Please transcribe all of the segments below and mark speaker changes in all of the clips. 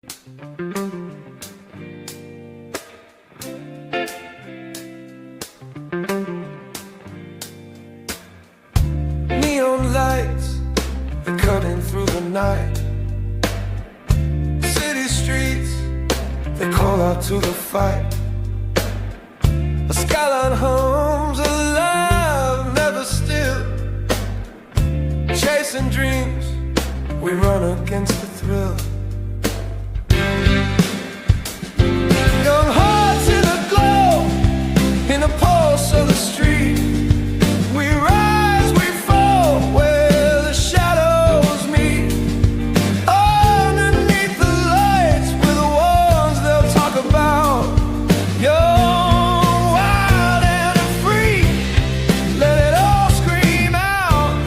Speaker 1: Neon lights, they're cutting through the night. City streets, they call out to the fight. A skyline hums alive, never still. Chasing dreams, we run against the thrill. Young hearts in a glow, in the pulse of the street. We rise, we fall, where the shadows meet. Underneath the lights, we're the ones they'll talk about. Young, wild and free, let it all scream out.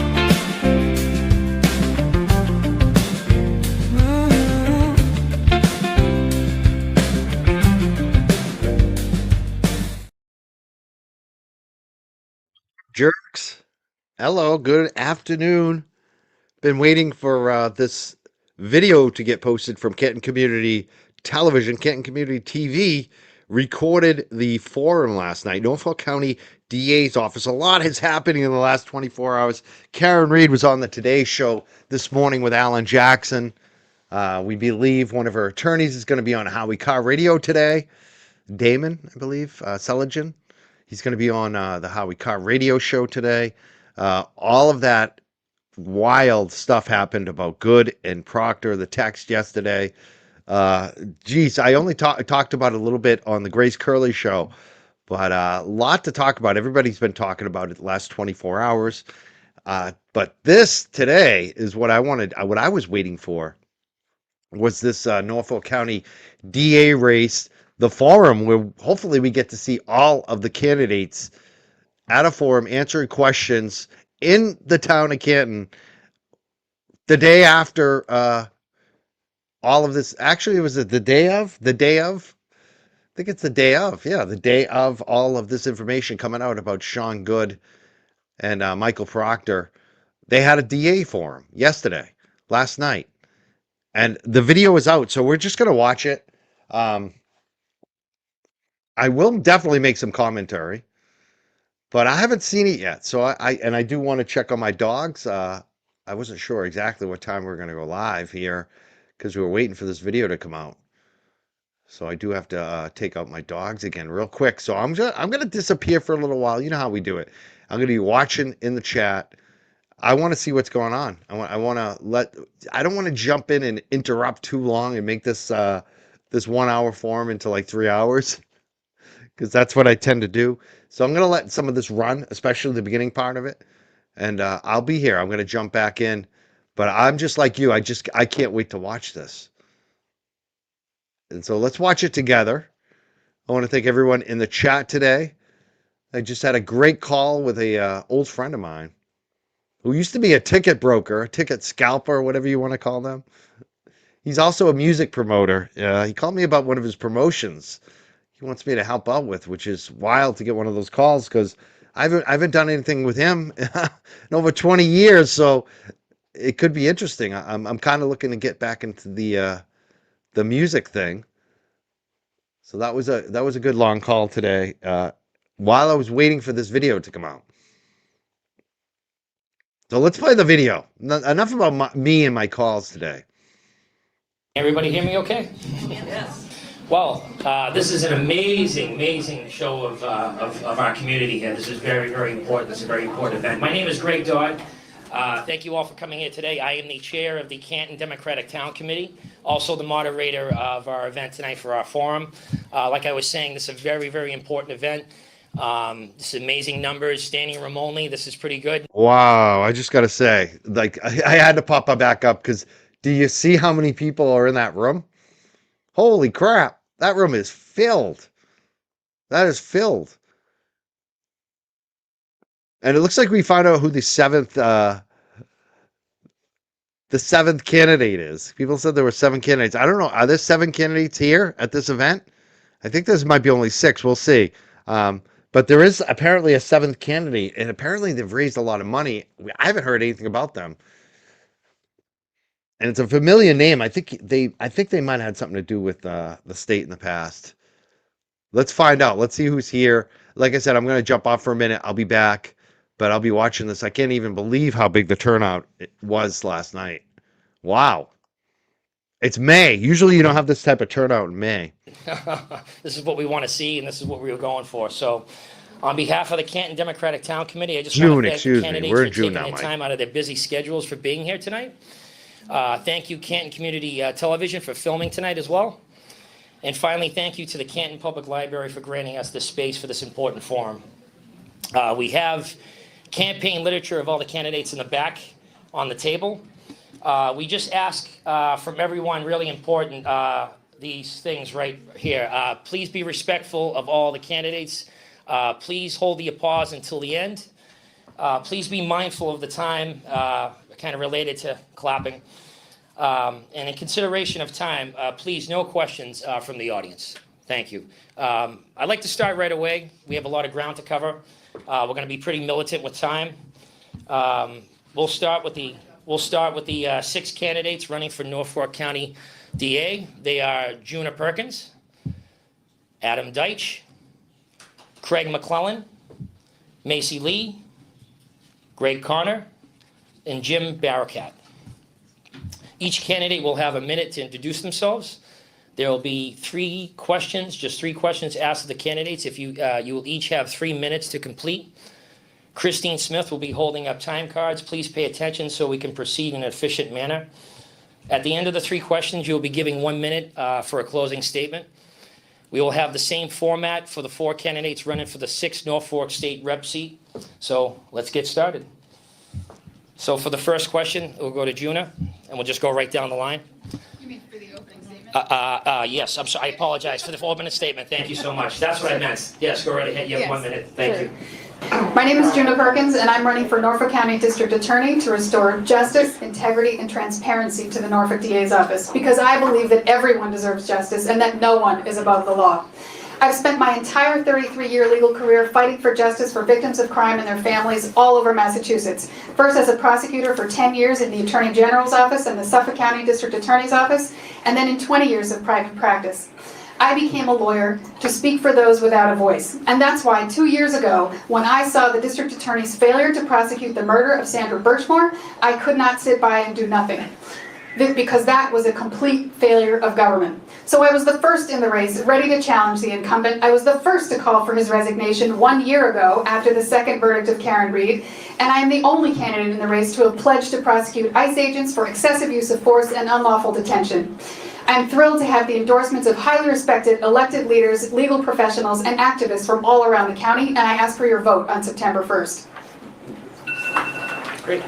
Speaker 2: Jerks, hello, good afternoon. Been waiting for this video to get posted from Canton Community Television. Canton Community TV recorded the forum last night. Norfolk County DA's office. A lot has happened in the last 24 hours. Karen Reed was on the Today Show this morning with Alan Jackson. We believe one of her attorneys is going to be on Howie Carr Radio today. Damon, I believe, Seligen. He's going to be on the Howie Carr Radio Show today. All of that wild stuff happened about Good and Proctor, the text yesterday. Geez, I only talked about it a little bit on the Grace Curley Show, but a lot to talk about. Everybody's been talking about it the last 24 hours. But this today is what I wanted, what I was waiting for, was this Norfolk County DA race, the forum, where hopefully we get to see all of the candidates at a forum answering questions in the town of Canton the day after all of this. Actually, was it the day of? I think it's the day of. Yeah, the day of all of this information coming out about Sean Good and Michael Proctor. They had a DA forum last night. And the video is out, so we're just going to watch it. I will definitely make some commentary, but I haven't seen it yet. So I do want to check on my dogs. I wasn't sure exactly what time we were going to go live here because we were waiting for this video to come out. So I do have to take out my dogs again real quick. So I'm going to disappear for a little while. You know how we do it. I'm going to be watching in the chat. I want to see what's going on. I don't want to jump in and interrupt too long and make this this 1 hour forum into like 3 hours, because that's what I tend to do. So I'm going to let some of this run, especially the beginning part of it. And I'll be here. I'm going to jump back in. But I'm just like you. I can't wait to watch this. And so let's watch it together. I want to thank everyone in the chat today. I just had a great call with a old friend of mine who used to be a ticket broker, a ticket scalper, whatever you want to call them. He's also a music promoter. He called me about one of his promotions he wants me to help out with, which is wild to get one of those calls because I haven't done anything with him in over 20 years. So it could be interesting. I'm kind of looking to get back into the music thing. So that was a good long call today. While I was waiting for this video to come out. So let's play the video. Enough about me and my calls today.
Speaker 3: Everybody hear me okay? Yes. Well, this is an amazing show of our community here. This is very important. This is a very important event. My name is Greg Dodd. Thank you all for coming here today. I am the chair of the Canton Democratic Town Committee, also the moderator of our event tonight for our forum. Like I was saying, this is a very important event. This is amazing numbers, standing room only. This is pretty good.
Speaker 2: Wow, I just got to say, like, I had to pop back up because do you see how many people are in that room? Holy crap, that room is filled. That is filled. And it looks like we found out who the seventh candidate is. People said there were 7 candidates. I don't know. Are there 7 candidates here at this event? I think there might be only 6. We'll see. But there is apparently a 7th candidate, and apparently they've raised a lot of money. I haven't heard anything about them. and it's a familiar name. I think they might have had something to do with the state in the past. Let's find out. Let's see who's here. Like I said, I'm going to jump off for a minute. I'll be back, but I'll be watching this. I can't even believe how big the turnout was last night. Wow. It's May. Usually you don't have this type of turnout in May.
Speaker 3: This is what we want to see, and this is what we were going for. So, on behalf of the Canton Democratic Town Committee, I just want to thank the candidates for taking their time out of their busy schedules for being here tonight. Thank you, Canton Community Television, for filming tonight as well. And finally, thank you to the Canton Public Library for granting us this space for this important forum. We have campaign literature of all the candidates in the back on the table. We just ask from everyone, really important, these things right here. Please be respectful of all the candidates. Please hold the applause until the end. Please be mindful of the time, kind of related to clapping. And in consideration of time, please, no questions from the audience. Thank you. I'd like to start right away. We have a lot of ground to cover. We're going to be pretty militant with time. We'll start with the 6 candidates running for Norfolk County DA. They are Juna Perkins, Adam Deitch, Craig McClellan, Macy Lee, Greg Connor, and Jim Barakat. Each candidate will have a minute to introduce themselves. There will be 3 questions, just 3 questions asked of the candidates. If you will each have 3 minutes to complete. Christine Smith will be holding up time cards. Please pay attention so we can proceed in an efficient manner. At the end of the 3 questions, you'll be giving 1 minute for a closing statement. We will have the same format for the 4 candidates running for the 6th Norfolk State Rep seat. So let's get started. So for the first question, we'll go to Juna, and we'll just go right down the line.
Speaker 4: You mean for the opening statement?
Speaker 3: Yes, I'm sorry. I apologize for the opening statement. Thank you so much. That's what I meant. Yes, go right ahead. You have 1 minute. Thank you.
Speaker 4: My name is Juna Perkins, and I'm running for Norfolk County District Attorney to restore justice, integrity, and transparency to the Norfolk DA's office, because I believe that everyone deserves justice and that no one is above the law. I've spent my entire 33-year legal career fighting for justice for victims of crime and their families all over Massachusetts. First as a prosecutor for 10 years in the Attorney General's office and the Suffolk County District Attorney's office, and then in 20 years of private practice. I became a lawyer to speak for those without a voice. And that's why 2 years ago, when I saw the district attorney's failure to prosecute the murder of Sandra Birchmore, I could not sit by and do nothing, because that was a complete failure of government. So I was the first in the race, ready to challenge the incumbent. I was the first to call for his resignation 1 year ago after the second verdict of Karen Reed, and I am the only candidate in the race to have pledged to prosecute ICE agents for excessive use of force and unlawful detention. I'm thrilled to have the endorsements of highly respected elected leaders, legal professionals, and activists from all around the county, and I ask for your vote on September 1st.
Speaker 3: Great.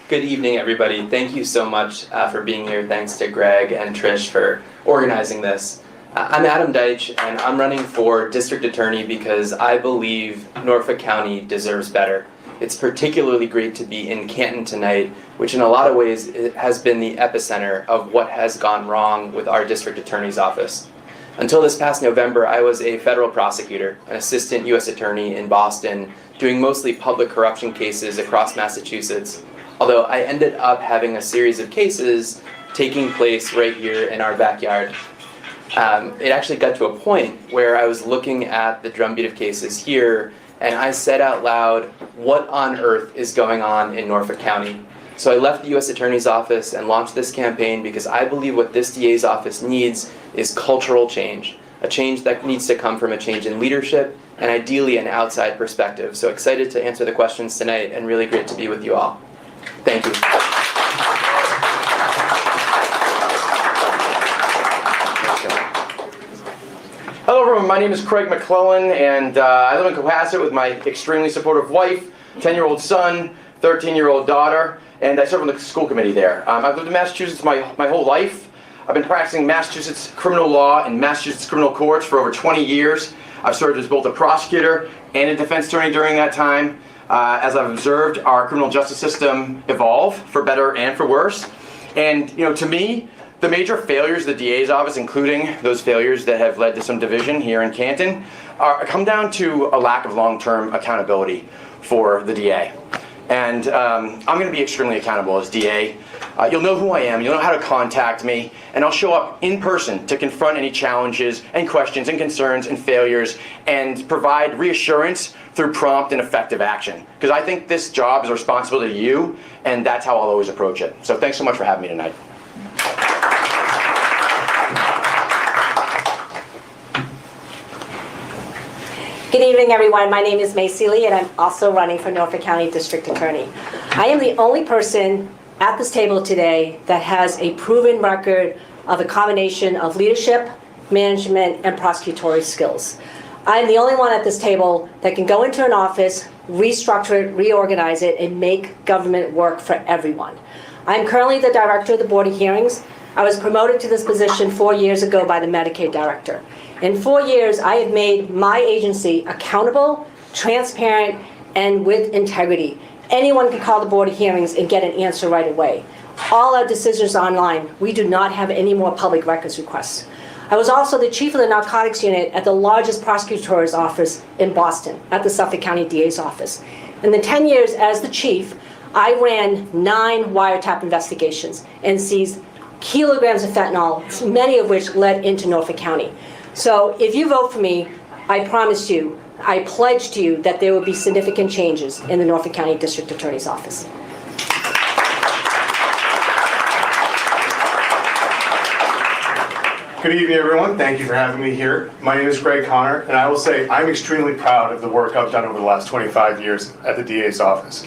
Speaker 5: Good evening, everybody. Thank you so much for being here. Thanks to Greg and Trish for organizing this. I'm Adam Deitch, and I'm running for District Attorney because I believe Norfolk County deserves better. It's particularly great to be in Canton tonight, which in a lot of ways has been the epicenter of what has gone wrong with our District Attorney's office. Until this past November, I was a federal prosecutor, an assistant U.S. attorney in Boston, doing mostly public corruption cases across Massachusetts, although I ended up having a series of cases taking place right here in our backyard. It actually got to a point where I was looking at the drumbeat of cases here, and I said out loud, what on earth is going on in Norfolk County? So I left the U.S. Attorney's Office and launched this campaign because I believe what this DA's office needs is cultural change, a change that needs to come from a change in leadership and ideally an outside perspective. So excited to answer the questions tonight and really great to be with you all. Thank you.
Speaker 6: Hello everyone, my name is Craig McClellan, and I live in Cohasset with my extremely supportive wife, 10-year-old son, 13-year-old daughter, and I serve on the school committee there. I've lived in Massachusetts my whole life. I've been practicing Massachusetts criminal law in Massachusetts criminal courts for over 20 years. I've served as both a prosecutor and a defense attorney during that time. As I've observed our criminal justice system evolve for better and for worse. And to me, The major failures of the DA's office, including those failures that have led to some division here in Canton, come down to a lack of long-term accountability for the DA. And I'm going to be extremely accountable as DA. You'll know who I am, you'll know how to contact me, and I'll show up in person to confront any challenges and questions and concerns and failures and provide reassurance through prompt and effective action. Because I think this job is a responsibility to you, and that's how I'll always approach it. So thanks so much for having me tonight.
Speaker 7: Good evening, everyone. My name is May Seeley, and I'm also running for Norfolk County District Attorney. I am the only person at this table today that has a proven record of a combination of leadership, management, and prosecutorial skills. I'm the only one at this table that can go into an office, restructure it, reorganize it, and make government work for everyone. I'm currently the director of the Board of Hearings. I was promoted to this position 4 years ago by the Medicaid director. In 4 years, I have made my agency accountable, transparent, and with integrity. Anyone can call the Board of Hearings and get an answer right away. All our decisions are online. We do not have any more public records requests. I was also the chief of the narcotics unit at the largest prosecutor's office in Boston, at the Suffolk County DA's office. In the 10 years as the chief, I ran 9 wiretap investigations and seized kilograms of fentanyl, many of which led into Norfolk County. So if you vote for me, I promise you, I pledge to you that there will be significant changes in the Norfolk County District Attorney's Office.
Speaker 8: Good evening, everyone. Thank you for having me here. My name is Greg Connor, and I will say I'm extremely proud of the work I've done over the last 25 years at the DA's office.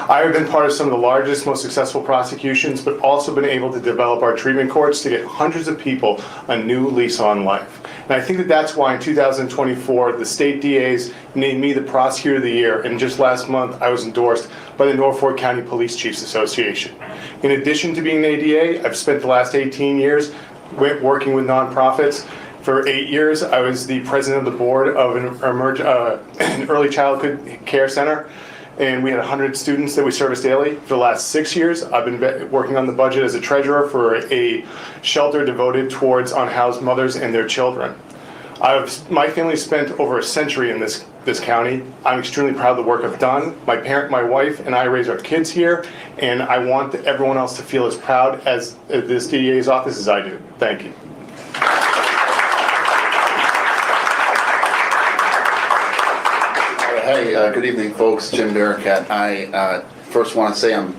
Speaker 8: I have been part of some of the largest, most successful prosecutions, but also been able to develop our treatment courts to get hundreds of people a new lease on life. And I think that that's why in 2024, the state DAs named me the Prosecutor of the Year, and just last month, I was endorsed by the Norfolk County Police Chiefs Association. In addition to being an ADA, I've spent the last 18 years working with nonprofits. For 8 years, I was the president of the board of an early childhood care center, and we had 100 students that we service daily. For the last 6 years, I've been working on the budget as a treasurer for a shelter devoted towards unhoused mothers and their children. My family spent over a century in this county. I'm extremely proud of the work I've done. My wife, and I raise our kids here, and I want everyone else to feel as proud as this DA's office as I do. Thank you.
Speaker 9: Hey, good evening, folks. Jim Barakat. I first want to say I'm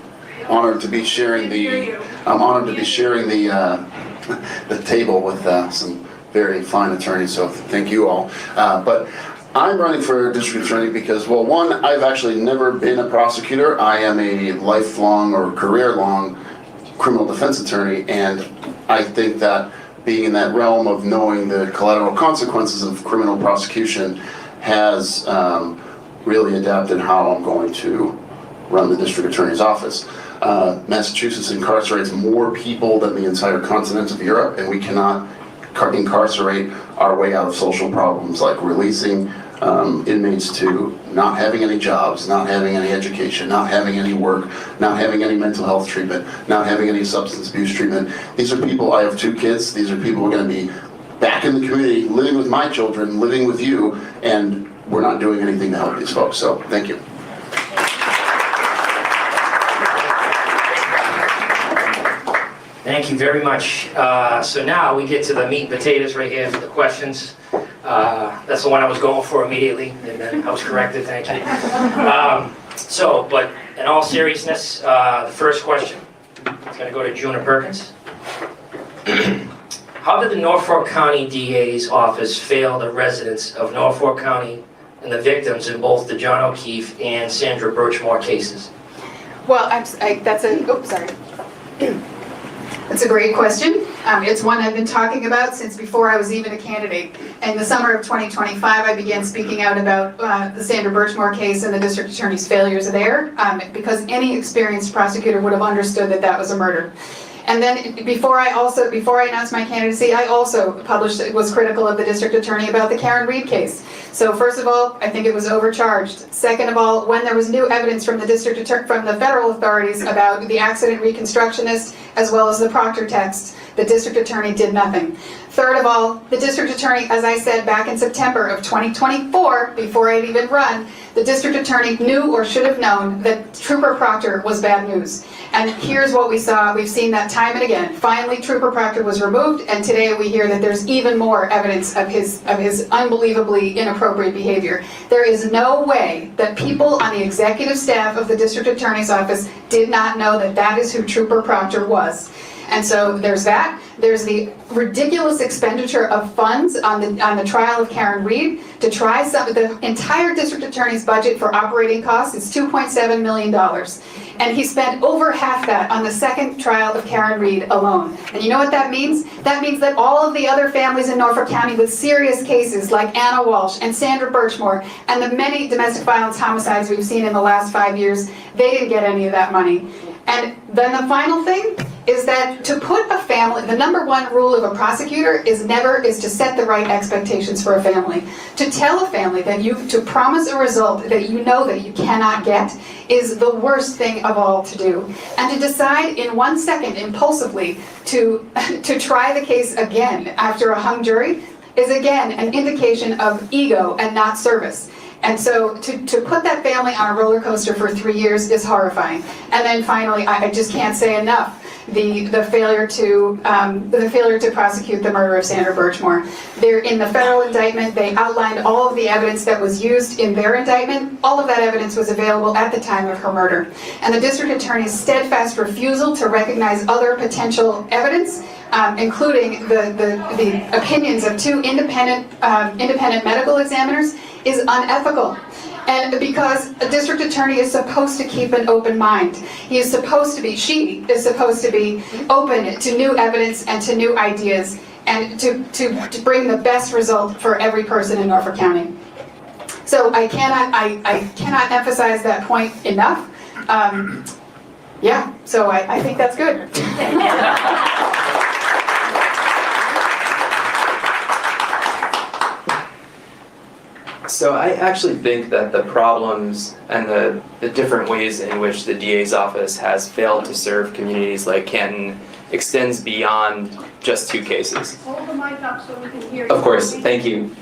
Speaker 9: honored to be sharing the the table with some very fine attorneys. So thank you all. But I'm running for district attorney because, well, one, I've actually never been a prosecutor. I am a lifelong or career-long criminal defense attorney, and I think that being in that realm of knowing the collateral consequences of criminal prosecution has really adapted how I'm going to run the district attorney's office. Massachusetts incarcerates more people than the entire continent of Europe, and we cannot incarcerate our way out of social problems like releasing inmates to not having any jobs, not having any education, not having any work, not having any mental health treatment, not having any substance abuse treatment. These are people, I have 2 kids, these are people who are going to be back in the community, living with my children, living with you, and we're not doing anything to help these folks. So thank you.
Speaker 3: Thank you very much. So now we get to the meat and potatoes right here for the questions. That's the one I was going for immediately, and then I was corrected, thank you. But in all seriousness, the first question is going to go to Juna Perkins. How did the Norfolk County DA's office fail the residents of Norfolk County and the victims in both the John O'Keefe and Sandra Birchmore cases?
Speaker 4: Well, that's a great question. It's one I've been talking about since before I was even a candidate. In the summer of 2025, I began speaking out about the Sandra Birchmore case and the district attorney's failures there, because any experienced prosecutor would have understood that that was a murder. And then before I announced my candidacy, I also was critical of the district attorney about the Karen Reed case. So first of all, I think it was overcharged. Second of all, when there was new evidence from the from the federal authorities about the accident reconstructionist as well as the Proctor text, the district attorney did nothing. Third of all, the district attorney, as I said back in September of 2024, before I'd even run, the district attorney knew or should have known that Trooper Proctor was bad news. And here's what we saw. We've seen that time and again. Finally, Trooper Proctor was removed, and today we hear that there's even more evidence of his unbelievably inappropriate behavior. There is no way that people on the executive staff of the district attorney's office did not know that that is who Trooper Proctor was. And so there's that. There's the ridiculous expenditure of funds on the trial of Karen Reed to try the entire district attorney's budget for operating costs is $2.7 million. And he spent over half that on the second trial of Karen Reed alone. And you know what that means? That means that all of the other families in Norfolk County with serious cases like Anna Walsh and Sandra Birchmore and the many domestic violence homicides we've seen in the last 5 years, they didn't get any of that money. And then the final thing is that to put a family, the number one rule of a prosecutor is to set the right expectations for a family. To tell a family to promise a result that you know that you cannot get is the worst thing of all to do. And to decide in 1 second impulsively to try the case again after a hung jury is again an indication of ego and not service. And so to put that family on a roller coaster for 3 years is horrifying. And then finally, I just can't say enough, the failure to prosecute the murder of Sandra Birchmore. They're in the federal indictment. They outlined all of the evidence that was used in their indictment. All of that evidence was available at the time of her murder. And the district attorney's steadfast refusal to recognize other potential evidence, including the opinions of two independent medical examiners, is unethical. And because a district attorney is supposed to keep an open mind. She is supposed to be open to new evidence and to new ideas and to bring the best result for every person in Norfolk County. So I cannot emphasize that point enough. Yeah, so I think that's good.
Speaker 5: So I actually think that the problems and the different ways in which the DA's office has failed to serve communities like Canton extends beyond just 2 cases.
Speaker 10: Hold the mic up so we can hear you.
Speaker 5: Of course, thank you.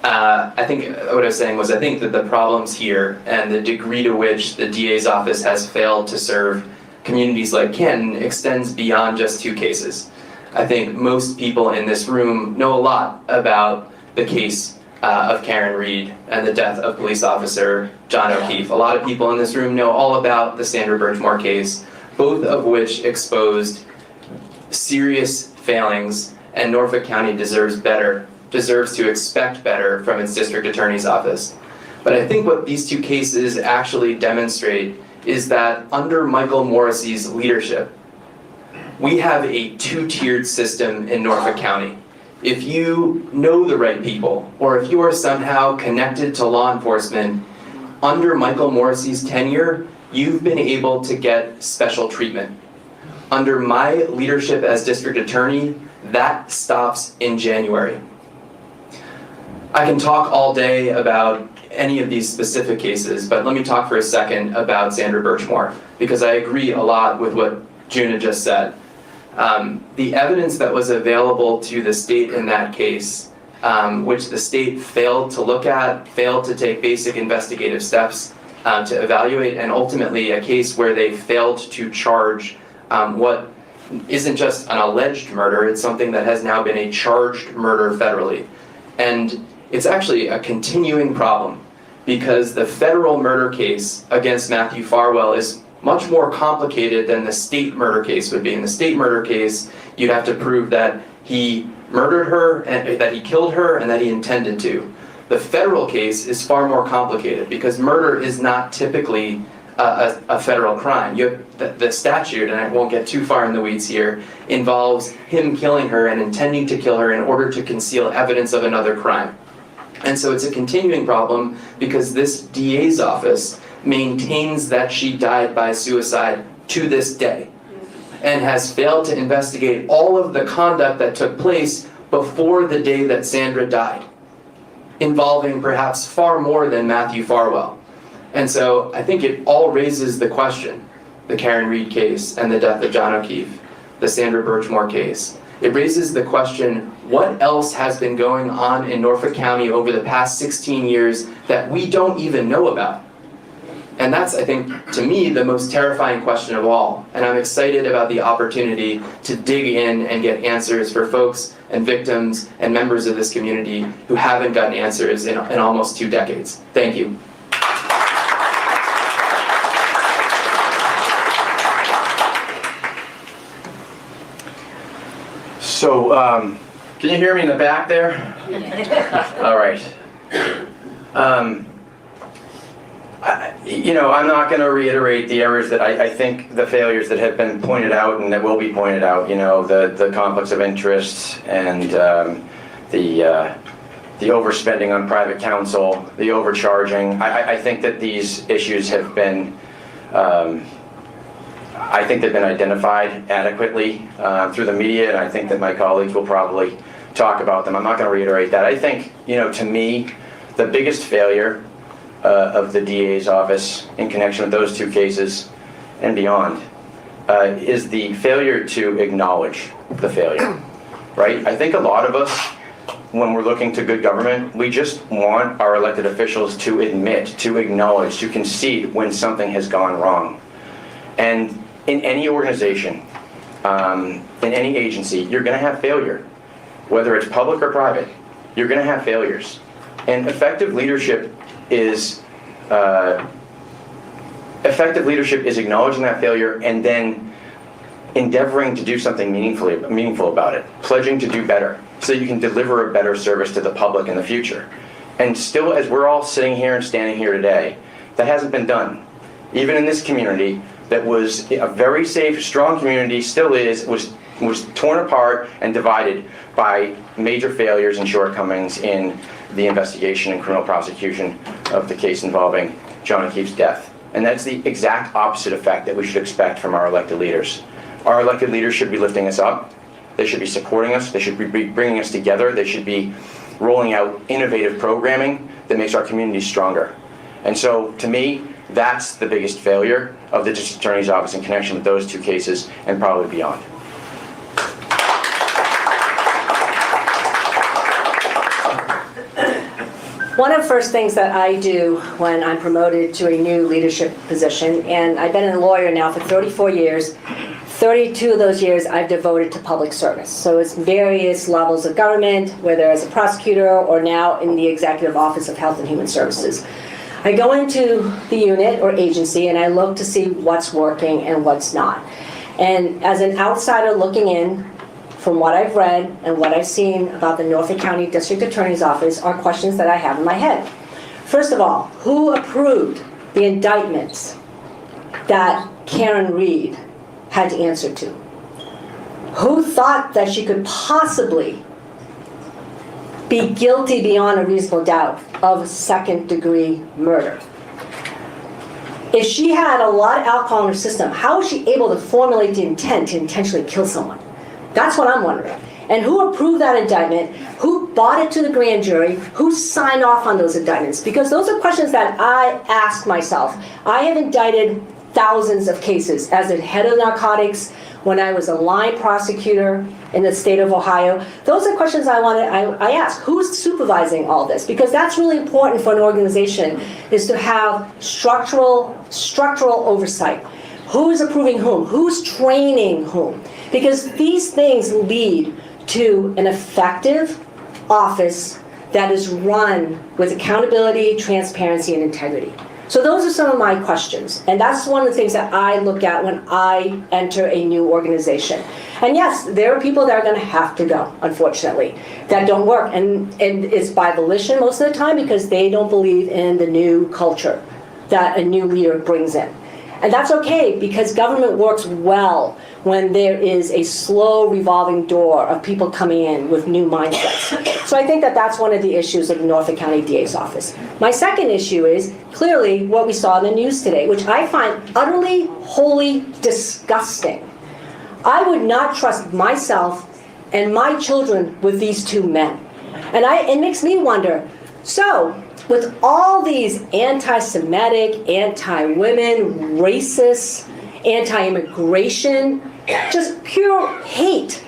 Speaker 5: I think what I was saying was I think that the problems here and the degree to which the DA's office has failed to serve communities like Canton extends beyond just 2 cases. I think most people in this room know a lot about the case of Karen Reed and the death of police officer John O'Keefe. A lot of people in this room know all about the Sandra Birchmore case, both of which exposed serious failings, and Norfolk County deserves to expect better from its district attorney's office. But I think what these 2 cases actually demonstrate is that under Michael Morrissey's leadership, we have a 2-tiered system in Norfolk County. If you know the right people, or if you are somehow connected to law enforcement, under Michael Morrissey's tenure, you've been able to get special treatment. Under my leadership as district attorney, that stops in January. I can talk all day about any of these specific cases, but let me talk for a second about Sandra Birchmore, because I agree a lot with what Juna just said. The evidence that was available to the state in that case, which the state failed to look at, failed to take basic investigative steps to evaluate, and ultimately a case where they failed to charge what isn't just an alleged murder, it's something that has now been a charged murder federally. And it's actually a continuing problem because the federal murder case against Matthew Farwell is much more complicated than the state murder case would be. In the state murder case, you'd have to prove that he murdered her, and that he killed her, and that he intended to. The federal case is far more complicated because murder is not typically a federal crime. The statute, and I won't get too far in the weeds here, involves him killing her and intending to kill her in order to conceal evidence of another crime. And so it's a continuing problem because this DA's office maintains that she died by suicide to this day and has failed to investigate all of the conduct that took place before the day that Sandra died, involving perhaps far more than Matthew Farwell. And so I think it all raises the question, the Karen Reed case and the death of John O'Keefe, the Sandra Birchmore case, It raises the question, what else has been going on in Norfolk County over the past 16 years that we don't even know about? And that's, I think, to me, the most terrifying question of all. And I'm excited about the opportunity to dig in and get answers for folks and victims and members of this community who haven't gotten answers in almost 2 decades. Thank you.
Speaker 6: So, can you hear me in the back there? All right. I'm not going to reiterate the errors that I think the failures that have been pointed out and that will be pointed out. The conflicts of interest and the overspending on private counsel, the overcharging. I think that these issues have been. I think they've been identified adequately through the media, and I think that my colleagues will probably talk about them. I'm not going to reiterate that. I think, to me, the biggest failure of the DA's office in connection with those 2 cases and beyond is the failure to acknowledge the failure, right? I think a lot of us, when we're looking to good government, we just want our elected officials to admit, to acknowledge, to concede when something has gone wrong. And in any organization, in any agency, you're going to have failure. Whether it's public or private, you're going to have failures. And effective leadership is acknowledging that failure and then endeavoring to do something meaningful about it, pledging to do better so you can deliver a better service to the public in the future. And still, as we're all sitting here and standing here today, that hasn't been done. Even in this community, that was a very safe, strong community, still is, was torn apart and divided by major failures and shortcomings in the investigation and criminal prosecution of the case involving John O'Keefe's death. And that's the exact opposite effect that we should expect from our elected leaders. Our elected leaders should be lifting us up. They should be supporting us. They should be bringing us together. They should be rolling out innovative programming that makes our community stronger. And so, to me, that's the biggest failure of the District Attorney's Office in connection with those 2 cases and probably beyond.
Speaker 7: One of the first things that I do when I'm promoted to a new leadership position, and I've been a lawyer now for 34 years, 32 of those years I've devoted to public service. So it's various levels of government, whether as a prosecutor or now in the Executive Office of Health and Human Services. I go into the unit or agency and I look to see what's working and what's not. And as an outsider looking in, from what I've read and what I've seen about the Norfolk County District Attorney's Office are questions that I have in my head. First of all, who approved the indictments that Karen Reed had to answer to? Who thought that she could possibly be guilty beyond a reasonable doubt of second-degree murder? If she had a lot of alcohol in her system, how was she able to formulate the intent to intentionally kill someone? That's what I'm wondering. And who approved that indictment? Who brought it to the grand jury? Who signed off on those indictments? Because those are questions that I ask myself. I have indicted thousands of cases as the head of narcotics when I was a line prosecutor in the state of Ohio. Those are questions I ask. Who's supervising all this? Because that's really important for an organization, is to have structural oversight. Who's approving whom? Who's training whom? Because these things lead to an effective office that is run with accountability, transparency, and integrity. So those are some of my questions. And that's one of the things that I look at when I enter a new organization. And yes, there are people that are going to have to go, unfortunately, that don't work. And it's by volition most of the time because they don't believe in the new culture that a new leader brings in. And that's okay, because government works well when there is a slow revolving door of people coming in with new mindsets. So I think that that's one of the issues of the Norfolk County DA's office. My second issue is clearly what we saw in the news today, which I find utterly, wholly disgusting. I would not trust myself and my children with these 2 men. And it makes me wonder, so with all these anti-Semitic, anti-women, racist, anti-immigration, just pure hate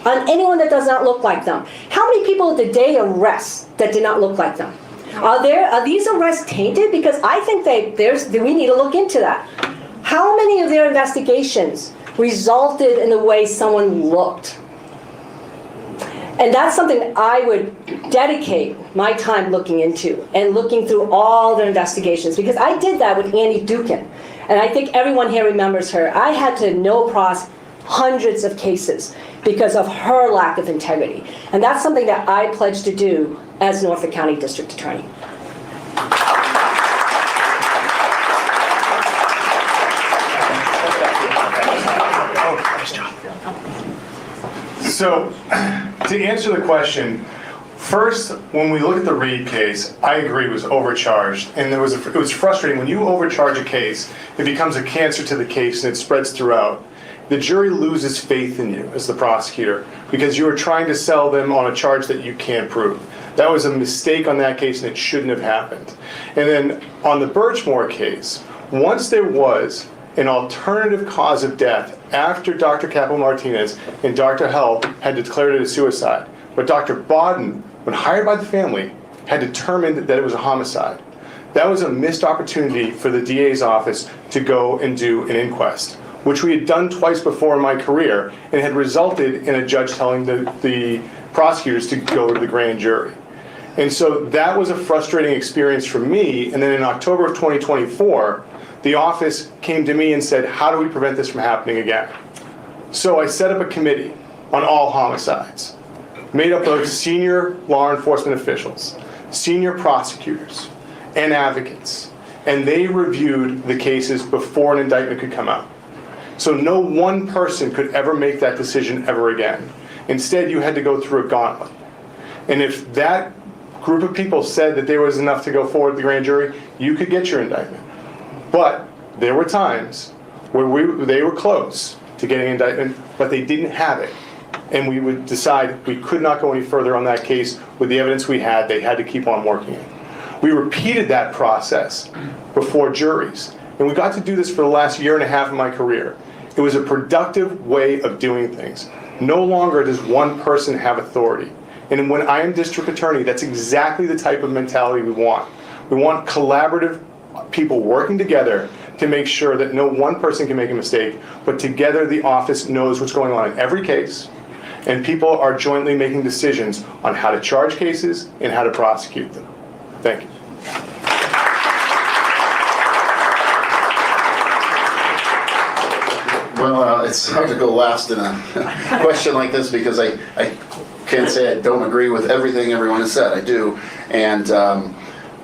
Speaker 7: on anyone that does not look like them. How many people did they arrest that did not look like them? Are these arrests tainted? Because I think we need to look into that. How many of their investigations resulted in the way someone looked? And that's something that I would dedicate my time looking into and looking through all their investigations, because I did that with Annie Dukin. And I think everyone here remembers her. I had to no-pros hundreds of cases because of her lack of integrity. And that's something that I pledge to do as Norfolk County District Attorney.
Speaker 8: So, to answer the question, first, when we look at the Reed case, I agree it was overcharged, and it was frustrating. When you overcharge a case, it becomes a cancer to the case and it spreads throughout. The jury loses faith in you as the prosecutor because you are trying to sell them on a charge that you can't prove. That was a mistake on that case and it shouldn't have happened. And then on the Birchmore case, once there was an alternative cause of death after Dr. Capo-Martinez and Dr. Hell had declared it a suicide, but Dr. Bodden, when hired by the family, had determined that it was a homicide. That was a missed opportunity for the DA's office to go and do an inquest, which we had done twice before in my career, and had resulted in a judge telling the prosecutors to go to the grand jury. And so that was a frustrating experience for me. And then in October of 2024, the office came to me and said, how do we prevent this from happening again? So I set up a committee on all homicides, made up of senior law enforcement officials, senior prosecutors, and advocates. And they reviewed the cases before an indictment could come out. So no one person could ever make that decision ever again. Instead, you had to go through a gauntlet. And if that group of people said that there was enough to go forward to the grand jury, you could get your indictment. But there were times where they were close to getting an indictment, but they didn't have it. And we would decide we could not go any further on that case with the evidence we had. They had to keep on working it. We repeated that process before juries. And we got to do this for the last year and a half of my career. It was a productive way of doing things. No longer does one person have authority. And when I am district attorney, that's exactly the type of mentality we want. We want collaborative people working together to make sure that no one person can make a mistake, but together the office knows what's going on in every case, and people are jointly making decisions on how to charge cases and how to prosecute them. Thank you.
Speaker 9: Well, it's hard to go last in a question like this because I can't say I don't agree with everything everyone has said. I do. And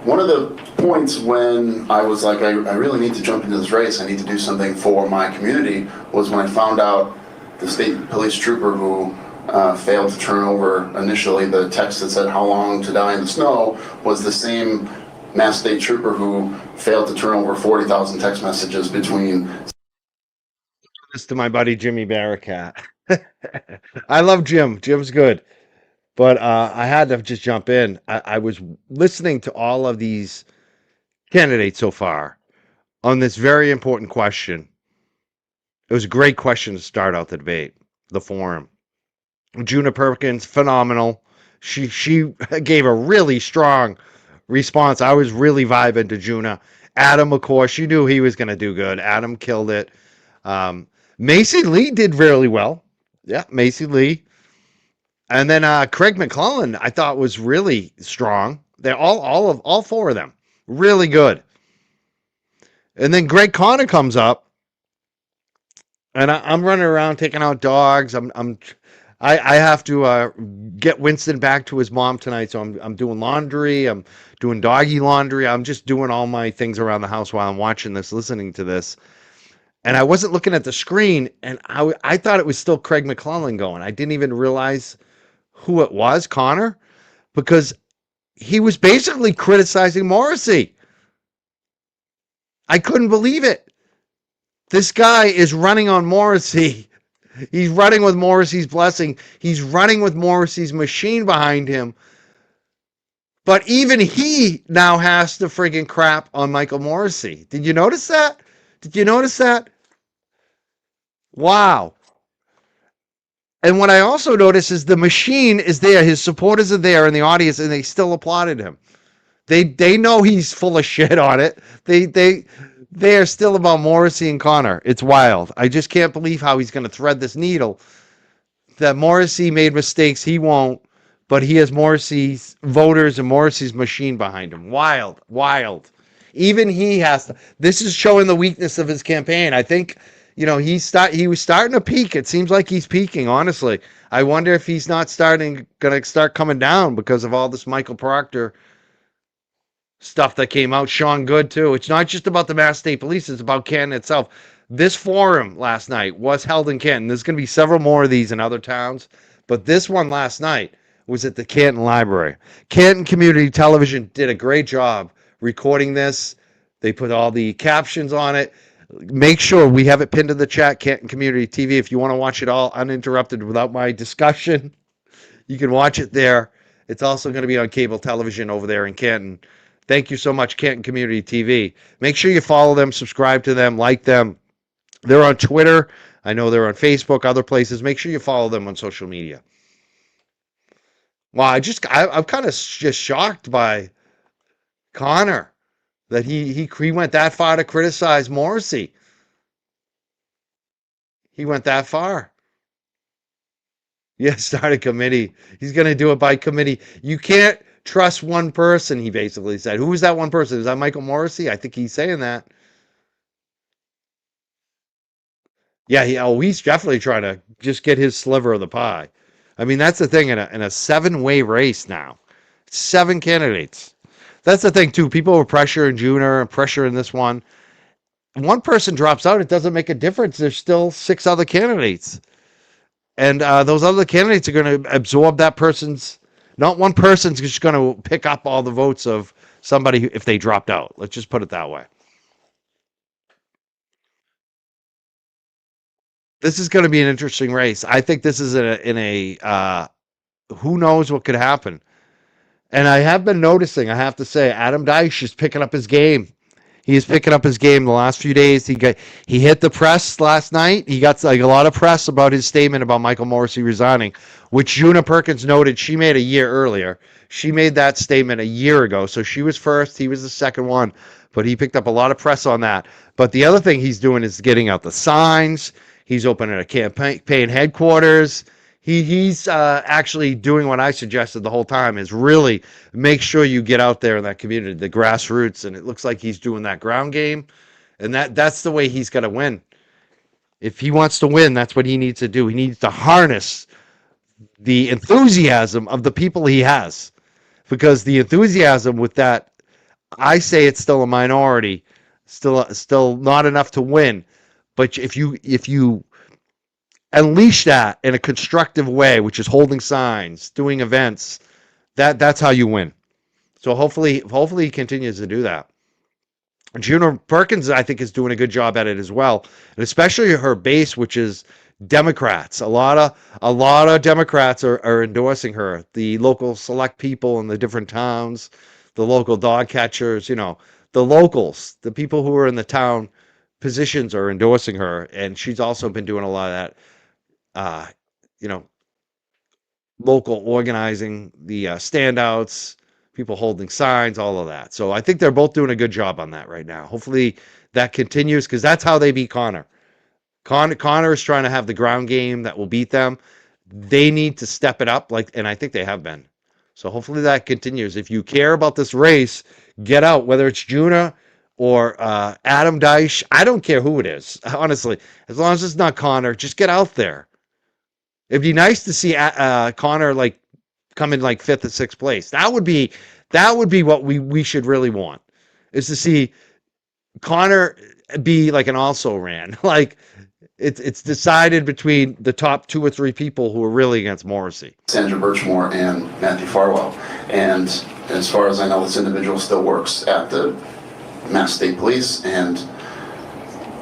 Speaker 9: one of the points when I was like, I really need to jump into this race, I need to do something for my community, was when I found out the state police trooper who failed to turn over initially the text that said how long to die in the snow was the same Mass State trooper who failed to turn over 40,000 text messages between.
Speaker 2: This to my buddy Jimmy Barracat. I love Jim. Jim's good. But I had to just jump in. I was listening to all of these candidates so far on this very important question. It was a great question to start out the debate, the forum. Juna Perkins, phenomenal. She gave a really strong response. I was really vibing to Juna. Adam, of course, you knew he was going to do good. Adam killed it. Macy Lee did really well. Yeah, Macy Lee. And then Craig McClellan, I thought was really strong. They're all four of them, really good. And then Greg Connor comes up, and I'm running around taking out dogs. I have to get Winston back to his mom tonight, so I'm doing laundry. I'm doing doggy laundry. I'm just doing all my things around the house while I'm watching this, listening to this. And I wasn't looking at the screen, and I thought it was still Craig McClellan going. I didn't even realize who it was, Connor, because he was basically criticizing Morrissey. I couldn't believe it. This guy is running on Morrissey. He's running with Morrissey's blessing. He's running with Morrissey's machine behind him. But even he now has to friggin' crap on Michael Morrissey. Did you notice that? Did you notice that? Wow. And what I also notice is the machine is there. His supporters are there in the audience, and they still applauded him. They know he's full of shit on it. They are still about Morrissey and Connor. It's wild. I just can't believe how he's going to thread this needle. That Morrissey made mistakes, he won't, but he has Morrissey's voters and Morrissey's machine behind him. Wild, wild. Even he has to. This is showing the weakness of his campaign. I think, he was starting to peak. It seems like he's peaking, honestly. I wonder if he's not going to start coming down because of all this Michael Proctor stuff that came out. Sean Good, too. It's not just about the Mass State Police. It's about Canton itself. This forum last night was held in Canton. There's going to be several more of these in other towns. But this one last night was at the Canton Library. Canton Community Television did a great job recording this. They put all the captions on it. Make sure we have it pinned to the chat, Canton Community TV. If you want to watch it all uninterrupted without my discussion, you can watch it there. It's also going to be on cable television over there in Canton. Thank you so much, Canton Community TV. Make sure you follow them, subscribe to them, like them. They're on Twitter. I know they're on Facebook, other places. Make sure you follow them on social media. Well, I'm kind of just shocked by Connor that he went that far to criticize Morrissey. He went that far. Yeah, start a committee. He's going to do it by committee. You can't trust one person, he basically said. Who was that one person? Is that Michael Morrissey? I think he's saying that. Yeah, he's definitely trying to just get his sliver of the pie. I mean, that's the thing in a 7-way race now. 7 candidates. That's the thing, too. People were pressuring Junior and pressuring this one. One person drops out, it doesn't make a difference. There's still 6 other candidates. And those other candidates are going to absorb that person's... Not one person's just going to pick up all the votes of somebody if they dropped out. Let's just put it that way. This is going to be an interesting race. I think this is in a who knows what could happen. And I have been noticing, I have to say, Adam Deitch is picking up his game. He is picking up his game the last few days. He hit the press last night. He got a lot of press about his statement about Michael Morrissey resigning, which Juna Perkins noted she made a year earlier. She made that statement a year ago. So she was first. He was the second one. But he picked up a lot of press on that. But the other thing he's doing is getting out the signs. He's opening a campaign headquarters. He's actually doing what I suggested the whole time, is really make sure you get out there in that community, the grassroots, and it looks like he's doing that ground game, and that's the way he's got to win. If he wants to win, that's what he needs to do. He needs to harness the enthusiasm of the people he has, because the enthusiasm with that, I say it's still a minority, still not enough to win, but if you unleash that in a constructive way, which is holding signs, doing events, that's how you win. So hopefully he continues to do that. Junior Perkins, I think, is doing a good job at it as well, and especially her base, which is Democrats. A lot of Democrats are endorsing her. The local select people in the different towns, the local dog catchers, the locals, the people who are in the town positions are endorsing her, and she's also been doing a lot of that. Local organizing, the standouts, people holding signs, all of that. So I think they're both doing a good job on that right now. Hopefully that continues, because that's how they beat Connor. Connor is trying to have the ground game that will beat them. They need to step it up, and I think they have been. So hopefully that continues. If you care about this race, get out, whether it's Juna or Adam Deitch. I don't care who it is, honestly. As long as it's not Connor, just get out there. It'd be nice to see Connor come in 5th or 6th place. That would be what we should really want, is to see Connor be like an also ran. It's decided between the top 2 or 3 people who are really against Morrissey.
Speaker 9: Sandra Birchmore and Matthew Farwell. And as far as I know, this individual still works at the Mass State Police, and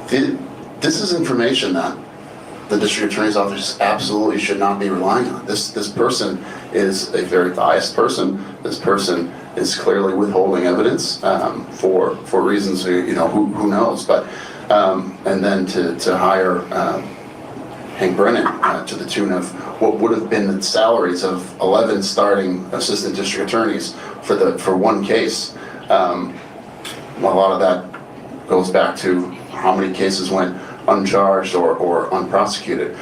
Speaker 9: this is information that the district attorney's office absolutely should not be relying on. This person is a very biased person. This person is clearly withholding evidence for reasons who knows. But and then to hire Hank Brennan to the tune of what would have been the salaries of 11 starting assistant district attorneys for one case. A lot of that goes back to how many cases went uncharged or unprosecuted.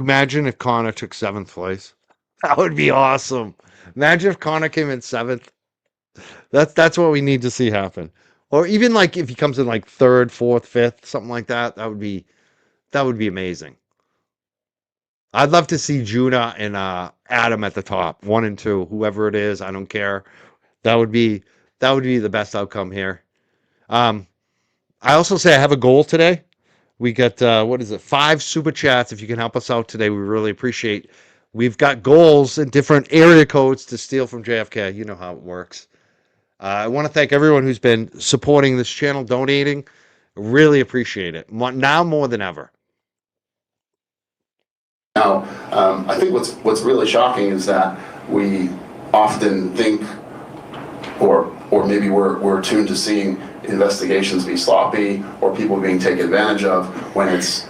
Speaker 2: Imagine if Connor took 7th place. That would be awesome. Imagine if Connor came in 7th. That's what we need to see happen. Or even like if he comes in like 3rd, 4th, 5th, something like that. That would be amazing. I'd love to see Juna and Adam at the top, 1 and 2, whoever it is. I don't care. That would be the best outcome here. I also say I have a goal today. We got, 5 super chats. If you can help us out today, we really appreciate. We've got goals in different area codes to steal from JFK. You know how it works. I want to thank everyone who's been supporting this channel, donating. Really appreciate it. Now more than ever.
Speaker 9: Now, I think what's really shocking is that we often think, or maybe we're attuned to seeing investigations be sloppy or people being taken advantage of when it's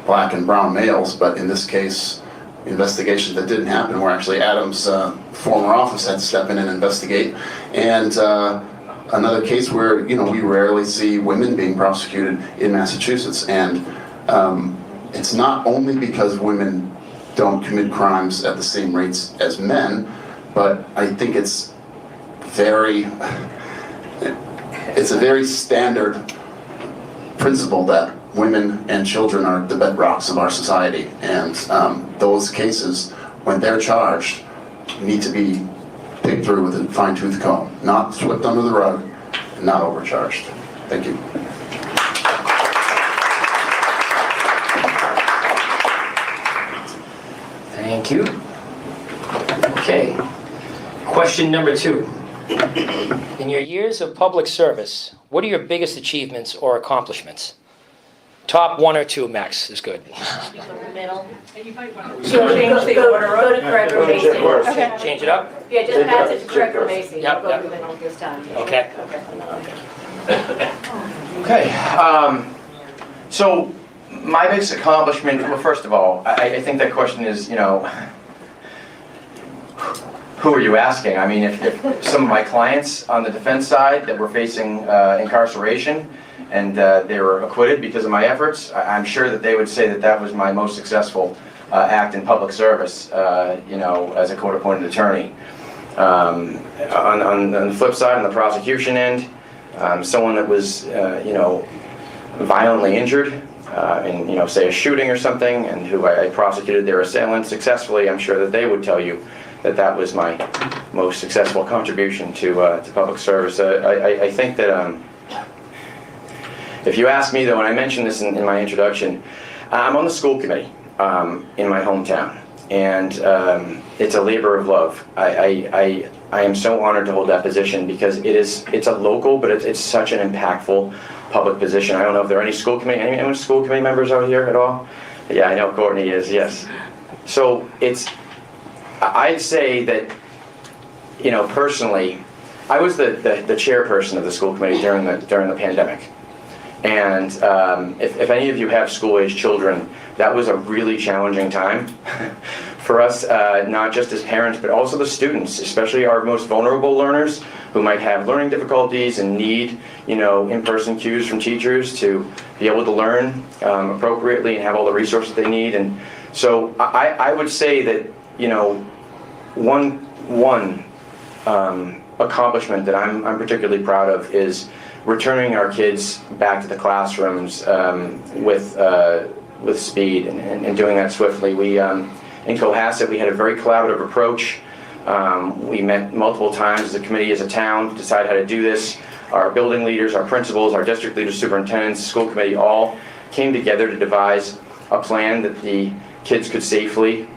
Speaker 9: black and brown males, but in this case, investigations that didn't happen where actually Adam's former office had to step in and investigate, and another case where we rarely see women being prosecuted in Massachusetts, and it's not only because women don't commit crimes at the same rates as men, but I think it's a very standard principle that women and children are the bedrocks of our society, and those cases, when they're charged, need to be picked through with a fine-tooth comb, not swept under the rug, and not overcharged. Thank you.
Speaker 3: Thank you. Okay. Question number 2. In your years of public service, what are your biggest achievements or accomplishments? Top 1 or 2 max is good.
Speaker 7: Middle.
Speaker 10: Change the order.
Speaker 7: Go to Craig or Macy.
Speaker 10: Okay.
Speaker 3: Change it up?
Speaker 7: Yeah, just pass it to Craig or Macy.
Speaker 3: Yep,
Speaker 7: Go
Speaker 3: yep.
Speaker 7: to the middle this time.
Speaker 3: Okay.
Speaker 6: Okay, so my biggest accomplishment, well, first of all, I think that question is, who are you asking? I mean, if some of my clients on the defense side that were facing incarceration and they were acquitted because of my efforts, I'm sure that they would say that that was my most successful act in public service, as a court-appointed attorney. On the flip side, on the prosecution end, someone that was, violently injured in, say, a shooting or something, and who I prosecuted their assailant successfully, I'm sure that they would tell you that that was my most successful contribution to public service. I think that if you ask me, though, and I mentioned this in my introduction, I'm on the school committee in my hometown, and it's a labor of love. I am so honored to hold that position because it's a local, but it's such an impactful public position. I don't know if there are any school committee members out here at all? Yeah, I know Courtney is, yes. So I'd say that, personally, I was the chairperson of the school committee during the pandemic. And if any of you have school-age children, that was a really challenging time for us, not just as parents, but also the students, especially our most vulnerable learners who might have learning difficulties and need, in-person cues from teachers to be able to learn appropriately and have all the resources they need. And so I would say that, one accomplishment that I'm particularly proud of is returning our kids back to the classrooms with speed and doing that swiftly. We in Cohasset, we had a very collaborative approach. We met multiple times as a committee, as a town, to decide how to do this. Our building leaders, our principals, our district leaders, superintendents, school committee all came together to devise a plan that the kids could safely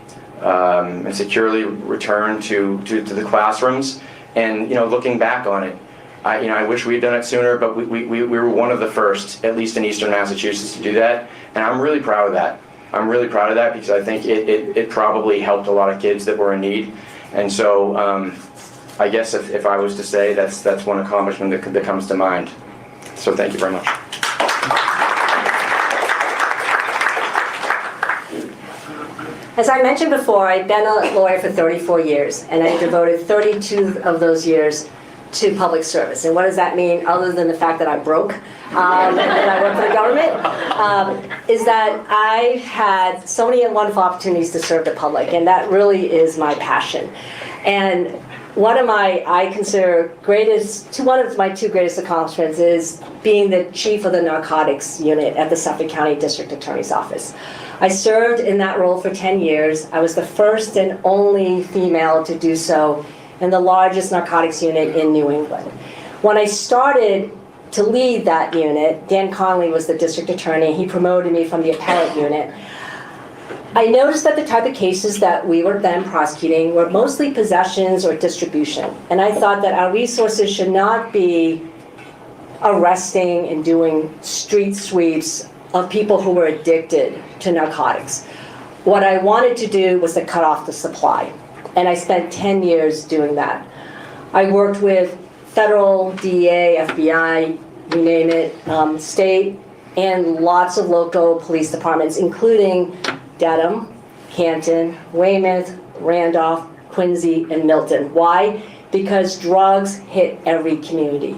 Speaker 6: and securely return to the classrooms. And looking back on it, I wish we had done it sooner, but we were one of the first, at least in Eastern Massachusetts, to do that, and I'm really proud of that. I'm really proud of that because I think it probably helped a lot of kids that were in need, and so I guess if I was to say, that's one accomplishment that comes to mind. So thank you very much.
Speaker 7: As I mentioned before, I've been a lawyer for 34 years, and I devoted 32 of those years to public service. And what does that mean, other than the fact that I'm broke and I work for the government, is that I had so many wonderful opportunities to serve the public, and that really is my passion. And one of my, I consider one of my two greatest accomplishments is being the chief of the narcotics unit at the Suffolk County District Attorney's Office. I served in that role for 10 years. I was the first and only female to do so in the largest narcotics unit in New England. When I started to lead that unit, Dan Conley was the district attorney. He promoted me from the appellate unit. I noticed that the type of cases that we were then prosecuting were mostly possessions or distribution. And I thought that our resources should not be arresting and doing street sweeps of people who were addicted to narcotics. What I wanted to do was to cut off the supply. And I spent 10 years doing that. I worked with federal, DEA, FBI, you name it, state, and lots of local police departments, including Dedham, Canton, Weymouth, Randolph, Quincy, and Milton. Why? Because drugs hit every community.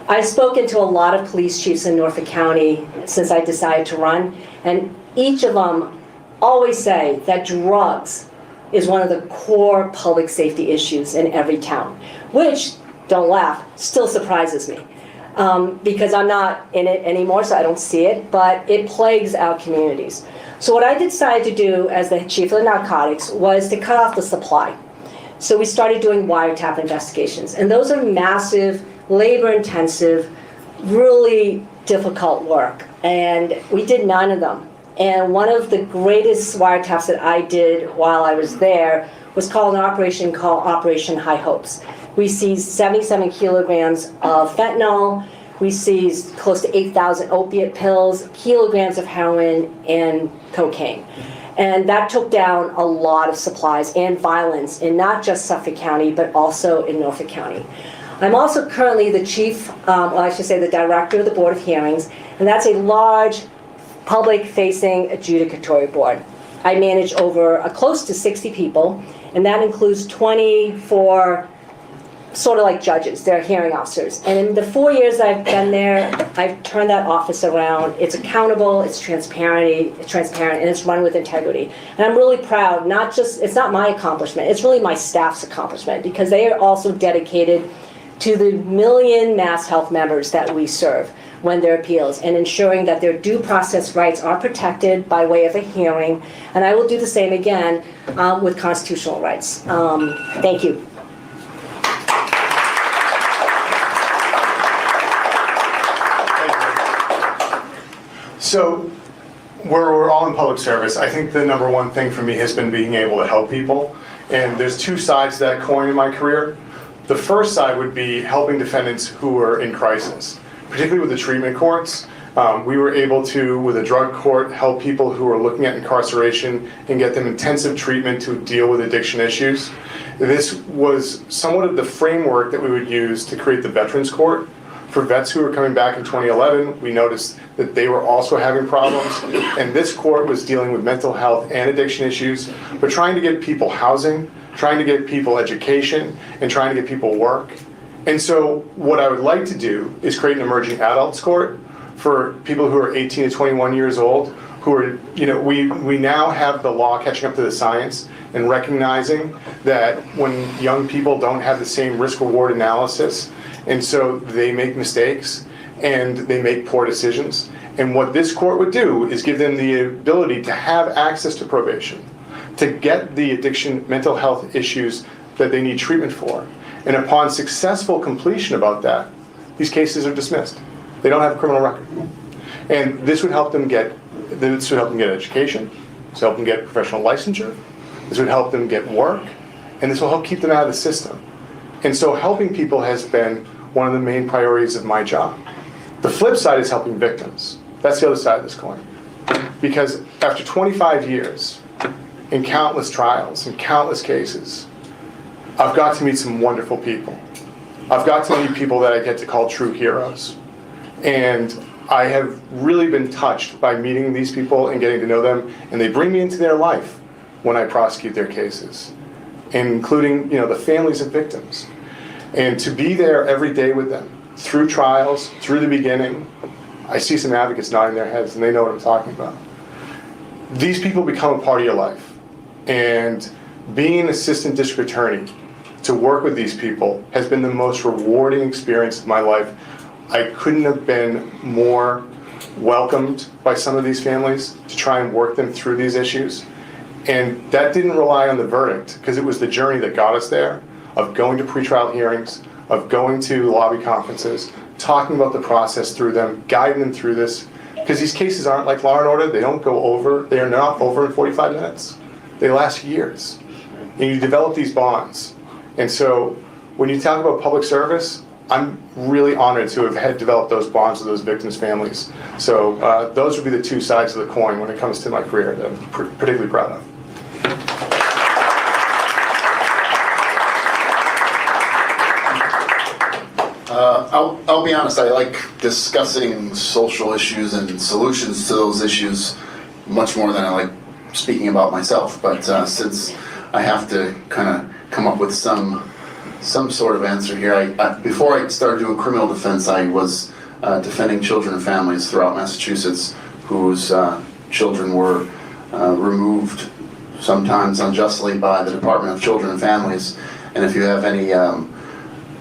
Speaker 7: I've spoken to a lot of police chiefs in Norfolk County since I decided to run, and each of them always say that drugs is one of the core public safety issues in every town, which, don't laugh, still surprises me. Because I'm not in it anymore, so I don't see it, but it plagues our communities. So what I decided to do as the chief of the narcotics was to cut off the supply. So we started doing wiretap investigations, and those are massive, labor-intensive, really difficult work, and we did 9 of them. And one of the greatest wiretaps that I did while I was there was called Operation High Hopes. We seized 77 kilograms of fentanyl, we seized close to 8,000 opiate pills, kilograms of heroin, and cocaine. And that took down a lot of supplies and violence in not just Suffolk County, but also in Norfolk County. I'm also currently the the director of the Board of Hearings, and that's a large public-facing adjudicatory board. I manage over close to 60 people, and that includes 24 sort of like judges. They're hearing officers. And in the 4 years I've been there, I've turned that office around. It's accountable, it's transparent, and it's run with integrity. And I'm really proud, it's not my accomplishment, it's really my staff's accomplishment, because they are also dedicated to the million mass health members that we serve when their appeals, and ensuring that their due process rights are protected by way of a hearing. And I will do the same again with constitutional rights. Thank you.
Speaker 8: So, we're all in public service. I think the number one thing for me has been being able to help people. And there's 2 sides to that coin in my career. The first side would be helping defendants who are in crisis, particularly with the treatment courts. We were able to, with a drug court, help people who are looking at incarceration and get them intensive treatment to deal with addiction issues. This was somewhat of the framework that we would use to create the Veterans Court. For vets who were coming back in 2011, we noticed that they were also having problems, and this court was dealing with mental health and addiction issues, but trying to get people housing, trying to get people education, and trying to get people work. And so what I would like to do is create an emerging adults court for people who are 18 to 21 years old, who are, we now have the law catching up to the science and recognizing that when young people don't have the same risk-reward analysis, and so they make mistakes and they make poor decisions. And what this court would do is give them the ability to have access to probation, to get the addiction, mental health issues that they need treatment for. And upon successful completion about that, these cases are dismissed. They don't have a criminal record. And this would help them get education, this would help them get professional licensure, this would help them get work, and this will help keep them out of the system. And so helping people has been one of the main priorities of my job. The flip side is helping victims. That's the other side of this coin. Because after 25 years, in countless trials, in countless cases, I've got to meet some wonderful people. I've got to meet people that I get to call true heroes. And I have really been touched by meeting these people and getting to know them, and they bring me into their life. when I prosecute their cases, including, the families of victims. And to be there every day with them, through trials, through the beginning, I see some advocates nodding their heads and they know what I'm talking about. These people become a part of your life. And being an assistant district attorney, to work with these people has been the most rewarding experience of my life. I couldn't have been more welcomed by some of these families to try and work them through these issues. And that didn't rely on the verdict, because it was the journey that got us there, of going to pretrial hearings, of going to lobby conferences, talking about the process through them, guiding them through this. Because these cases aren't like Law and Order. They don't go over, they are not over in 45 minutes. They last years. And you develop these bonds. And so when you talk about public service, I'm really honored to have developed those bonds with those victims' families. So those would be the two sides of the coin when it comes to my career that I'm particularly proud of.
Speaker 9: I'll be honest, I like discussing social issues and solutions to those issues much more than I like speaking about myself. But since I have to kind of come up with some sort of answer here, before I started doing criminal defense, I was defending children and families throughout Massachusetts whose children were removed, sometimes unjustly, by the Department of Children and Families. And if you have any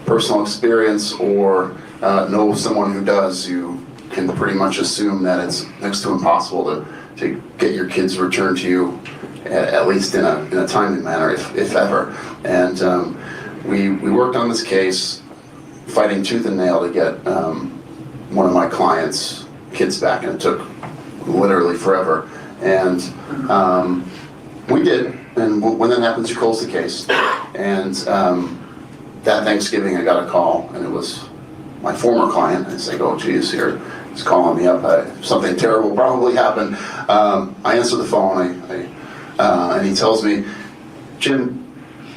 Speaker 9: personal experience or know someone who does, you can pretty much assume that it's next to impossible to get your kids returned to you, at least in a timely manner, if ever. And we worked on this case, fighting tooth and nail to get one of my clients' kids back, and it took literally forever. And we did, and when that happens, you close the case. And that Thanksgiving, I got a call, and it was my former client. I say, oh, geez, he's calling me up. Something terrible probably happened. I answer the phone, and he tells me, Jim,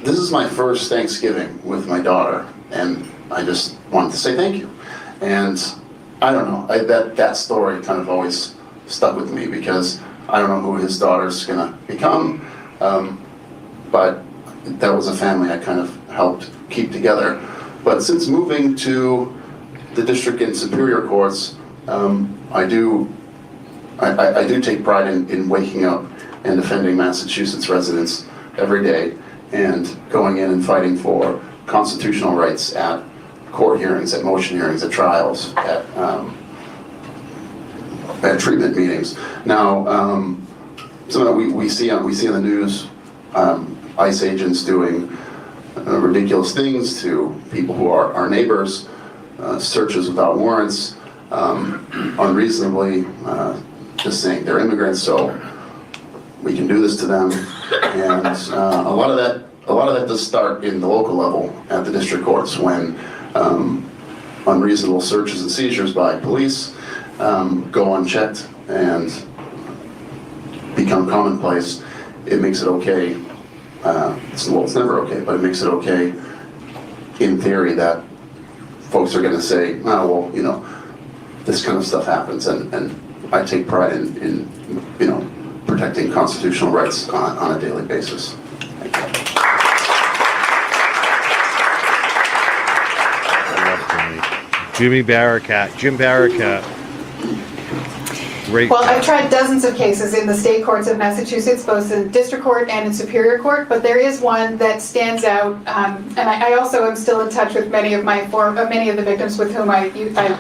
Speaker 9: this is my first Thanksgiving with my daughter, and I just wanted to say thank you. And I don't know, that story kind of always stuck with me, because I don't know who his daughter's gonna become, but that was a family I kind of helped keep together. But since moving to the district and superior courts, I do take pride in waking up and defending Massachusetts residents every day, and going in and fighting for constitutional rights at court hearings, at motion hearings, at trials, at treatment meetings. Now, we see in the news ICE agents doing ridiculous things to people who are our neighbors, searches without warrants, unreasonably just saying they're immigrants, so we can do this to them. And a lot of that does start in the local level at the district courts, when unreasonable searches and seizures by police go unchecked and become commonplace. It makes it okay. It's never okay, but it makes it okay in theory that folks are going to say, oh, well, this kind of stuff happens, and I take pride in protecting constitutional rights on a daily basis.
Speaker 2: Jim Barakat. Great.
Speaker 4: Well, I've tried dozens of cases in the state courts of Massachusetts, both in district court and in superior court, but there is one that stands out, and I also am still in touch with many of the victims with whom I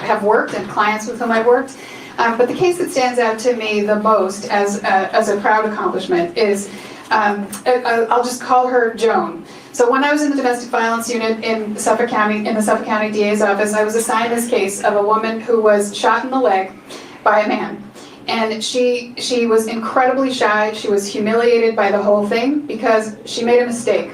Speaker 4: have worked, and clients with whom I've worked. But the case that stands out to me the most as a proud accomplishment is, I'll just call her Joan. So when I was in the domestic violence unit in Suffolk County, in the Suffolk County DA's office, I was assigned this case of a woman who was shot in the leg by a man. And she was incredibly shy. She was humiliated by the whole thing because she made a mistake.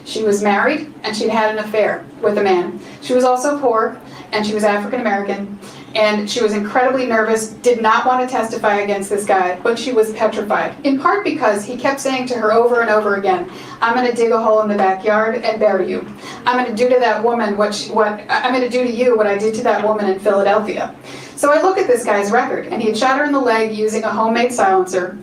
Speaker 4: She was married and she'd had an affair with a man. She was also poor, and she was African American, and she was incredibly nervous, did not want to testify against this guy, but she was petrified, in part because he kept saying to her over and over again, I'm going to dig a hole in the backyard and bury you. I'm going to do to that woman what I'm going to do to you what I did to that woman in Philadelphia. So I look at this guy's record, and he had shot her in the leg using a homemade silencer,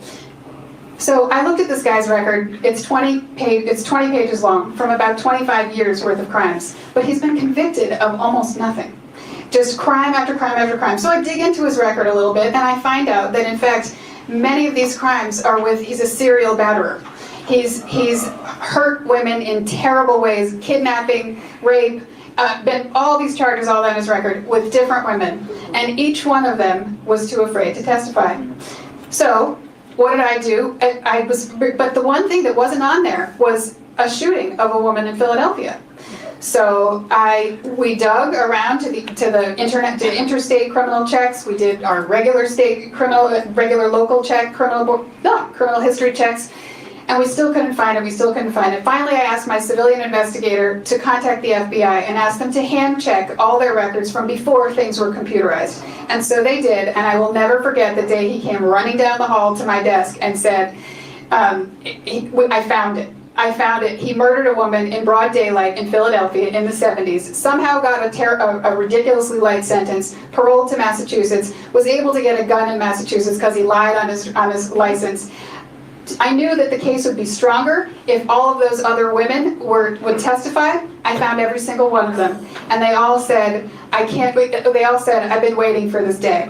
Speaker 4: So I looked at this guy's record. It's 20 pages long, from about 25 years worth of crimes. But he's been convicted of almost nothing. Just crime after crime after crime. So I dig into his record a little bit, and I find out that in fact, many of these crimes are he's a serial batterer. He's hurt women in terrible ways, kidnapping, rape, been all these charges all on his record with different women. And each one of them was too afraid to testify. So what did I do? But the one thing that wasn't on there was a shooting of a woman in Philadelphia. So we dug around to the internet, to interstate criminal checks. We did our regular local check, criminal history checks, and we still couldn't find it. Finally, I asked my civilian investigator to contact the FBI and ask them to hand check all their records from before things were computerized. And so they did, and I will never forget the day he came running down the hall to my desk and said, I found it. He murdered a woman in broad daylight in Philadelphia in the 70s, somehow got a ridiculously light sentence, paroled to Massachusetts, was able to get a gun in Massachusetts because he lied on his license. I knew that the case would be stronger if all of those other women would testify. I found every single one of them, and they all said, I can't wait. They all said, I've been waiting for this day.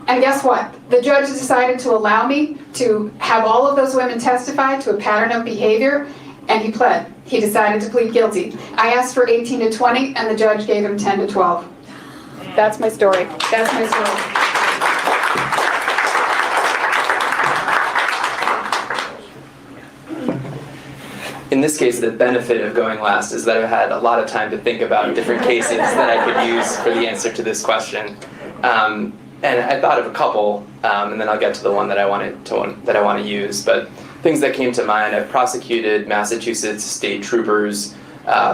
Speaker 4: And guess what? The judge decided to allow me to have all of those women testify to a pattern of behavior, and he pled. He decided to plead guilty. I asked for 18 to 20, and the judge gave him 10 to 12. That's my story. That's my story.
Speaker 5: In this case, the benefit of going last is that I've had a lot of time to think about different cases that I could use for the answer to this question. And I thought of a couple, and then I'll get to the one that I want to use. But things that came to mind: I've prosecuted Massachusetts state troopers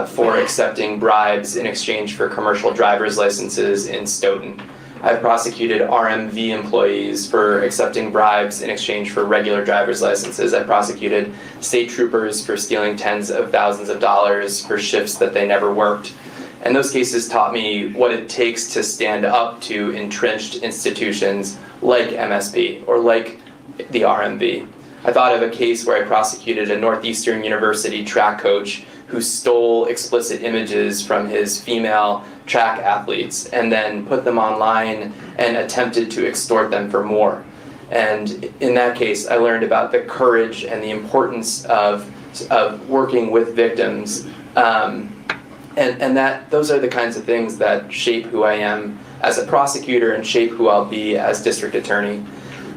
Speaker 5: for accepting bribes in exchange for commercial driver's licenses in Stoughton. I've prosecuted RMV employees for accepting bribes in exchange for regular driver's licenses. I've prosecuted state troopers for stealing tens of thousands of dollars for shifts that they never worked. And those cases taught me what it takes to stand up to entrenched institutions like MSB or like the RMV. I thought of a case where I prosecuted a Northeastern University track coach who stole explicit images from his female track athletes and then put them online and attempted to extort them for more. And in that case, I learned about the courage and the importance of working with victims. And that those are the kinds of things that shape who I am as a prosecutor and shape who I'll be as district attorney.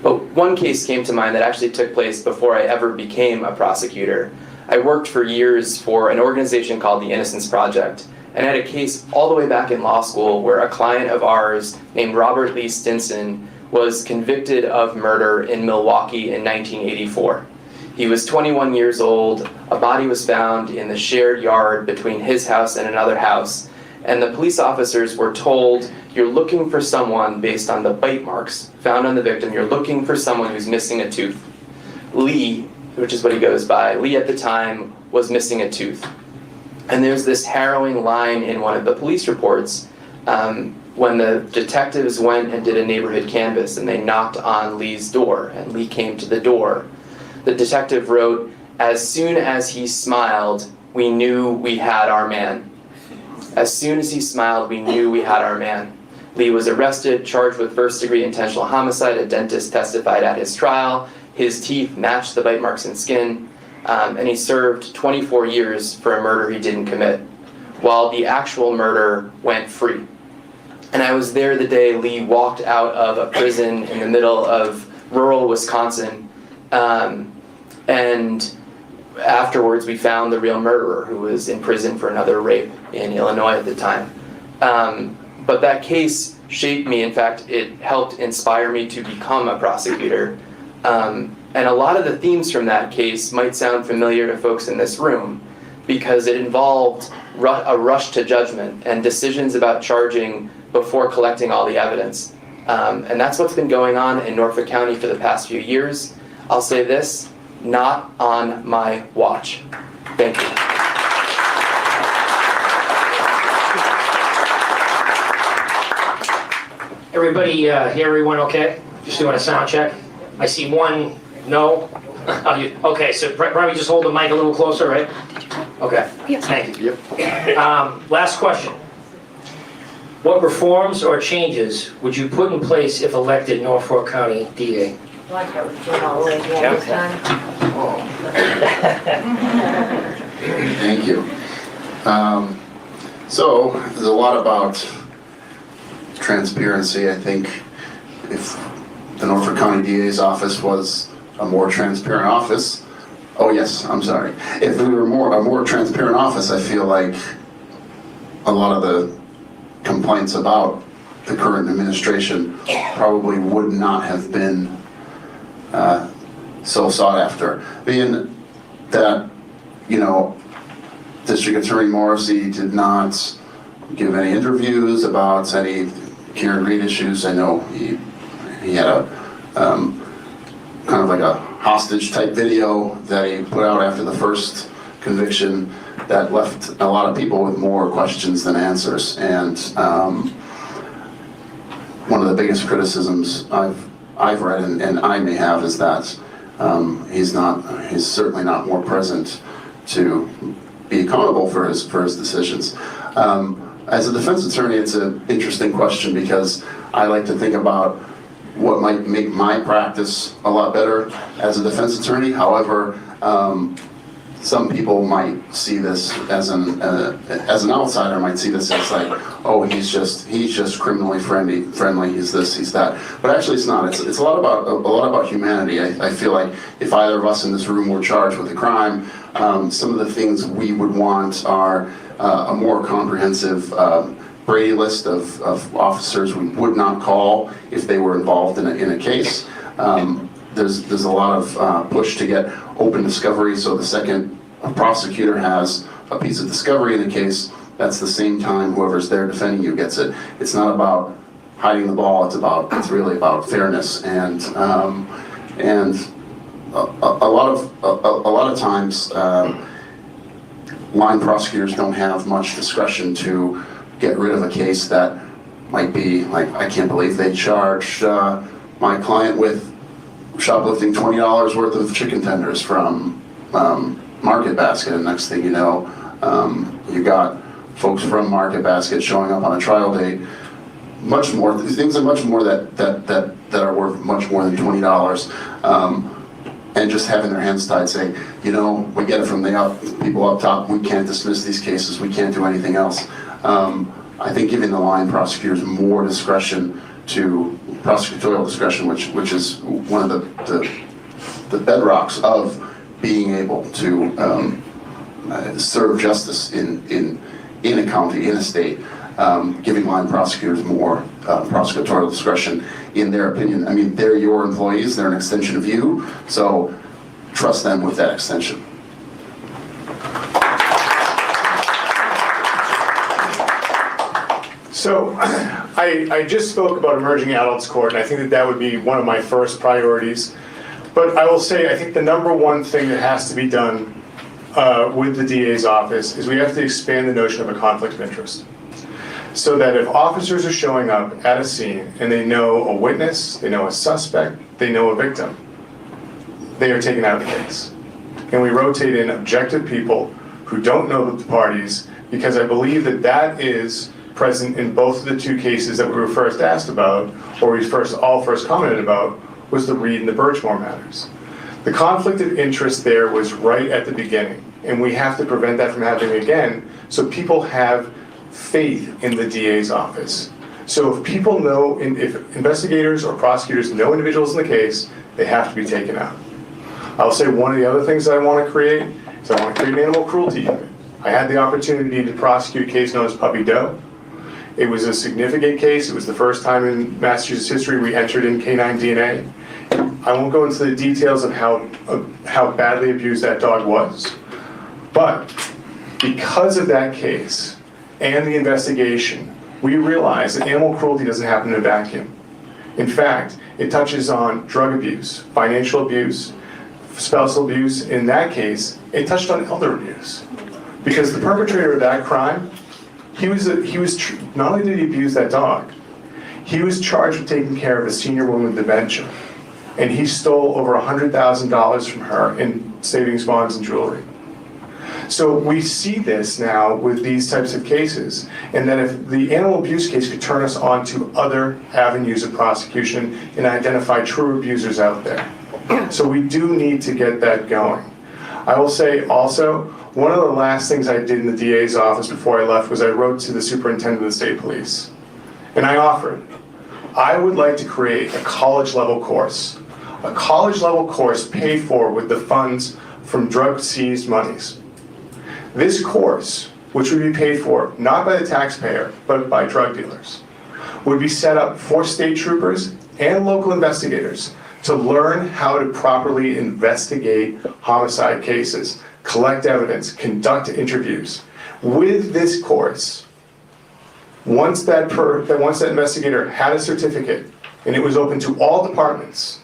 Speaker 5: But one case came to mind that actually took place before I ever became a prosecutor. I worked for years for an organization called the Innocence Project, and I had a case all the way back in law school where a client of ours named Robert Lee Stinson was convicted of murder in Milwaukee in 1984. He was 21 years old. A body was found in the shared yard between his house and another house, and the police officers were told, you're looking for someone based on the bite marks found on the victim. You're looking for someone who's missing a tooth. Lee, which is what he goes by, Lee at the time was missing a tooth. And there's this harrowing line in one of the police reports when the detectives went and did a neighborhood canvass and they knocked on Lee's door and Lee came to the door. The detective wrote, as soon as he smiled, we knew we had our man. As soon as he smiled, we knew we had our man. Lee was arrested, charged with first-degree intentional homicide. A dentist testified at his trial. His teeth matched the bite marks in skin, and he served 24 years for a murder he didn't commit, while the actual murder went free. And I was there the day Lee walked out of a prison in the middle of rural Wisconsin, and afterwards we found the real murderer who was in prison for another rape in Illinois at the time. But that case shaped me. In fact, it helped inspire me to become a prosecutor. And a lot of the themes from that case might sound familiar to folks in this room because it involved a rush to judgment and decisions about charging before collecting all the evidence. And that's what's been going on in Norfolk County for the past few years. I'll say this, not on my watch. Thank you.
Speaker 3: Everybody, hear everyone okay? Just doing a sound check. I see one no, Okay, so probably just hold the mic a little closer, right? Okay, thank you. Last question. What reforms or changes would you put in place if elected Norfolk County DA?
Speaker 10: Like I was doing all the way here this time.
Speaker 9: Thank you. So there's a lot about transparency. I think if the Norfolk County DA's office was a more transparent office, if we were a more transparent office, I feel like a lot of the complaints about the current administration probably would not have been so sought after. Being that, District Attorney Morrissey did not give any interviews about any Karen Reed issues. I know he had a kind of like a hostage type video that he put out after the first conviction that left a lot of people with more questions than answers. And one of the biggest criticisms I've read and I may have is that he's certainly not more present to be accountable for his decisions. As a defense attorney, it's an interesting question because I like to think about what might make my practice a lot better as a defense attorney. However, some people might see this as an outsider might see this as like, oh, he's just criminally friendly. He's this, he's that. But actually, it's not. It's a lot about humanity. I feel like if either of us in this room were charged with a crime, some of the things we would want are a more comprehensive Brady list of officers we would not call if they were involved in a case. There's a lot of push to get open discovery, so the second a prosecutor has a piece of discovery in a case, that's the same time whoever's there defending you gets it. It's not about hiding the ball, it's really about fairness, and a lot of times line prosecutors don't have much discretion to get rid of a case that might be like, I can't believe they charged my client with shoplifting $20 worth of chicken tenders from Market Basket, and next thing you know, you got folks from Market Basket showing up on a trial date. Much more things are much more that are worth much more than $20, and just having their hands tied, saying, we get it from the people up top. We can't dismiss these cases. We can't do anything else. I think giving the line prosecutors more discretion, prosecutorial discretion, which is one of the bedrocks of being able to serve justice in a county, in a state, giving line prosecutors more prosecutorial discretion in their opinion. I mean, they're your employees, they're an extension of you, so trust them with that extension.
Speaker 8: So I just spoke about emerging adults court, and I think that would be one of my first priorities. But I will say, I think the number one thing that has to be done with the DA's office is we have to expand the notion of a conflict of interest. So that if officers are showing up at a scene and they know a witness, they know a suspect, they know a victim, they are taken out of the case. And we rotate in objective people who don't know the parties, because I believe that is present in both of the two cases that we were first asked about, or we first commented about, was the Reed and the Birchmore matters. The conflict of interest there was right at the beginning, and we have to prevent that from happening again, so people have faith in the DA's office. So if people know, if investigators or prosecutors know individuals in the case, they have to be taken out. I'll say one of the other things that I want to create is I want to create an animal cruelty unit. I had the opportunity to prosecute a case known as Puppy Doe. It was a significant case. It was the first time in Massachusetts history we entered in canine DNA. I won't go into the details of how badly abused that dog was, but because of that case and the investigation, we realized that animal cruelty doesn't happen in a vacuum. In fact, it touches on drug abuse, financial abuse, spousal abuse. In that case, it touched on elder abuse, because the perpetrator of that crime, not only did he abuse that dog, he was charged with taking care of a senior woman with dementia. and he stole over $100,000 from her in savings bonds and jewelry. So we see this now with these types of cases, and that if the animal abuse case could turn us on to other avenues of prosecution and identify true abusers out there. So we do need to get that going. I will say also, one of the last things I did in the DA's office before I left was I wrote to the superintendent of the state police, and I offered, I would like to create a college-level course paid for with the funds from drug seized monies. This course, which would be paid for not by the taxpayer, but by drug dealers, would be set up for state troopers and local investigators to learn how to properly investigate homicide cases, collect evidence, conduct interviews. With this course, once that investigator had a certificate and it was open to all departments,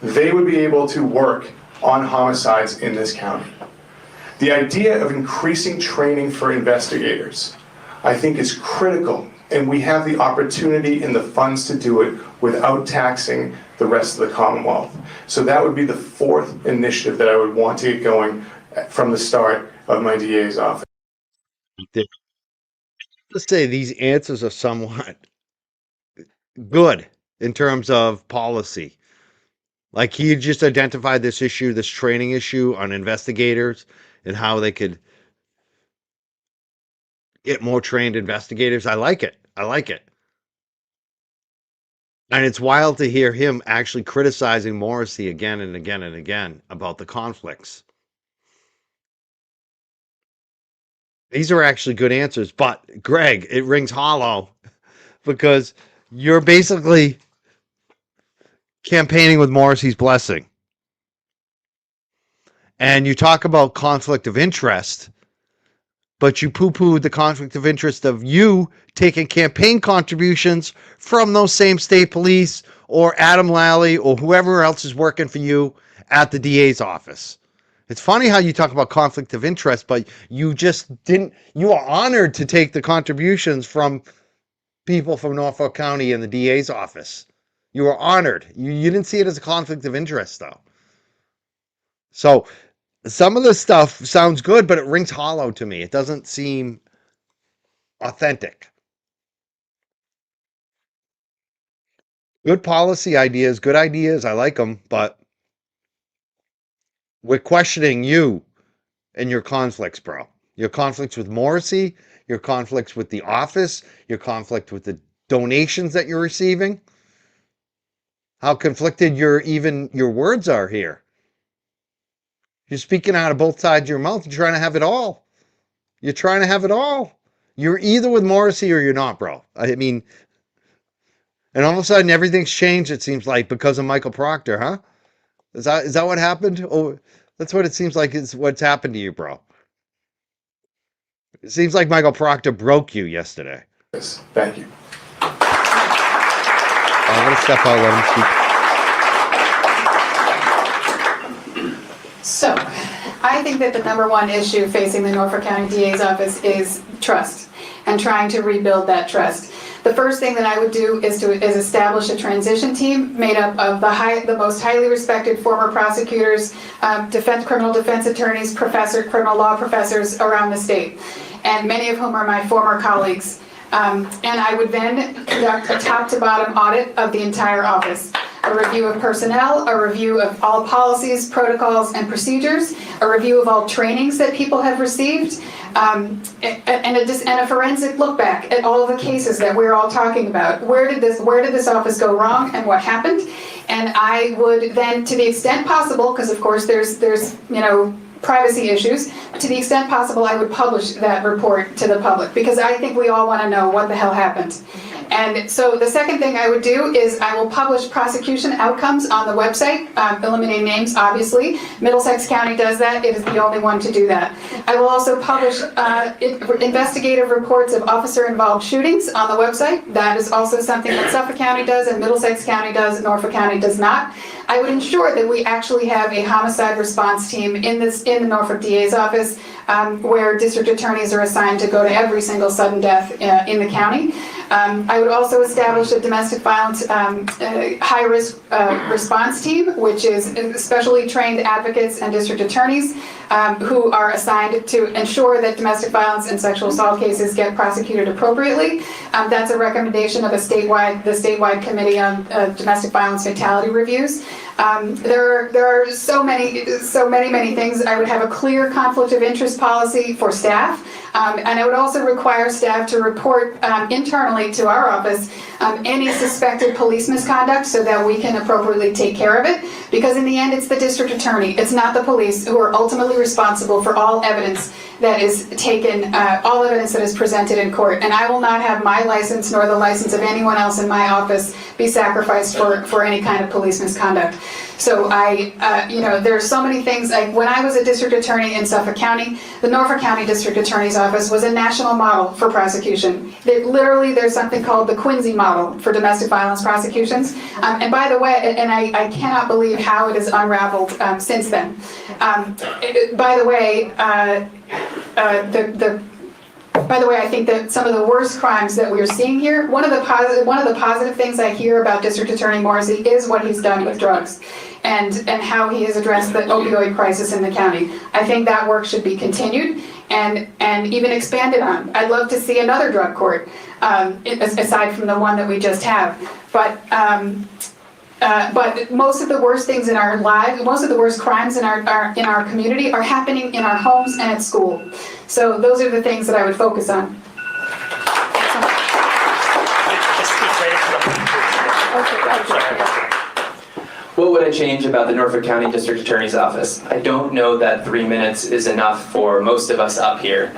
Speaker 8: they would be able to work on homicides in this county. The idea of increasing training for investigators, I think, is critical, and we have the opportunity and the funds to do it without taxing the rest of the Commonwealth. So that would be the fourth initiative that I would want to get going from the start of my DA's office.
Speaker 2: Let's say these answers are somewhat good in terms of policy. Like he just identified this issue, this training issue on investigators and how they could get more trained investigators. I like it. I like it. And it's wild to hear him actually criticizing Morrissey again and again and again about the conflicts. These are actually good answers, but Greg, it rings hollow because you're basically campaigning with Morrissey's blessing. And you talk about conflict of interest, but you poo-pooed the conflict of interest of you taking campaign contributions from those same state police or Adam Lally or whoever else is working for you at the DA's office. It's funny how you talk about conflict of interest, but you just didn't, you are honored to take the contributions from people from Norfolk County and the DA's office. You were honored. You didn't see it as a conflict of interest, though. So some of this stuff sounds good, but it rings hollow to me. It doesn't seem authentic. Good policy ideas, good ideas. I like them, but we're questioning you and your conflicts, bro. Your conflicts with Morrissey, your conflicts with the office, your conflict with the donations that you're receiving. How conflicted your words are here. You're speaking out of both sides of your mouth. You're trying to have it all. You're trying to have it all. You're either with Morrissey or you're not, bro. I mean, and all of a sudden everything's changed, it seems like, because of Michael Proctor, huh? Is that what happened? Oh, that's what it seems like is what's happened to you, bro. It seems like Michael Proctor broke you yesterday.
Speaker 8: Yes, thank you.
Speaker 2: I'm going to step out, let him speak.
Speaker 4: So, I think that the number one issue facing the Norfolk County DA's office is trust and trying to rebuild that trust. The first thing that I would do is establish a transition team made up of the most highly respected former prosecutors, criminal defense attorneys, criminal law professors around the state, and many of whom are my former colleagues. And I would then conduct a top-to-bottom audit of the entire office. A review of personnel, a review of all policies, protocols, and procedures, a review of all trainings that people have received, and a forensic look back at all of the cases that we're all talking about. Where did this office go wrong and what happened? And I would then, to the extent possible, because of course there's privacy issues, to the extent possible, I would publish that report to the public because I think we all want to know what the hell happened. And so the second thing I would do is I will publish prosecution outcomes on the website, eliminating names, obviously. Middlesex County does that. It is the only one to do that. I will also publish investigative reports of officer-involved shootings on the website. That is also something that Suffolk County does and Middlesex County does and Norfolk County does not. I would ensure that we actually have a homicide response team in the Norfolk DA's office where district attorneys are assigned to go to every single sudden death in the county. I would also establish a domestic violence high-risk response team, which is specially trained advocates and district attorneys who are assigned to ensure that domestic violence and sexual assault cases get prosecuted appropriately. That's a recommendation of the statewide Committee on Domestic Violence Fatality Reviews. There are so many things. I would have a clear conflict of interest policy for staff, and I would also require staff to report internally to our office any suspected police misconduct so that we can appropriately take care of it, because in the end it's the district attorney, it's not the police, who are ultimately responsible for all evidence that is taken, all evidence that is presented in court. And I will not have my license nor the license of anyone else in my office be sacrificed for any kind of police misconduct. So there's so many things. Like when I was a district attorney in Suffolk County, the Norfolk County District Attorney's Office was a national model for prosecution. Literally, there's something called the Quincy model for domestic violence prosecutions. And by the way, and I cannot believe how it has unraveled since then. By the way, I think that some of the worst crimes that we're seeing here, one of the positive things I hear about District Attorney Morrissey is what he's done with drugs and how he has addressed the opioid crisis in the county. I think that work should be continued and even expanded on. I'd love to see another drug court aside from the one that we just have. But most of the worst things in our lives, most of the worst crimes in our community are happening in our homes and at school. So those are the things that I would focus on.
Speaker 5: What would I change about the Norfolk County District Attorney's Office? I don't know that 3 minutes is enough for most of us up here.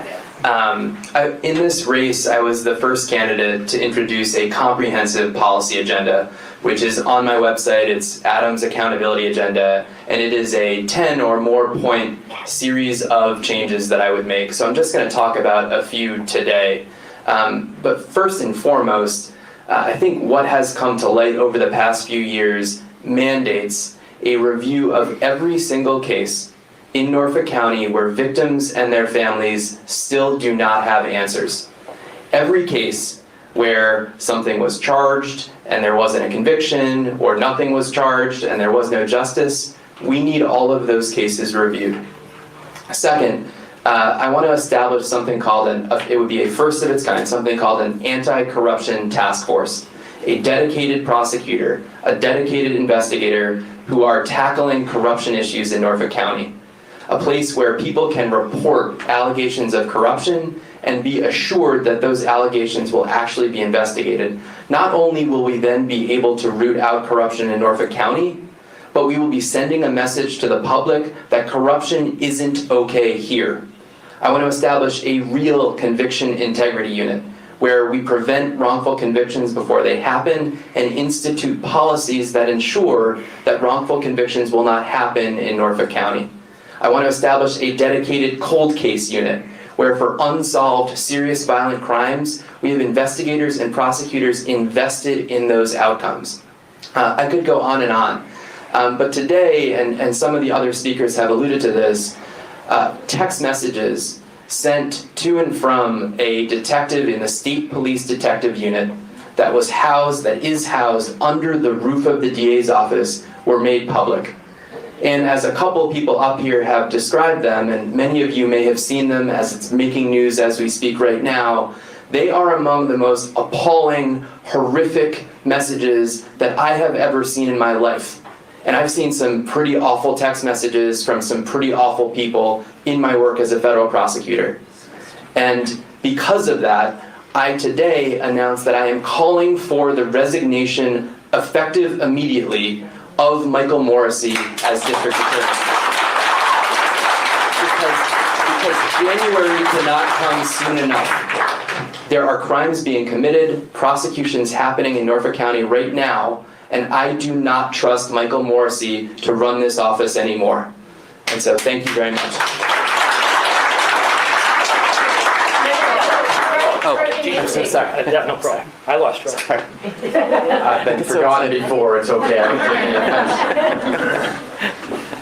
Speaker 5: In this race, I was the first candidate to introduce a comprehensive policy agenda, which is on my website. It's Adam's Accountability Agenda, and it is a 10 or more point series of changes that I would make. So I'm just going to talk about a few today. But first and foremost, I think what has come to light over the past few years mandates a review of every single case in Norfolk County where victims and their families still do not have answers. Every case where something was charged and there wasn't a conviction, or nothing was charged and there was no justice, we need all of those cases reviewed. Second, I want to establish something called it would be a first of its kind, something called an anti-corruption task force. A dedicated prosecutor, a dedicated investigator who are tackling corruption issues in Norfolk County. A place where people can report allegations of corruption and be assured that those allegations will actually be investigated. Not only will we then be able to root out corruption in Norfolk County, but we will be sending a message to the public that corruption isn't okay here. I want to establish a real conviction integrity unit where we prevent wrongful convictions before they happen and institute policies that ensure that wrongful convictions will not happen in Norfolk County. I want to establish a dedicated cold case unit where for unsolved serious violent crimes, we have investigators and prosecutors invested in those outcomes. I could go on and on, but today, and some of the other speakers have alluded to this, text messages sent to and from a detective in the State Police Detective Unit that is housed under the roof of the DA's office were made public. And as a couple people up here have described them, and many of you may have seen them as it's making news as we speak right now, they are among the most appalling, horrific messages that I have ever seen in my life. And I've seen some pretty awful text messages from some pretty awful people in my work as a federal prosecutor. And because of that, I today announced that I am calling for the resignation, effective immediately, of Michael Morrissey as district attorney. Because January cannot come soon enough. There are crimes being committed, prosecutions happening in Norfolk County right now, and I do not trust Michael Morrissey to run this office anymore. And so thank you very much. Oh, I'm so sorry.
Speaker 3: Yeah, no problem. I lost track.
Speaker 6: I've been forgotten before, it's okay.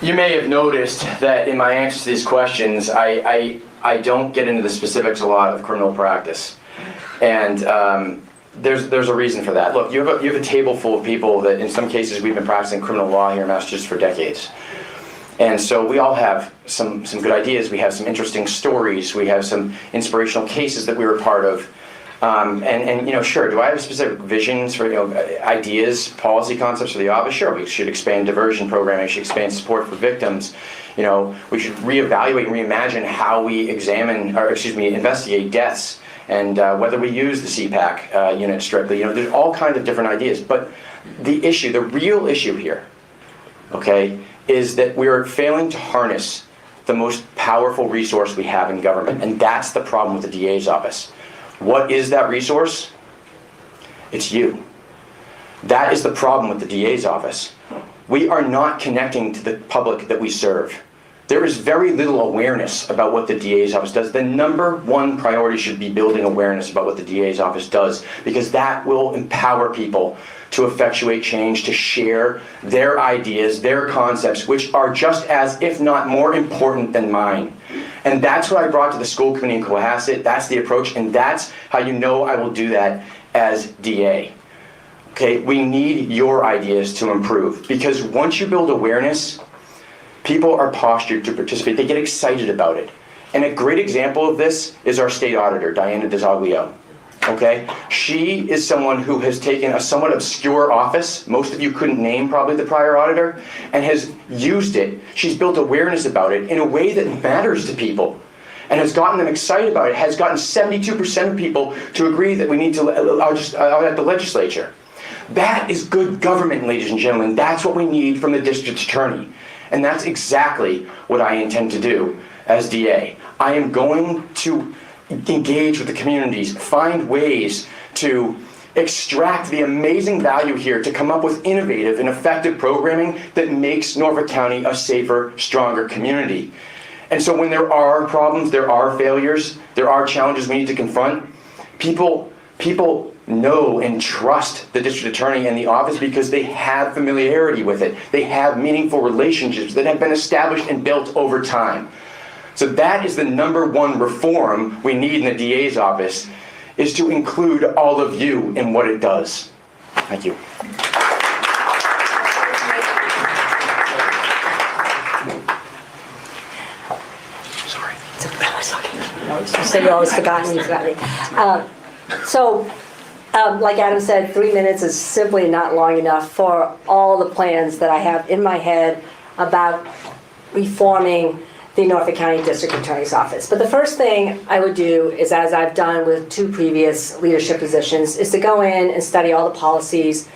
Speaker 6: You may have noticed that in my answers to these questions, I don't get into the specifics a lot of criminal practice. And there's a reason for that. Look, you have a table full of people that in some cases we've been practicing criminal law here in Massachusetts for decades. And so we all have some good ideas, we have some interesting stories, we have some inspirational cases that we were part of. And you know, sure, do I have specific visions for, you know, ideas, policy concepts for the office? Sure, we should expand diversion programming, we should expand support for victims. You know, we should reevaluate and reimagine how we investigate deaths and whether we use the CPAC unit strictly. You know, there's all kinds of different ideas. But the real issue here, okay, is that we are failing to harness the most powerful resource we have in government, and that's the problem with the DA's office. What is that resource? It's you. That is the problem with the DA's office. We are not connecting to the public that we serve. There is very little awareness about what the DA's office does. The number one priority should be building awareness about what the DA's office does, because that will empower people to effectuate change, to share their ideas, their concepts, which are just as, if not more important than mine. And that's what I brought to the school committee in Cohasset. That's the approach, and that's how you know I will do that as DA. Okay, we need your ideas to improve, because once you build awareness, people are postured to participate. They get excited about it. And a great example of this is our state auditor, Diana DeZoglio. Okay, she is someone who has taken a somewhat obscure office, most of you couldn't name probably the prior auditor, and has used it. She's built awareness about it in a way that matters to people and has gotten them excited about it, has gotten 72% of people to agree that we need to audit the legislature. That is good government, ladies and gentlemen. That's what we need from the district attorney. And that's exactly what I intend to do as DA. I am going to engage with the communities, find ways to extract the amazing value here, to come up with innovative and effective programming that makes Norfolk County a safer, stronger community. And so when there are problems, there are failures, there are challenges we need to confront, people know and trust the district attorney and the office because they have familiarity with it. They have meaningful relationships that have been established and built over time. So that is the number one reform we need in the DA's office, is to include all of you in what it does. Thank you. Sorry.
Speaker 7: So you always forgotten you forgot me. Like Adam said, 3 minutes is simply not long enough for all the plans that I have in my head about reforming the Norfolk County District Attorney's Office. But the first thing I would do is, as I've done with 2 previous leadership positions, is to go in and study all the policies,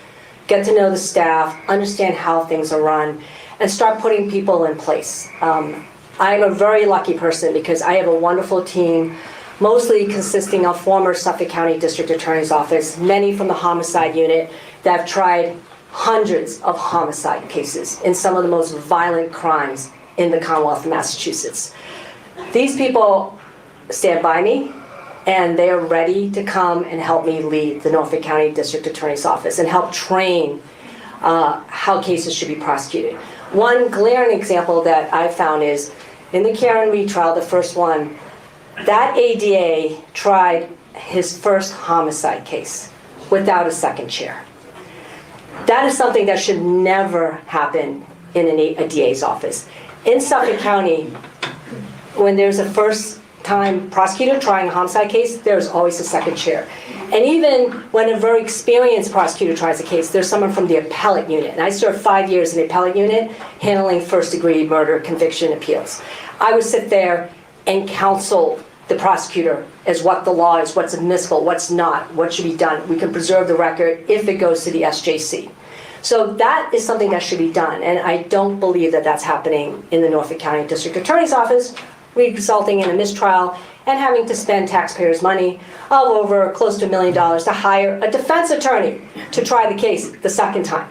Speaker 7: get to know the staff, understand how things are run, and start putting people in place. I am a very lucky person because I have a wonderful team, mostly consisting of former Suffolk County District Attorney's Office, many from the homicide unit that have tried hundreds of homicide cases in some of the most violent crimes in the Commonwealth of Massachusetts. These people stand by me, and they are ready to come and help me lead the Norfolk County District Attorney's Office and help train how cases should be prosecuted. One glaring example that I found is in the Karen Reed trial, the first one, that ADA tried his first homicide case without a second chair. That is something that should never happen in a DA's office. In Suffolk County, when there's a first-time prosecutor trying a homicide case, there's always a second chair. And even when a very experienced prosecutor tries a case, there's someone from the appellate unit. And I served 5 years in the appellate unit handling first-degree murder conviction appeals. I would sit there and counsel the prosecutor as what the law is, what's admissible, what's not, what should be done. We can preserve the record if it goes to the SJC. So that is something that should be done, and I don't believe that that's happening in the Norfolk County District Attorney's Office, resulting in a mistrial and having to spend taxpayers' money of over close to $1 million to hire a defense attorney to try the case the second time.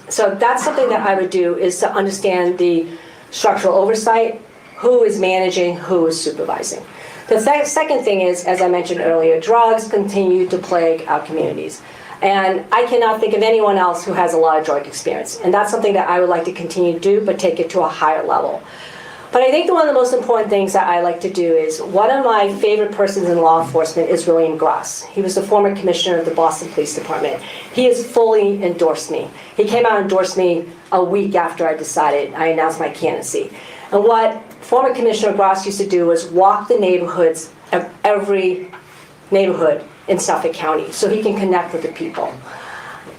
Speaker 7: So that's something that I would do, is to understand the structural oversight, who is managing, who is supervising. The second thing is, as I mentioned earlier, drugs continue to plague our communities. And I cannot think of anyone else who has a lot of drug experience. And that's something that I would like to continue to do, but take it to a higher level. But I think one of the most important things that I like to do is, one of my favorite persons in law enforcement is William Gross. He was the former commissioner of the Boston Police Department. He has fully endorsed me. He came out and endorsed me a week after I announced my candidacy. And what former Commissioner Gross used to do was walk the neighborhoods of every neighborhood in Suffolk County so he can connect with the people.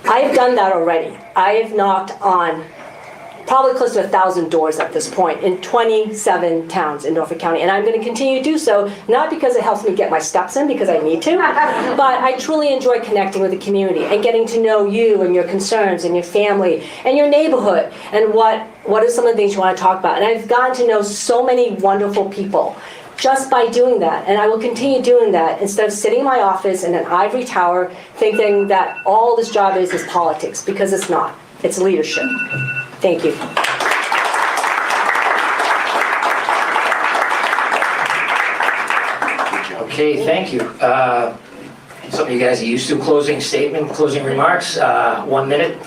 Speaker 7: I have done that already. I have knocked on probably close to 1,000 doors at this point in 27 towns in Norfolk County. And I'm going to continue to do so, not because it helps me get my steps in, because I need to, but I truly enjoy connecting with the community and getting to know you and your concerns and your family and your neighborhood and what are some of the things you want to talk about. And I've gotten to know so many wonderful people just by doing that. And I will continue doing that instead of sitting in my office in an ivory tower thinking that all this job is politics, because it's not. It's leadership. Thank you.
Speaker 3: Okay, thank you. Some of you guys are used to closing statement, closing remarks. 1 minute.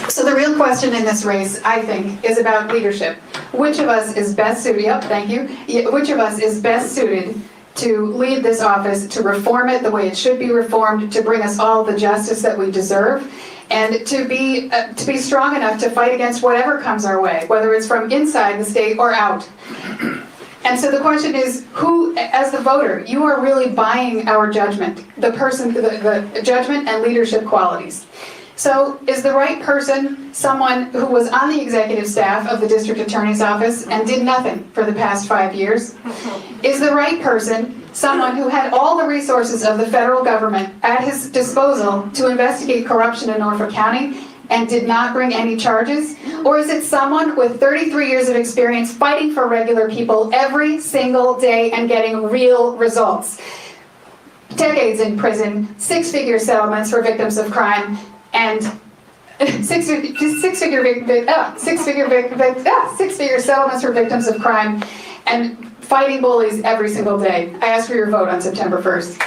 Speaker 4: So the real question in this race, I think, is about leadership. Which of us is best suited, yep, thank you. Which of us is best suited to lead this office, to reform it the way it should be reformed, to bring us all the justice that we deserve, and to be strong enough to fight against whatever comes our way, whether it's from inside the state or out. And so the question is, who, as the voter, you are really buying our judgment, the judgment and leadership qualities. So is the right person someone who was on the executive staff of the district attorney's office and did nothing for the past 5 years? Is the right person someone who had all the resources of the federal government at his disposal to investigate corruption in Norfolk County and did not bring any charges? Or is it someone with 33 years of experience fighting for regular people every single day and getting real results? Decades in prison, six-figure settlements for victims of crime, and six-figure settlements for victims of crime, and fighting bullies every single day. I ask for your vote on September 1st.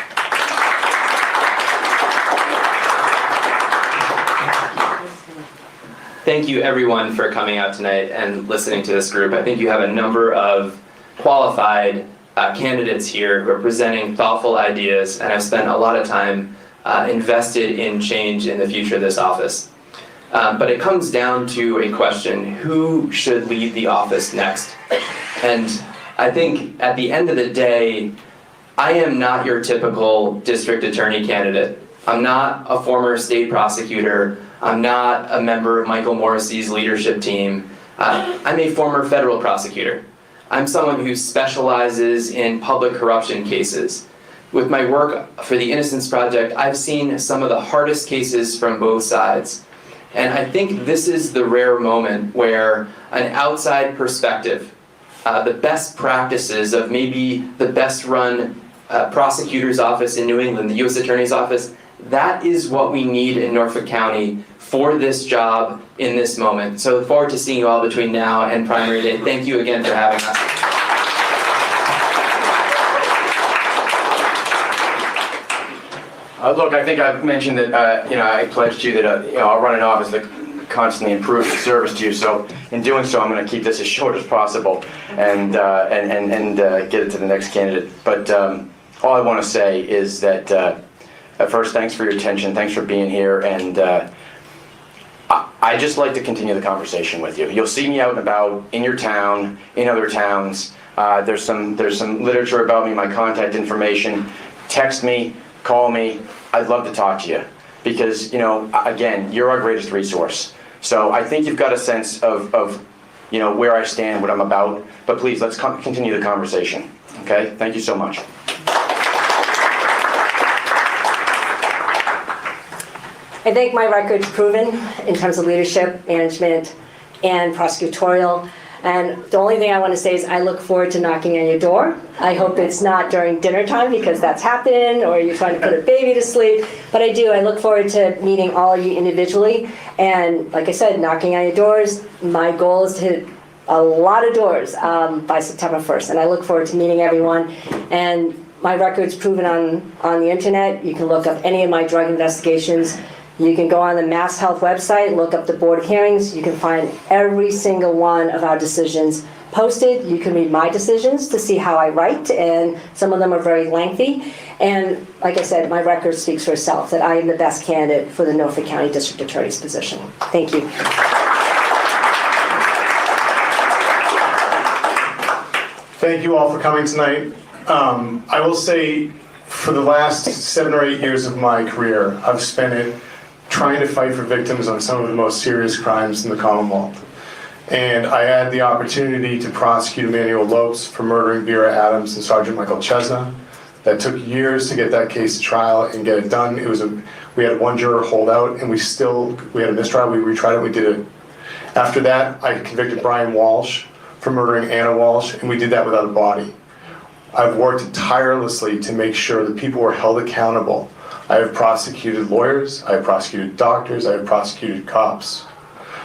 Speaker 5: Thank you everyone for coming out tonight and listening to this group. I think you have a number of qualified candidates here who are presenting thoughtful ideas and have spent a lot of time invested in change in the future of this office. But it comes down to a question: who should lead the office next? And I think at the end of the day, I am not your typical district attorney candidate. I'm not a former state prosecutor. I'm not a member of Michael Morrissey's leadership team. I'm a former federal prosecutor. I'm someone who specializes in public corruption cases. With my work for the Innocence Project, I've seen some of the hardest cases from both sides. And I think this is the rare moment where an outside perspective, the best practices of maybe the best run prosecutor's office in New England, the U.S. Attorney's Office, that is what we need in Norfolk County for this job in this moment. So I look forward to seeing you all between now and primary day. Thank you again for having us.
Speaker 6: Look, I think I've mentioned that, I pledged to you that, I'll run an office that constantly improves the service to you. So in doing so, I'm going to keep this as short as possible and get it to the next candidate. But all I want to say is that, at first, thanks for your attention. Thanks for being here. And I just like to continue the conversation with you. You'll see me out and about in your town, in other towns. There's some literature about me, my contact information. Text me. Call me. I'd love to talk to you because, again, you're our greatest resource. So I think you've got a sense of where I stand, what I'm about. But please, let's continue the conversation. Okay? Thank you so much.
Speaker 7: I think my record's proven in terms of leadership, management, and prosecutorial. And the only thing I want to say is I look forward to knocking on your door. I hope it's not during dinner time because that's happened, or you're trying to put a baby to sleep. But I look forward to meeting all of you individually. And like I said, knocking on your doors. My goal is to hit a lot of doors by September 1st. And I look forward to meeting everyone. And my record's proven on the internet. You can look up any of my drug investigations. You can go on the Mass Health website, look up the Board of Hearings. You can find every single one of our decisions posted. You can read my decisions to see how I write, and some of them are very lengthy. And like I said, my record speaks for itself, that I am the best candidate for the Norfolk County District Attorney's position. Thank you.
Speaker 8: Thank you all for coming tonight. I will say, for the last 7 or 8 years of my career, I've spent it trying to fight for victims on some of the most serious crimes in the Commonwealth. And I had the opportunity to prosecute Emmanuel Lopes for murdering Vera Adams and Sergeant Michael Chesna. That took years to get that case to trial and get it done. We had one juror hold out, and we had a mistrial. We retried it. We did it. After that, I convicted Brian Walsh for murdering Anna Walsh, and we did that without a body. I've worked tirelessly to make sure that people were held accountable. I have prosecuted lawyers, I have prosecuted doctors, I have prosecuted cops.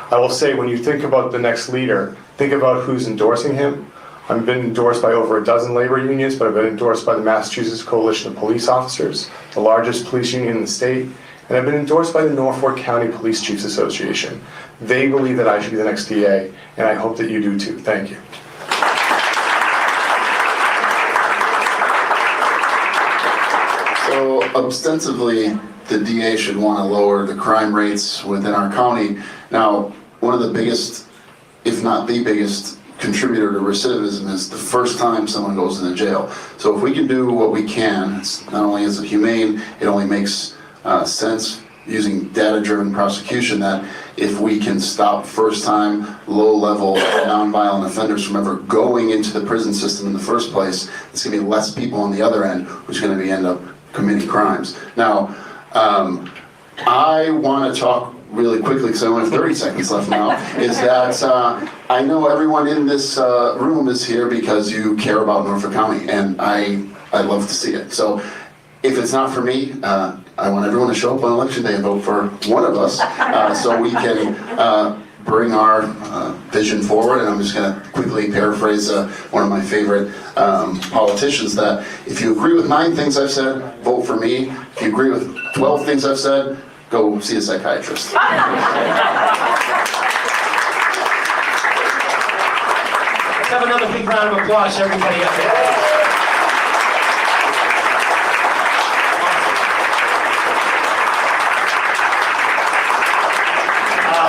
Speaker 8: I will say, when you think about the next leader, think about who's endorsing him. I've been endorsed by over a dozen labor unions, but I've been endorsed by the Massachusetts Coalition of Police Officers, the largest police union in the state, and I've been endorsed by the Norfolk County Police Chiefs Association. They believe that I should be the next DA, and I hope that you do too. Thank you.
Speaker 9: So ostensibly, the DA should want to lower the crime rates within our county. Now, one of the biggest, if not the biggest, contributor to recidivism is the first time someone goes into jail. So if we can do what we can, it's not only is it humane, it only makes sense using data-driven prosecution, that if we can stop first-time, low-level, non-violent offenders from ever going into the prison system in the first place, there's going to be less people on the other end who's going to end up committing crimes. Now, I want to talk really quickly, because I only have 30 seconds left now, is that I know everyone in this room is here because you care about Norfolk County, and I love to see it. So if it's not for me, I want everyone to show up on election day and vote for one of us, so we can bring our vision forward. And I'm just going to quickly paraphrase one of my favorite politicians, that if you agree with 9 things I've said, vote for me. If you agree with 12 things I've said, go see a psychiatrist.
Speaker 3: Let's have another big round of applause, everybody up there.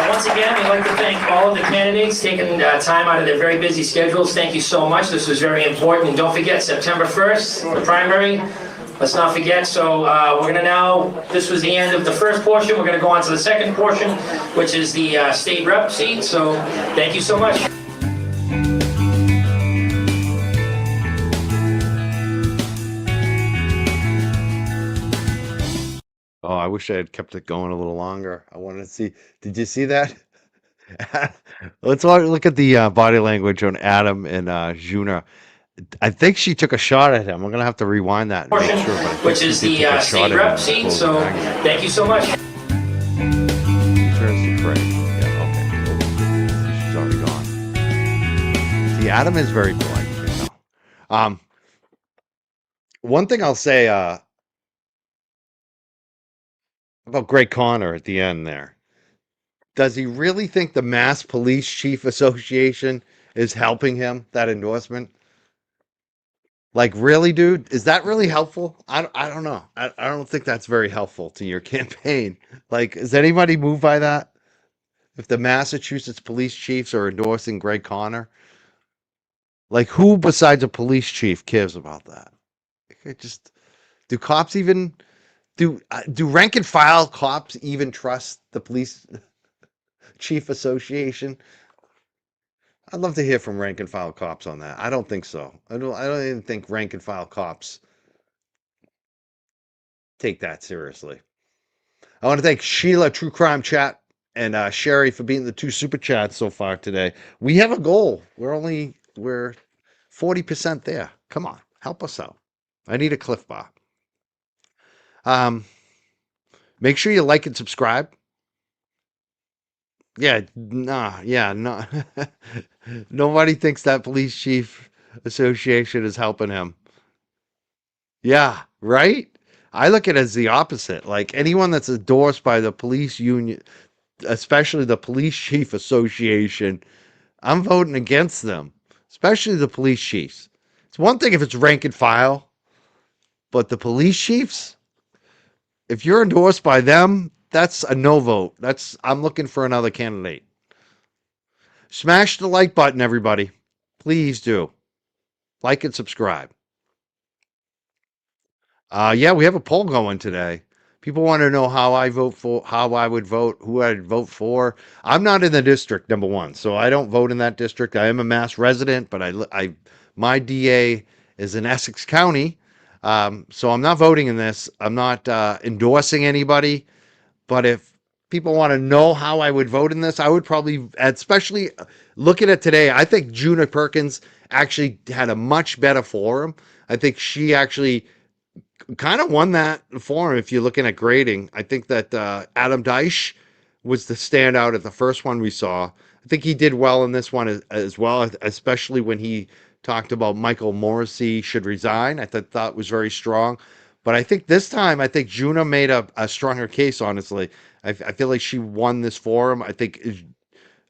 Speaker 3: Once again, we'd like to thank all of the candidates taking time out of their very busy schedules. Thank you so much. This was very important. And don't forget, September 1st, the primary. Let's not forget. So we're going to now, this was the end of the first portion. We're going to go on to the second portion, which is the state rep seat. So thank you so much.
Speaker 2: Oh, I wish I had kept it going a little longer. I wanted to see. Did you see that? Let's look at the body language on Adam and Juna. I think she took a shot at him. I'm gonna have to rewind that and make sure. But I think
Speaker 3: Which
Speaker 2: she
Speaker 3: is
Speaker 2: did
Speaker 3: the
Speaker 2: take a shot
Speaker 3: state
Speaker 2: at him
Speaker 3: rep
Speaker 2: in the
Speaker 3: seat.
Speaker 2: closing
Speaker 3: So
Speaker 2: argument.
Speaker 3: thank you so much.
Speaker 2: He turns to Craig. Yeah, okay. Cool. She's already gone. See, Adam is very polite. You know. One thing I'll say about Greg Connor at the end there. Does he really think the Mass Police Chief Association is helping him, that endorsement? Like, really, dude? Is that really helpful? I don't know. I don't think that's very helpful to your campaign. Like, is anybody moved by that? If the Massachusetts police chiefs are endorsing Greg Connor? Like, who besides a police chief cares about that? Do cops even... Do rank and file cops even trust the police chief association? I'd love to hear from rank and file cops on that. I don't think so. I don't even think rank and file cops take that seriously. I want to thank Sheila, True Crime Chat, and Sherry for being the 2 super chats so far today. We have a goal. We're 40% there. Come on, help us out. I need a Cliff Bar. Make sure you like and subscribe. Yeah, no. Nobody thinks that police chief association is helping him. Yeah, right? I look at it as the opposite. Like anyone that's endorsed by the police union, especially the Police Chief Association, I'm voting against them, especially the police chiefs. It's one thing if it's rank and file, but the police chiefs, if you're endorsed by them, that's a no vote. I'm looking for another candidate. Smash the like button, everybody. Please do. Like and subscribe. Yeah, we have a poll going today. People want to know how I would vote, who I'd vote for. I'm not in the district, number one, so I don't vote in that district. I am a Mass resident, but my DA is in Essex County, so I'm not voting in this. I'm not endorsing anybody. But if people want to know how I would vote in this, I would probably, especially looking at today, I think Juna Perkins actually had a much better forum. I think she actually kind of won that forum if you're looking at grading. I think that Adam Deich was the standout at the first one we saw. I think he did well in this one as well, especially when he talked about Michael Morrissey should resign. I thought was very strong. But I think this time, I think Juna made a stronger case, honestly. I feel like she won this forum. I think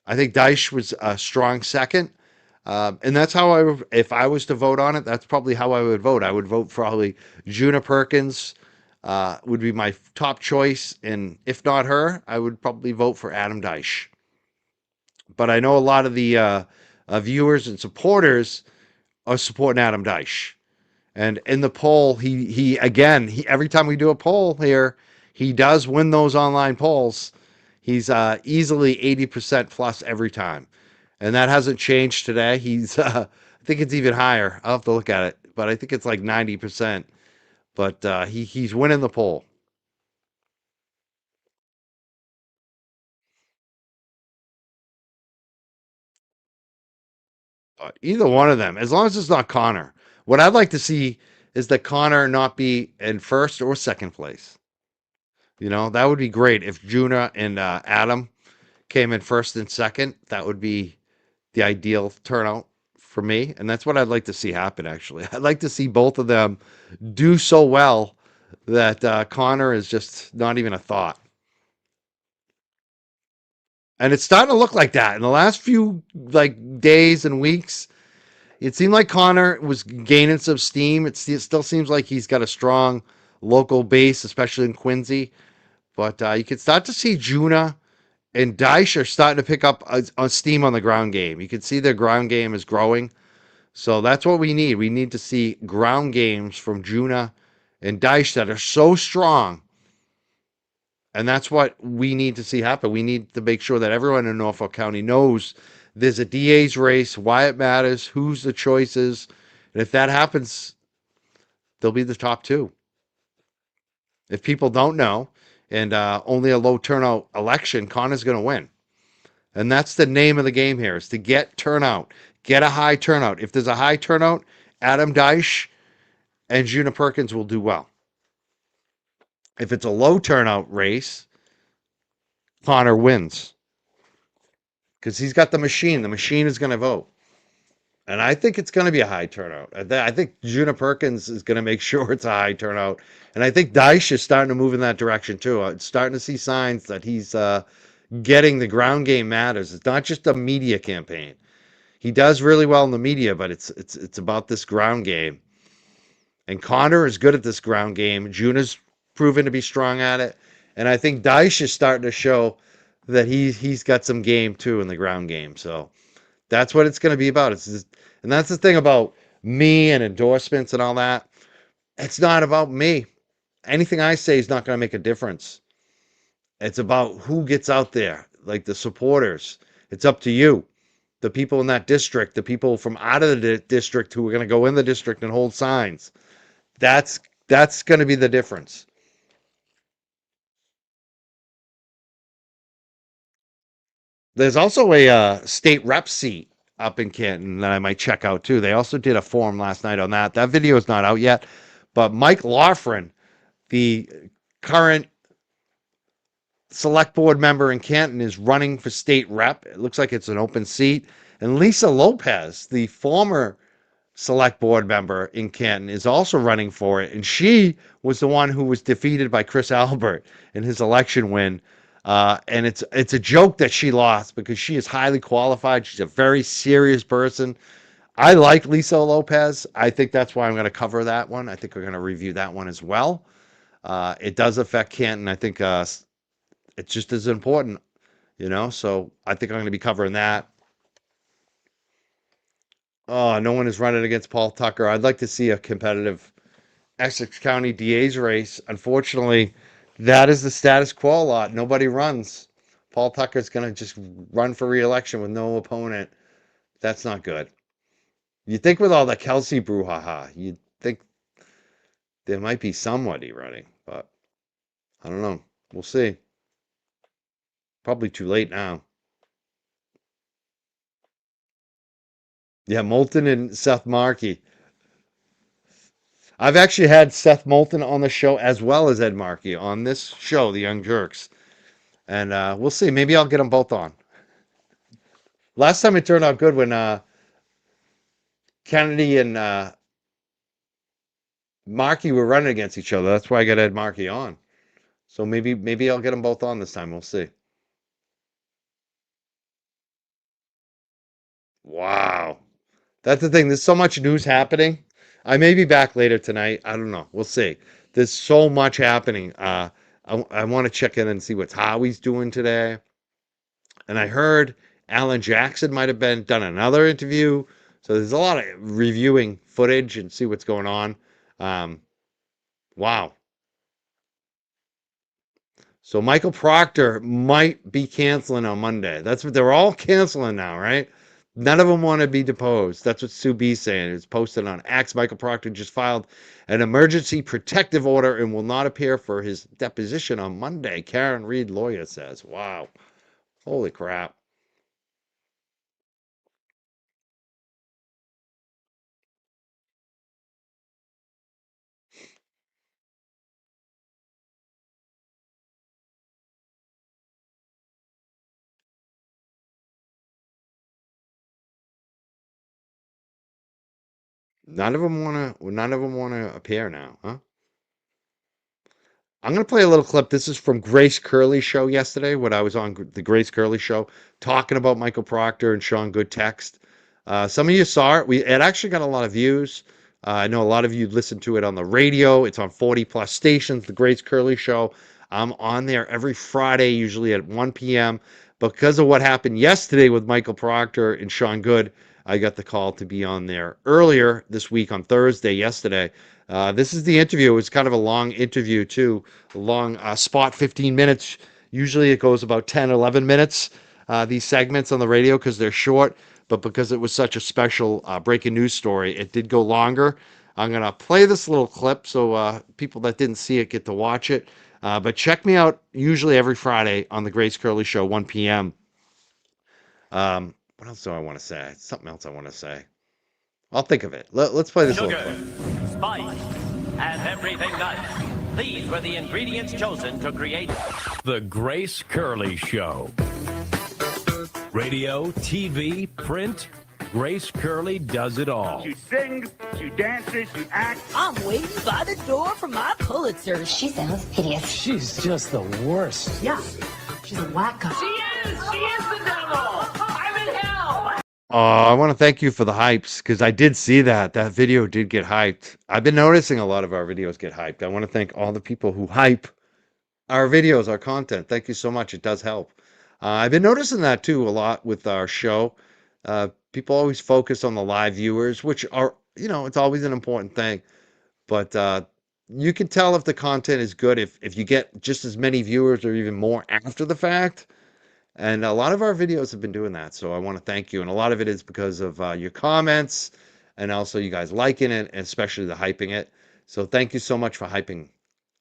Speaker 2: Deich was a strong second. And that's how if I was to vote on it, that's probably how I would vote. I would vote for probably Juna Perkins would be my top choice. And if not her, I would probably vote for Adam Deich. But I know a lot of the viewers and supporters are supporting Adam Deich. And in the poll, he every time we do a poll here, he does win those online polls. He's easily 80% plus every time. And that hasn't changed today. I think it's even higher. I'll have to look at it, but I think it's like 90%. But he's winning the poll. Either one of them, as long as it's not Connor. What I'd like to see is that Connor not be in first or second place. That would be great if Juna and Adam came in first and second. That would be the ideal turnout for me. And that's what I'd like to see happen, actually. I'd like to see both of them do so well that Connor is just not even a thought. And it's starting to look like that in the last few days and weeks. It seemed like Connor was gaining some steam. It still seems like he's got a strong local base, especially in Quincy. But you can start to see Juna and Deich are starting to pick up a steam on the ground game. You can see their ground game is growing. So that's what we need. We need to see ground games from Juna and Deich that are so strong. And that's what we need to see happen. We need to make sure that everyone in Norfolk County knows there's a DA's race, why it matters, who's the choices. And if that happens, they'll be the top two. If people don't know, and only a low turnout election, Connor's going to win. And that's the name of the game here, is to get turnout. Get a high turnout. If there's a high turnout, Adam Deich and Juna Perkins will do well. If it's a low turnout race, Connor wins. Because he's got the machine. The machine is going to vote. And I think it's going to be a high turnout. I think Juna Perkins is going to make sure it's a high turnout. And I think Deich is starting to move in that direction too. It's starting to see signs that he's getting the ground game matters. It's not just a media campaign. He does really well in the media, but it's about this ground game. And Connor is good at this ground game. Juna's proven to be strong at it. And I think Deich is starting to show that he's got some game too in the ground game. So that's what it's going to be about. And that's the thing about me and endorsements and all that. It's not about me. Anything I say is not going to make a difference. It's about who gets out there, like the supporters. It's up to you. The people in that district, the people from out of the district who are going to go in the district and hold signs. That's going to be the difference. There's also a state rep seat up in Canton that I might check out too. They also did a forum last night on that. That video is not out yet, but Mike Laughran, the current select board member in Canton, is running for state rep. It looks like it's an open seat. And Lisa Lopez, the former select board member in Canton, is also running for it, and she was the one who was defeated by Chris Albert in his election win. And it's a joke that she lost because she is highly qualified. She's a very serious person. I like Lisa Lopez. I think that's why I'm going to cover that one. I think we're going to review that one as well. It does affect Canton. I think it's just as important, so I think I'm going to be covering that. Oh, no one is running against Paul Tucker. I'd like to see a competitive Essex County DA's race. Unfortunately, that is the status quo a lot. Nobody runs. Paul Tucker's going to just run for re-election with no opponent. That's not good. You'd think with all the Kelsey brouhaha, you'd think there might be somebody running, but I don't know. We'll see. Probably too late now. Yeah, Moulton and Seth Markey. I've actually had Seth Moulton on the show as well as Ed Markey on this show, The Young Jerks. And we'll see. Maybe I'll get them both on. Last time it turned out good when Kennedy and Markey were running against each other. That's why I got Ed Markey on. So maybe I'll get them both on this time. We'll see. Wow. That's the thing. There's so much news happening. I may be back later tonight. I don't know. We'll see. There's so much happening. I want to check in and see what Howie's doing today. And I heard Alan Jackson might have done another interview. So there's a lot of reviewing footage and see what's going on. Wow. So Michael Proctor might be canceling on Monday. That's what they're all canceling now, right? None of them want to be deposed. That's what Sue B's saying. It's posted on X. Michael Proctor just filed an emergency protective order and will not appear for his deposition on Monday. Karen Reed, lawyer, says. Wow. Holy crap. None of them want to appear now, huh? I'm going to play a little clip. This is from Grace Curley's show yesterday when I was on the Grace Curley show talking about Michael Proctor and Sean Good text. Some of you saw it. It actually got a lot of views. I know a lot of you listened to it on the radio. It's on 40 plus stations, the Grace Curley show. I'm on there every Friday, usually at 1 p.m. Because of what happened yesterday with Michael Proctor and Sean Good, I got the call to be on there earlier this week on Thursday, yesterday. This is the interview. It's kind of a long interview, too. A long spot, 15 minutes. Usually it goes about 10, 11 minutes, these segments on the radio, because they're short. But because it was such a special breaking news story, it did go longer. I'm going to play this little clip so people that didn't see it get to watch it. But check me out usually every Friday on the Grace Curley Show, 1 p.m. What else do I want to say? Something else I want to say. I'll think of it. Let's play this little clip.
Speaker 11: Spice, and everything nice. These were the ingredients chosen to create The Grace Curley Show. Radio, TV, print, Grace Curley does it all.
Speaker 12: She sings, she dances, she acts.
Speaker 10: I'm waiting by the door for my Pulitzer. She sounds hideous.
Speaker 11: She's just the worst.
Speaker 10: Yeah, she's a wacko.
Speaker 11: She is the devil. I'm in hell.
Speaker 2: I want to thank you for the hypes, because I did see that. That video did get hyped. I've been noticing a lot of our videos get hyped. I want to thank all the people who hype our videos, our content. Thank you so much. It does help. I've been noticing that too a lot with our show. People always focus on the live viewers, which are, it's always an important thing. But you can tell if the content is good if you get just as many viewers or even more after the fact. And a lot of our videos have been doing that. So I want to thank you. And a lot of it is because of your comments and also you guys liking it, and especially the hyping it. So thank you so much for hyping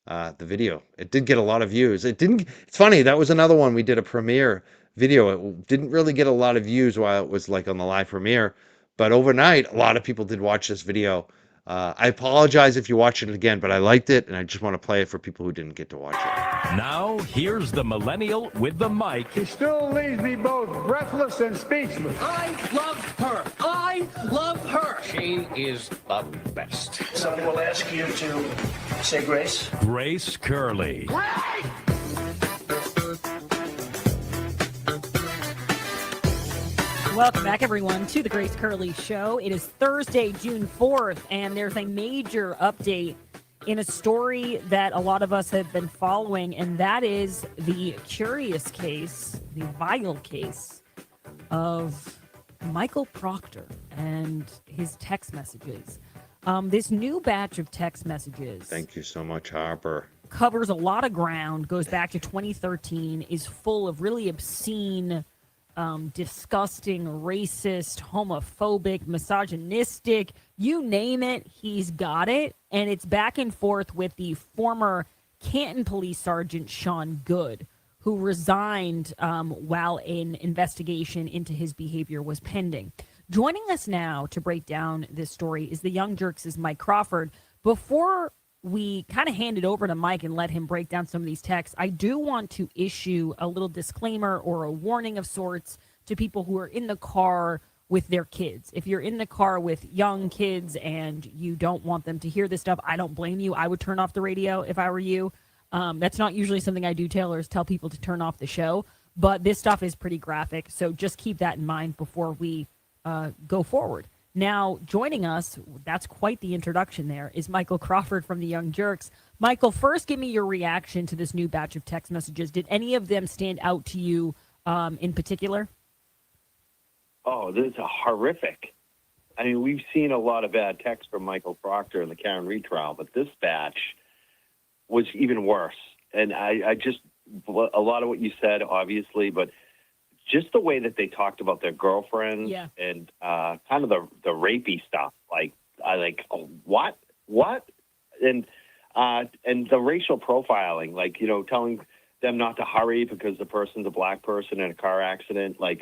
Speaker 2: the video. It did get a lot of views. It's funny, that was another one. We did a premiere video. It didn't really get a lot of views while it was like on the live premiere, but overnight a lot of people did watch this video. I apologize if you watch it again, but I liked it, and I just want to play it for people who didn't get to watch it.
Speaker 11: Now, here's the millennial with the mic.
Speaker 12: She still leaves me both breathless and speechless.
Speaker 13: I love her. I love her. She is the best.
Speaker 14: Somebody will ask you to say grace.
Speaker 11: Grace Curley.
Speaker 15: Welcome back, everyone, to the Grace Curley Show. It is Thursday, June 4th, and there's a major update in a story that a lot of us have been following, and that is the curious case, the vile case of Michael Proctor and his text messages. This new batch of text messages.
Speaker 2: Thank you so much, Harper.
Speaker 15: Covers a lot of ground, goes back to 2013, is full of really obscene, disgusting, racist, homophobic, misogynistic, you name it, he's got it. And it's back and forth with the former Canton Police Sergeant Sean Good, who resigned while an investigation into his behavior was pending. Joining us now to break down this story is the Young Jerks' Mike Crawford. Before we kind of hand it over to Mike and let him break down some of these texts, I do want to issue a little disclaimer or a warning of sorts to people who are in the car with their kids. If you're in the car with young kids and you don't want them to hear this stuff, I don't blame you. I would turn off the radio if I were you. That's not usually something I do, Taylor, is tell people to turn off the show. But this stuff is pretty graphic, so just keep that in mind before we go forward. Now, joining us, that's quite the introduction there, is Michael Crawford from the Young Jerks. Michael, first give me your reaction to this new batch of text messages. Did any of them stand out to you in particular?
Speaker 16: Oh, this is horrific. I mean, we've seen a lot of bad texts from Michael Proctor in the Karen Reed trial, but this batch was even worse. And I just, a lot of what you said, obviously, but just the way that they talked about their girlfriends and kind of the rapey stuff, oh, what, and the racial profiling, like, you know, telling them not to hurry because the person's a black person in a car accident, like,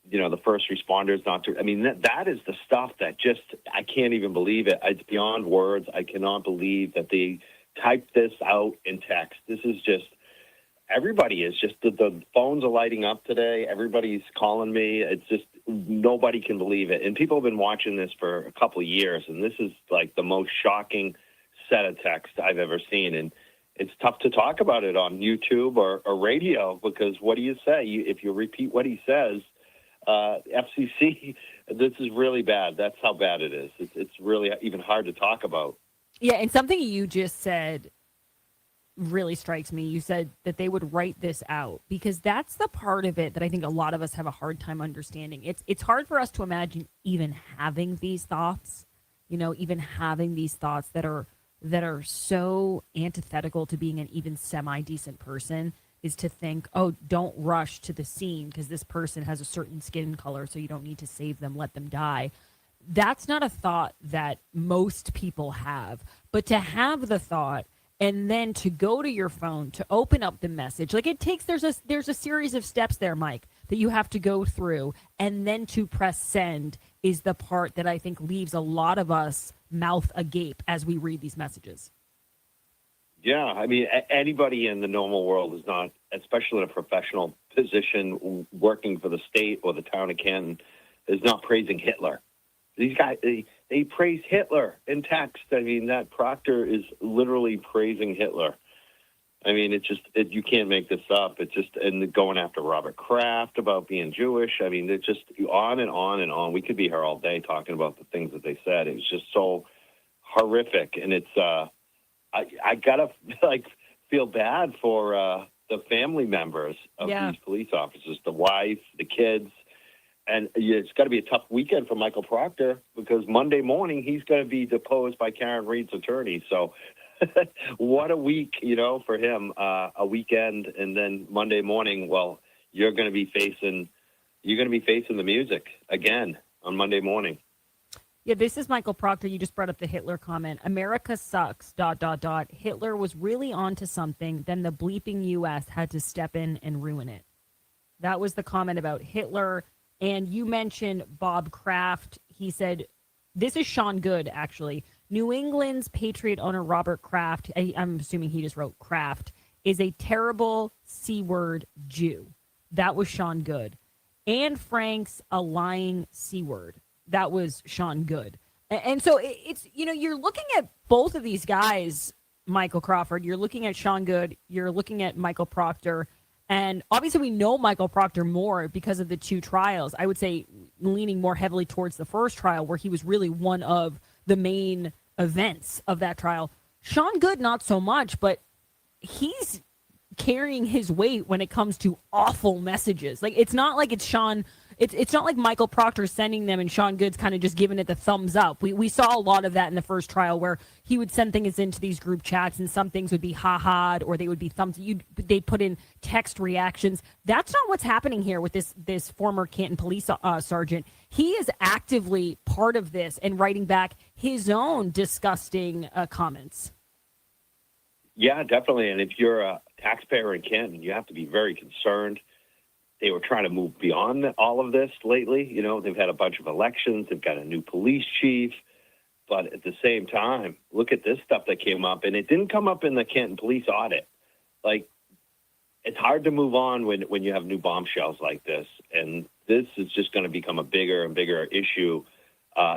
Speaker 16: you know, the first responders not to. I mean, that is the stuff that just, I can't even believe it. It's beyond words. I cannot believe that they typed this out in text. This is just. Everybody is just, the phones are lighting up today. Everybody's calling me. It's just, nobody can believe it. And people have been watching this for a couple of years, and this is like the most shocking set of text I've ever seen. And it's tough to talk about it on YouTube or radio, because what do you say? If you repeat what he says, FCC, this is really bad. That's how bad it is. It's really even hard to talk about.
Speaker 15: Yeah, and something you just said really strikes me. You said that they would write this out, because that's the part of it that I think a lot of us have a hard time understanding. It's hard for us to imagine even having these thoughts, you know, even having these thoughts that are so antithetical to being an even semi-decent person, is to think, oh, don't rush to the scene because this person has a certain skin color, so you don't need to save them, let them die. That's not a thought that most people have. But to have the thought and then to go to your phone, to open up the message, like it takes, there's a series of steps there, Mike, that you have to go through, and then to press send is the part that I think leaves a lot of us mouth agape as we read these messages.
Speaker 16: Yeah, I mean, anybody in the normal world is not, especially in a professional position working for the state or the town of Canton, is not praising Hitler. These guys, they praise Hitler in text. I mean, that Proctor is literally praising Hitler. I mean, you can't make this up. It's just, and going after Robert Kraft about being Jewish. I mean, it's just on and on and on. We could be here all day talking about the things that they said. It was just so horrific. And it's, I gotta feel bad for the family members of these police officers, the wife, the kids. And it's got to be a tough weekend for Michael Proctor, because Monday morning he's going to be deposed by Karen Reed's attorney. So what a week, you know, for him, a weekend. And then Monday morning, well, you're going to be facing the music again on Monday morning.
Speaker 15: Yeah, this is Michael Proctor. You just brought up the Hitler comment. America sucks, ... Hitler was really onto something. Then the bleeping U.S. had to step in and ruin it. That was the comment about Hitler. And you mentioned Bob Kraft. He said, this is Sean Good, actually. New England's Patriot owner Robert Kraft, I'm assuming he just wrote Kraft, is a terrible C-word Jew. That was Sean Good. Anne Frank's a lying C-word. That was Sean Good. And so it's, you're looking at both of these guys, Michael Crawford. You're looking at Sean Good. You're looking at Michael Proctor. And obviously we know Michael Proctor more because of the two trials. I would say leaning more heavily towards the first trial where he was really one of the main events of that trial. Sean Good, not so much, but he's carrying his weight when it comes to awful messages. Like, it's not like it's Sean, it's not like Michael Proctor sending them and Sean Good's kind of just giving it the thumbs up. We saw a lot of that in the first trial where he would send things into these group chats and some things would be ha-ha'd or they would be thumbs. They put in text reactions. That's not what's happening here with this former Canton police sergeant. He is actively part of this and writing back his own disgusting comments.
Speaker 16: Yeah, definitely. And if you're a taxpayer in Canton, you have to be very concerned. They were trying to move beyond all of this lately. They've had a bunch of elections. They've got a new police chief. But at the same time, look at this stuff that came up. And it didn't come up in the Canton police audit. Like, it's hard to move on when you have new bombshells like this. And this is just going to become a bigger and bigger issue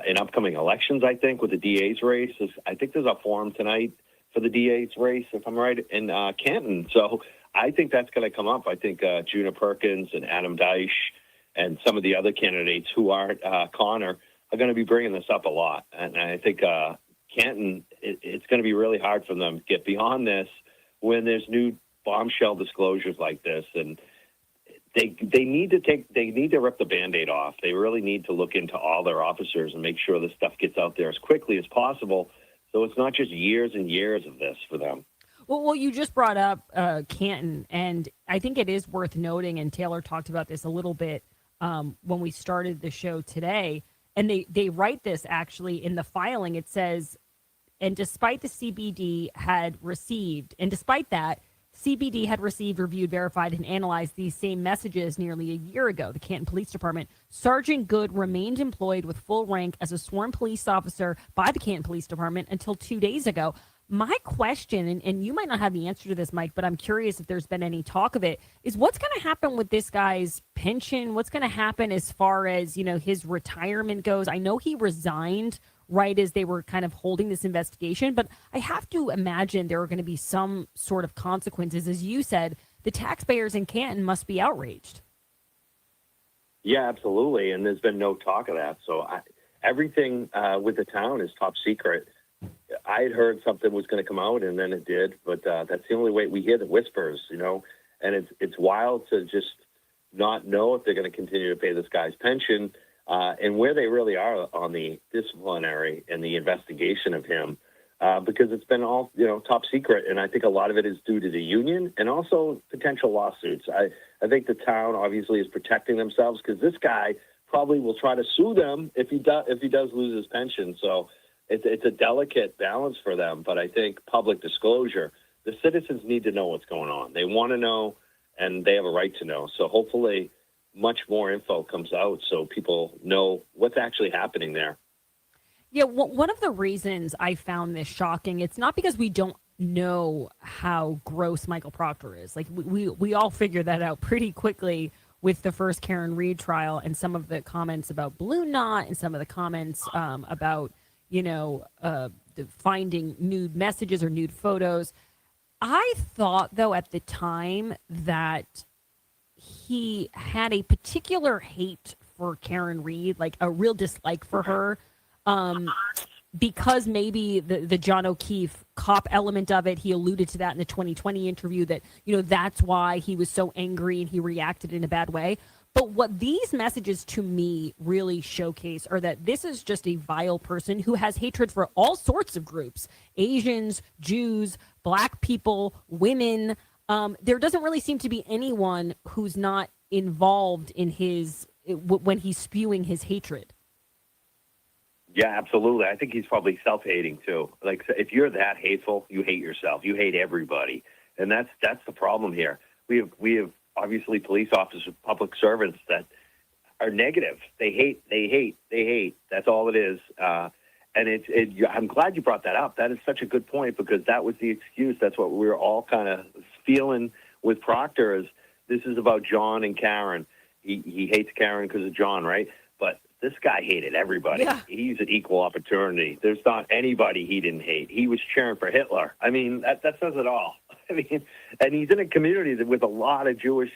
Speaker 16: in upcoming elections, I think, with the DA's race. I think there's a forum tonight for the DA's race, if I'm right, in Canton. So I think that's going to come up. I think Juna Perkins and Adam Deitch and some of the other candidates who aren't Connor are going to be bringing this up a lot. And I think Canton, it's going to be really hard for them to get beyond this when there's new bombshell disclosures like this. And they need to rip the Band-Aid off. They really need to look into all their officers and make sure this stuff gets out there as quickly as possible. So it's not just years and years of this for them.
Speaker 15: Well, you just brought up Canton, and I think it is worth noting, and Taylor talked about this a little bit when we started the show today, and they write this actually in the filing. It says, and despite that, CBD had received, reviewed, verified, and analyzed these same messages nearly a year ago. The Canton Police Department, Sergeant Good remained employed with full rank as a sworn police officer by the Canton Police Department until 2 days ago. My question, and you might not have the answer to this, Mike, but I'm curious if there's been any talk of it, is what's going to happen with this guy's pension? What's going to happen as far as, his retirement goes? I know he resigned right as they were kind of holding this investigation, but I have to imagine there are going to be some sort of consequences. As you said, the taxpayers in Canton must be outraged.
Speaker 16: Yeah, absolutely. And there's been no talk of that. So everything with the town is top secret. I had heard something was going to come out, and then it did. But that's the only way we hear the whispers, And it's wild to just not know if they're going to continue to pay this guy's pension and where they really are on the disciplinary and the investigation of him, because it's been all, top secret. And I think a lot of it is due to the union and also potential lawsuits. I think the town obviously is protecting themselves because this guy probably will try to sue them if he does lose his pension. So it's a delicate balance for them. But I think public disclosure, the citizens need to know what's going on. They want to know, and they have a right to know. So hopefully much more info comes out so people know what's actually happening there.
Speaker 15: Yeah, one of the reasons I found this shocking, it's not because we don't know how gross Michael Proctor is. Like, we all figured that out pretty quickly with the first Karen Reed trial and some of the comments about Balloon Knot and some of the comments about, finding nude messages or nude photos. I thought, though, at the time that he had a particular hate for Karen Reed, like a real dislike for her, because maybe the John O'Keefe cop element of it, he alluded to that in the 2020 interview that, that's why he was so angry and he reacted in a bad way. But what these messages to me really showcase are that this is just a vile person who has hatred for all sorts of groups, Asians, Jews, Black people, women. There doesn't really seem to be anyone who's not involved in when he's spewing his hatred.
Speaker 16: Yeah, absolutely. I think he's probably self-hating too. Like, if you're that hateful, you hate yourself. You hate everybody, and that's the problem here. We have obviously police officers, public servants that are negative. They hate. That's all it is. I'm glad you brought that up. That is such a good point because that was the excuse. That's what we were all kind of feeling with Proctor is this is about John and Karen. He hates Karen because of John, right? But this guy hated everybody.
Speaker 15: Yeah.
Speaker 16: He's an equal opportunity. There's not anybody he didn't hate. He was cheering for Hitler. I mean, that says it all. I mean, and he's in a community with a lot of Jewish,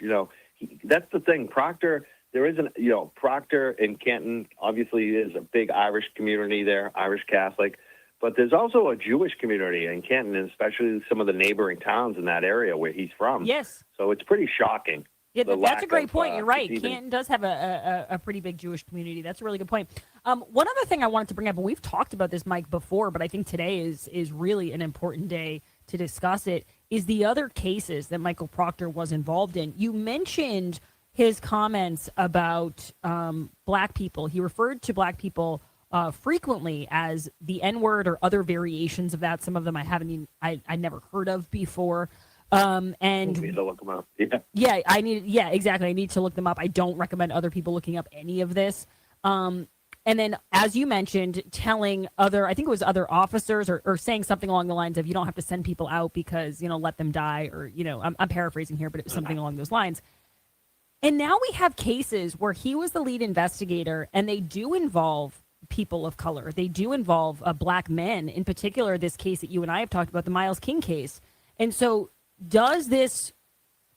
Speaker 16: that's the thing. Proctor, there isn't, Proctor and Canton obviously is a big Irish community there, Irish Catholic, but there's also a Jewish community in Canton, and especially some of the neighboring towns in that area where he's from.
Speaker 15: Yes.
Speaker 16: So it's pretty shocking.
Speaker 15: Yeah, that's a great point. You're right.
Speaker 16: even-
Speaker 15: Canton does have a pretty big Jewish community. That's a really good point. One other thing I wanted to bring up, and we've talked about this, Mike, before, but I think today is really an important day to discuss it, is the other cases that Michael Proctor was involved in. You mentioned his comments about black people. He referred to black people frequently as the N-word or other variations of that. Some of them I never heard of before. And
Speaker 16: You need to look them up.
Speaker 15: yeah, exactly. I need to look them up. I don't recommend other people looking up any of this. And then, as you mentioned, telling I think it was other officers or saying something along the lines of, you don't have to send people out because, let them die, or, I'm paraphrasing here, but it was something along those lines. And now we have cases where he was the lead investigator, and they do involve people of color. They do involve black men, in particular, this case that you and I have talked about, the Miles King case. And so does this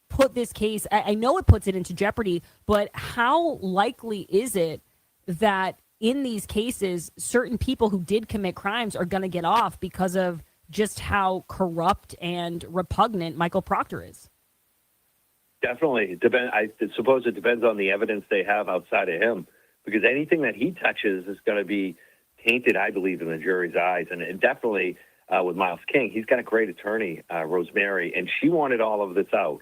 Speaker 15: put this case, I know it puts it into jeopardy, but how likely is it that in these cases, certain people who did commit crimes are going to get off because of just how corrupt and repugnant Michael Proctor is?
Speaker 16: Definitely. I suppose it depends on the evidence they have outside of him, because anything that he touches is going to be tainted, I believe, in the jury's eyes. And definitely with Miles King, he's got a great attorney, Rosemary, and she wanted all of this out.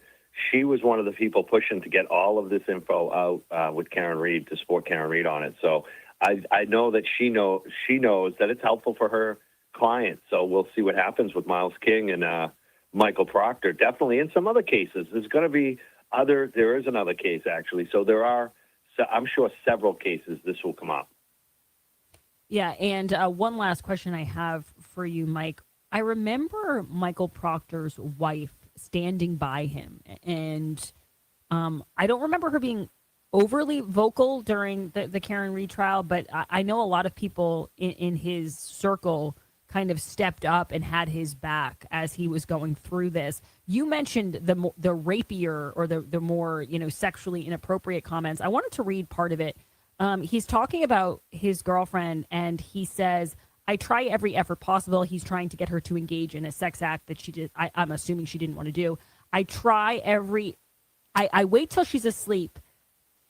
Speaker 16: She was one of the people pushing to get all of this info out with Karen Reed, to support Karen Reed on it. So I know that she knows that it's helpful for her clients. So we'll see what happens with Miles King and Michael Proctor. Definitely in some other cases, there's going to be there is another case actually. So I'm sure several cases this will come up.
Speaker 15: Yeah, and one last question I have for you, Mike. I remember Michael Proctor's wife standing by him, and I don't remember her being overly vocal during the Karen Reed trial, but I know a lot of people in his circle kind of stepped up and had his back as he was going through this. You mentioned the rapier or the more sexually inappropriate comments. I wanted to read part of it. He's talking about his girlfriend, and he says, I try every effort possible. He's trying to get her to engage in a sex act that she did. I'm assuming she didn't want to do. I wait till she's asleep.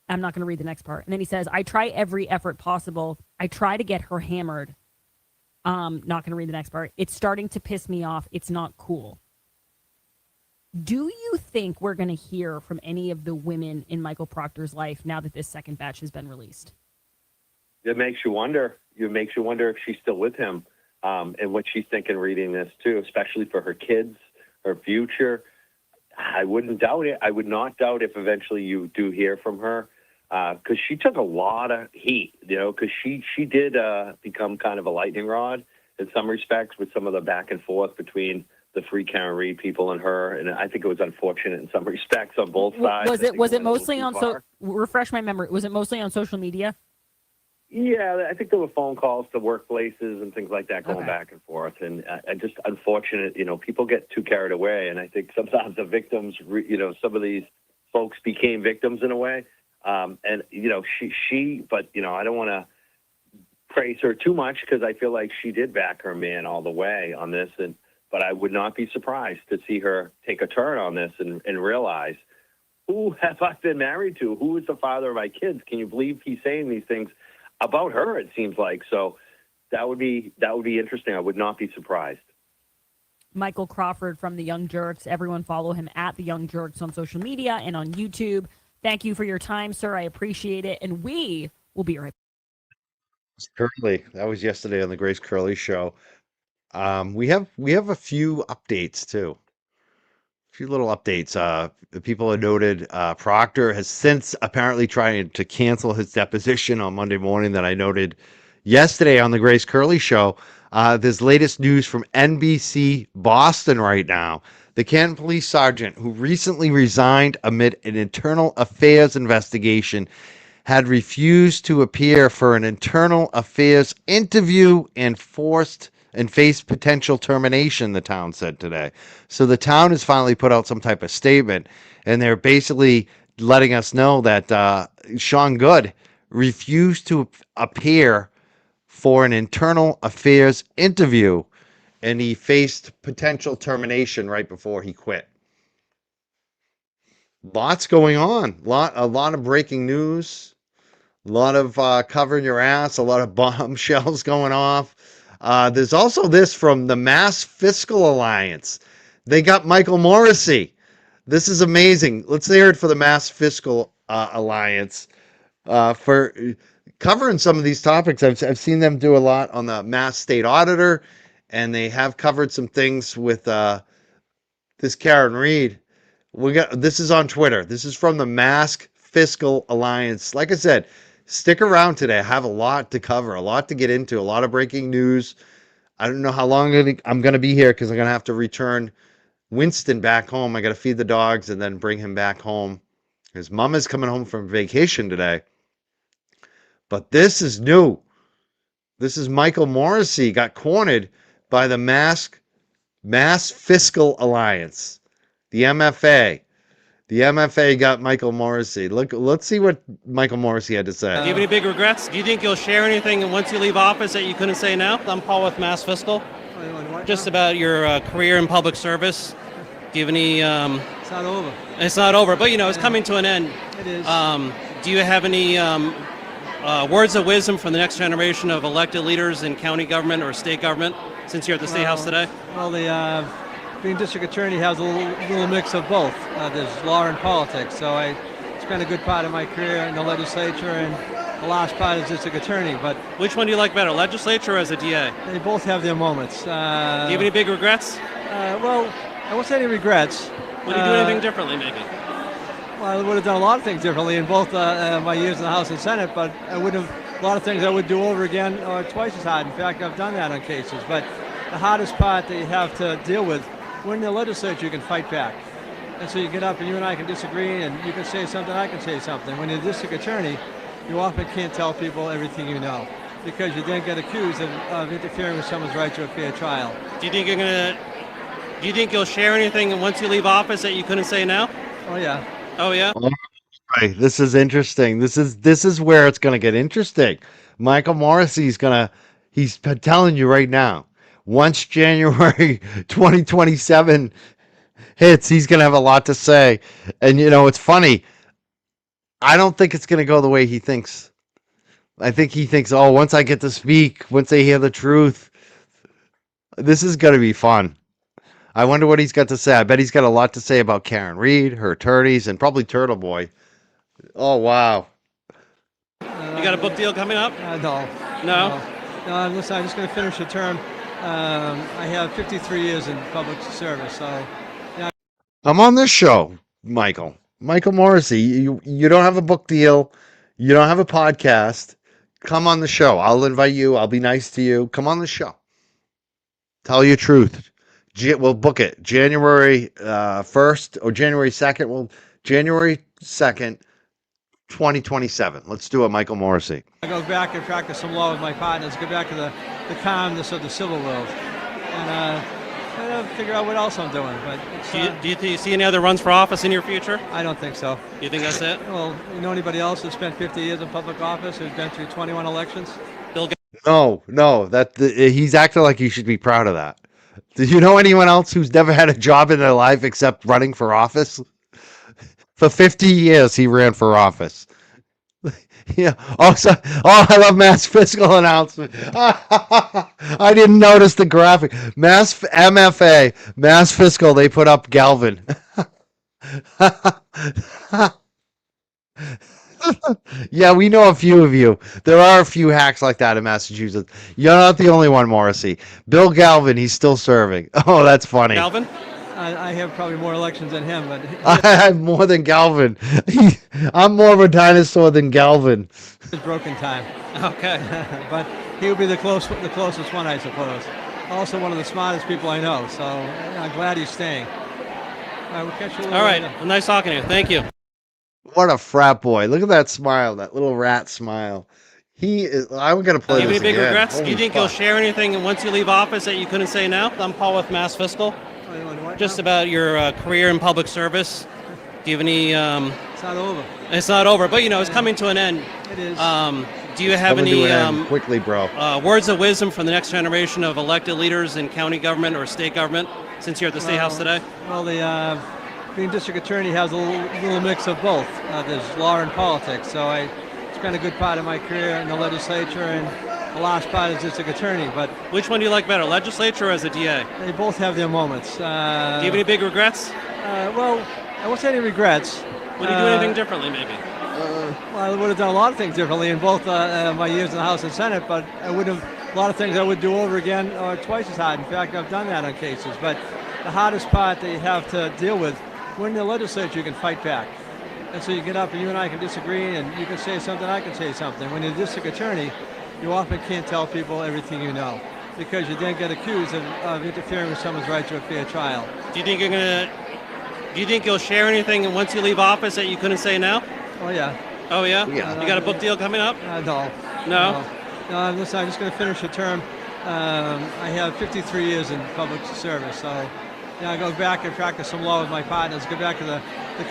Speaker 15: I'm not going to read the next part. And then he says, I try every effort possible. I try to get her hammered. Not going to read the next part. It's starting to piss me off. It's not cool. Do you think we're going to hear from any of the women in Michael Proctor's life now that this second batch has been released?
Speaker 16: It makes you wonder. It makes you wonder if she's still with him and what she's thinking reading this, too, especially for her kids, her future. I wouldn't doubt it. I would not doubt if eventually you do hear from her, because she took a lot of heat, because she did become kind of a lightning rod in some respects with some of the back and forth between the Free Karen Reed people and her, and I think it was unfortunate in some respects on both sides.
Speaker 15: Was it mostly on refresh my memory? Was it mostly on social media?
Speaker 16: Yeah, I think there were phone calls to workplaces and things like that going back and forth, and just unfortunate. People get too carried away, and I think sometimes the victims, some of these folks became victims in a way. And but I don't want to praise her too much because I feel like she did back her man all the way on this, but I would not be surprised to see her take a turn on this and realize, who have I been married to? Who is the father of my kids? Can you believe he's saying these things about her? It seems like. So that would be interesting. I would not be surprised.
Speaker 15: Michael Crawford from The Young Jerks. Everyone follow him at The Young Jerks on social media and on YouTube. Thank you for your time, sir. I appreciate it. And we will be right back.
Speaker 2: Curly, that was yesterday on the Grace Curley show. We have a few updates too. A few little updates. The people have noted Proctor has since apparently tried to cancel his deposition on Monday morning that I noted yesterday on the Grace Curley Show. There's latest news from NBC Boston right now. The Canton police sergeant, who recently resigned amid an internal affairs investigation, had refused to appear for an internal affairs interview and faced potential termination, the town said today. So the town has finally put out some type of statement, and they're basically letting us know that Sean Good refused to appear for an internal affairs interview, and he faced potential termination right before he quit. Lots going on. A lot of breaking news. A lot of covering your ass. A lot of bombshells going off. There's also this from the Mass Fiscal Alliance. They got Michael Morrissey. This is amazing. Let's hear it for the Mass Fiscal Alliance for covering some of these topics. I've seen them do a lot on the Mass State Auditor, and they have covered some things with this Karen Reed. This is on Twitter. This is from the Mass Fiscal Alliance. Like I said, stick around today. I have a lot to cover, a lot to get into, a lot of breaking news. I don't know how long I'm going to be here because I'm going to have to return Winston back home. I got to feed the dogs and then bring him back home. His mom is coming home from vacation today. But this is new. This is Michael Morrissey got cornered by the Mass Fiscal Alliance, the MFA. The MFA got Michael Morrissey. Let's see what Michael Morrissey had to say.
Speaker 17: Do you have any big regrets? Do you think you'll share anything once you leave office that you couldn't say now? I'm Paul with Mass Fiscal. Just about your career in public service. Do you have any...
Speaker 18: It's not over.
Speaker 17: It's not over, but it's coming to an end.
Speaker 18: It is.
Speaker 17: Do you have any words of wisdom for the next generation of elected leaders in county government or state government, since you're at the State House today?
Speaker 18: Well, being district attorney has a little mix of both. There's law and politics, so I spent a good part of my career in the legislature and the last part as district attorney. But
Speaker 17: which one do you like better, legislature or as a DA?
Speaker 18: They both have their moments. Do
Speaker 17: you have any big regrets?
Speaker 18: Well, I won't say any regrets.
Speaker 17: Would you do anything differently, maybe?
Speaker 18: Well, I would have done a lot of things differently in both my years in the House and Senate, but I would have a lot of things I would do over again or twice as hard. In fact, I've done that on cases. But the hardest part that you have to deal with, when in the legislature, you can fight back. And so you get up and you and I can disagree, and you can say something, I can say something. When you're a district attorney, you often can't tell people everything you know, because you then get accused of interfering with someone's right to a fair trial.
Speaker 17: Do you think you'll share anything once you leave office that you couldn't say now?
Speaker 18: Oh yeah.
Speaker 17: Oh yeah.
Speaker 2: All right, this is interesting. This is where it's going to get interesting. Michael Morrissey's he's telling you right now. Once January 2027 hits, he's going to have a lot to say. And it's funny. I don't think it's going to go the way he thinks. I think he thinks, oh, once I get to speak, once they hear the truth, this is going to be fun. I wonder what he's got to say. I bet he's got a lot to say about Karen Reed, her attorneys, and probably Turtle Boy. Oh, wow.
Speaker 17: You got a book deal coming up?
Speaker 18: No.
Speaker 17: No?
Speaker 18: Listen, I'm just going to finish the term. I have 53 years in public service, so... Yeah.
Speaker 2: I'm on this show, Michael Morrissey. You don't have a book deal. You don't have a podcast. Come on the show. I'll invite you. I'll be nice to you. Come on the show. Tell your truth. We'll book it January 1st or January 2nd. Well, January 2nd, 2027. Let's do it, Michael Morrissey.
Speaker 18: I go back and practice some law with my partners, go back to the calmness of the civil world, and figure out what else I'm doing. But
Speaker 17: do you see any other runs for office in your future?
Speaker 18: I don't think so.
Speaker 17: You think that's it?
Speaker 18: Well, you know anybody else who spent 50 years in public office who's been through 21 elections?
Speaker 17: Bill Gates.
Speaker 2: No, he's acting like he should be proud of that. Do you know anyone else who's never had a job in their life except running for office? For 50 years, he ran for office. Yeah. I love Mass Fiscal announcement. I didn't notice the graphic. MFA, Mass Fiscal, they put up Galvin. Yeah, we know a few of you. There are a few hacks like that in Massachusetts. You're not the only one, Morrissey. Bill Galvin, he's still serving. Oh, that's funny.
Speaker 17: Galvin?
Speaker 18: I have probably more elections than him, but
Speaker 2: I have more than Galvin. I'm more of a dinosaur than Galvin.
Speaker 18: it's broken time.
Speaker 17: Okay.
Speaker 18: But he would be the closest one, I suppose. Also one of the smartest people I know, so I'm glad he's staying. All right, we'll catch you a little
Speaker 17: All right.
Speaker 18: later.
Speaker 17: Well, nice talking to you. Thank you.
Speaker 2: What a frat boy. Look at that smile, that little rat smile. He is, I'm going to play
Speaker 17: Do you have
Speaker 2: this
Speaker 17: any big
Speaker 2: again.
Speaker 17: regrets? Do you
Speaker 2: Holy
Speaker 17: think you'll
Speaker 2: fuck.
Speaker 17: share anything once you leave office that you couldn't say now? I'm Paul with Mass Fiscal. Just about your career in public service. Do you have any?
Speaker 18: It's not over.
Speaker 17: It's not over, but you know it's coming to an end.
Speaker 18: It is.
Speaker 17: Do you have
Speaker 2: Coming to
Speaker 17: any
Speaker 2: an end quickly, bro.
Speaker 17: words of wisdom for the next generation of elected leaders in county government or state government? Since you're at the State House today.
Speaker 18: Well, the being district attorney has a little mix of both. There's law and politics, so I spent a good part of my career in the legislature and the last part as district attorney. But
Speaker 17: which one do you like better, legislature or as a DA?
Speaker 18: They both have their moments.
Speaker 17: Do you have any big regrets?
Speaker 18: Well, I won't say any regrets.
Speaker 17: Would you do anything differently, maybe?
Speaker 18: Well, I would have done a lot of things differently in both my years in the House and Senate, but I would have a lot of things I would do over again or twice as hard. In fact, I've done that on cases. But the hardest part that you have to deal with, when in the legislature, you can fight back. And so you get up and you and I can disagree, and you can say something, I can say something. When you're a district attorney, you often can't tell people everything you know, because you then get accused of interfering with someone's right to a fair trial.
Speaker 17: Do you think you're gonna? Do you think you'll share anything once you leave office that you couldn't say now?
Speaker 18: Oh yeah.
Speaker 17: Oh yeah. You got a book deal coming up?
Speaker 18: No.
Speaker 17: No.
Speaker 18: No. Listen, I'm just going to finish a term. I have 53 years in public service, so I go back and practice some law with my partners. Go back to the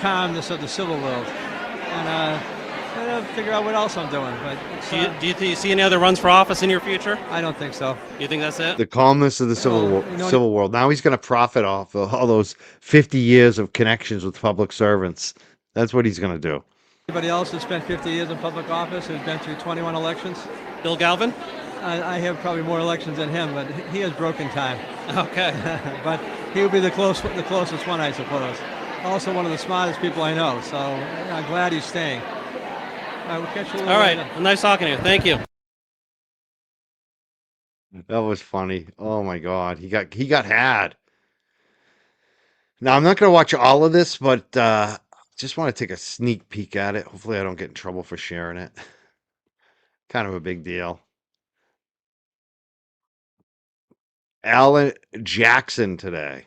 Speaker 18: calmness of the civil world, and figure out what else I'm doing. But
Speaker 17: do you see any other runs for office in your future?
Speaker 18: I don't think so.
Speaker 17: You think that's it?
Speaker 2: The calmness of the civil world. Now he's going to profit off of all those 50 years of connections with public servants. That's what he's going to do.
Speaker 18: Anybody else who spent 50 years in public office who's been through 21 elections?
Speaker 17: Bill Galvin?
Speaker 18: I have probably more elections than him, but he has broken time.
Speaker 17: Okay.
Speaker 18: But he would be the closest one, I suppose. Also one of the smartest people I know, so I'm glad he's staying. All right, we'll catch you a little
Speaker 17: All right.
Speaker 18: later.
Speaker 17: Well, nice talking to you. Thank you.
Speaker 2: That was funny. Oh my God, he got had. Now I'm not going to watch all of this, but just want to take a sneak peek at it. Hopefully, I don't get in trouble for sharing it. Kind of a big deal. Alan Jackson today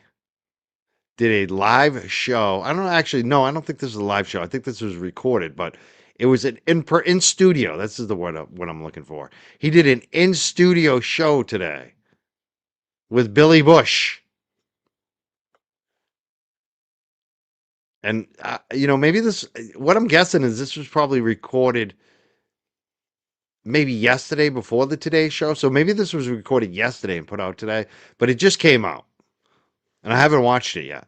Speaker 2: did a live show. I don't actually, no, I don't think this is a live show. I think this was recorded, but it was an in studio. This is the word what I'm looking for. He did an in studio show today with Billy Bush. And maybe what I'm guessing is this was probably recorded maybe yesterday before the Today Show. So maybe this was recorded yesterday and put out today, but it just came out. And I haven't watched it yet.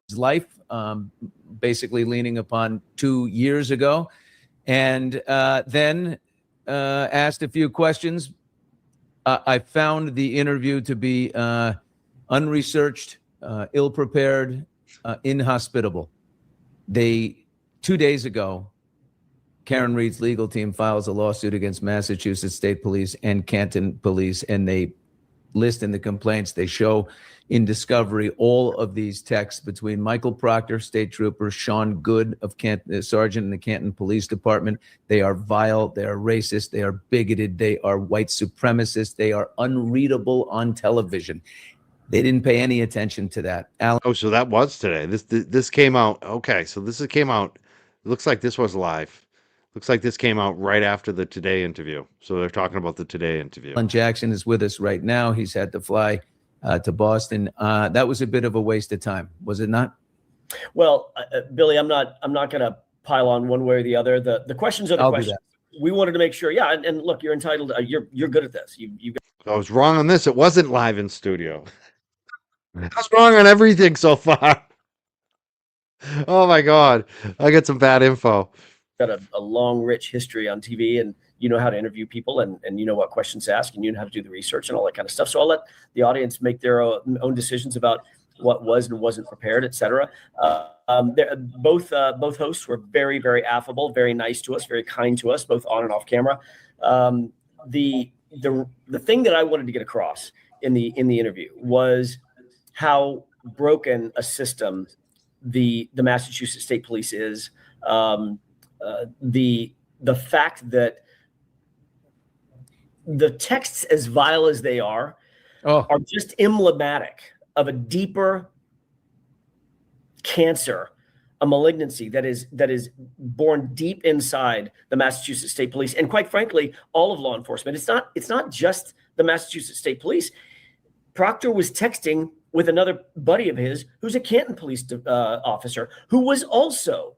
Speaker 19: His life, basically leaning upon 2 years ago, and then asked a few questions. I found the interview to be unresearched, ill-prepared, inhospitable. 2 days ago, Karen Reed's legal team files a lawsuit against Massachusetts State Police and Canton Police, and they list in the complaints, they show in discovery all of these texts between Michael Proctor, state trooper, Sean Good of Canton, sergeant in the Canton Police Department. They are vile, they are racist, they are bigoted, they are white supremacists, they are unreadable on television. They didn't pay any attention to that. Alan.
Speaker 2: Oh, so that was today. This came out. Okay, so this came out. It looks like this was live. Looks like this came out right after the Today interview. So they're talking about the Today interview.
Speaker 19: Alan Jackson is with us right now. He's had to fly to Boston. That was a bit of a waste of time, was it not?
Speaker 14: Well, Billy, I'm not going to pile on one way or the other. The questions are the
Speaker 19: I'll do
Speaker 14: questions. We wanted to make sure. Yeah, and look, you're entitled. You're good at this. You.
Speaker 2: I was wrong on this. It wasn't live in studio. I was wrong on everything so far. Oh my God, I got some bad info.
Speaker 14: Got a long, rich history on TV, and you know how to interview people, and you know what questions to ask, and you know how to do the research and all that kind of stuff. So I'll let the audience make their own decisions about what was and wasn't prepared, etc. Both hosts were very, very affable, very nice to us, very kind to us, both on and off camera. The thing that I wanted to get across in the interview was how broken a system the Massachusetts State Police is. The fact that the texts, as vile as they are just emblematic of a deeper cancer, a malignancy that is born deep inside the Massachusetts State Police, and quite frankly, all of law enforcement. It's not just the Massachusetts State Police. Proctor was texting with another buddy of his who's a Canton police officer who was also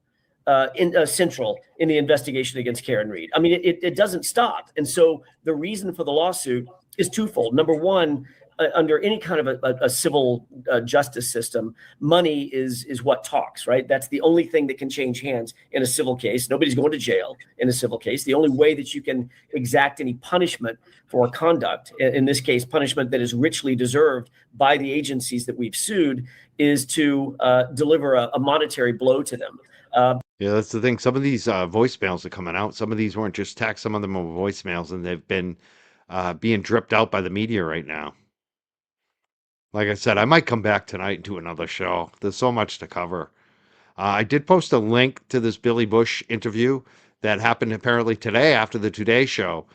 Speaker 14: central in the investigation against Karen Reed. I mean, it doesn't stop. And so the reason for the lawsuit is twofold. Number one, under any kind of a civil justice system, money is what talks, right? That's the only thing that can change hands in a civil case. Nobody's going to jail in a civil case. The only way that you can exact any punishment for conduct, in this case, punishment that is richly deserved by the agencies that we've sued, is to deliver a monetary blow to them.
Speaker 2: Yeah, that's the thing. Some of these voicemails are coming out. Some of these weren't just texts. Some of them were voicemails, and they've been being dripped out by the media right now. Like I said, I might come back tonight and do another show. There's so much to cover. I did post a link to this Billy Bush interview that happened apparently today after the Today Show.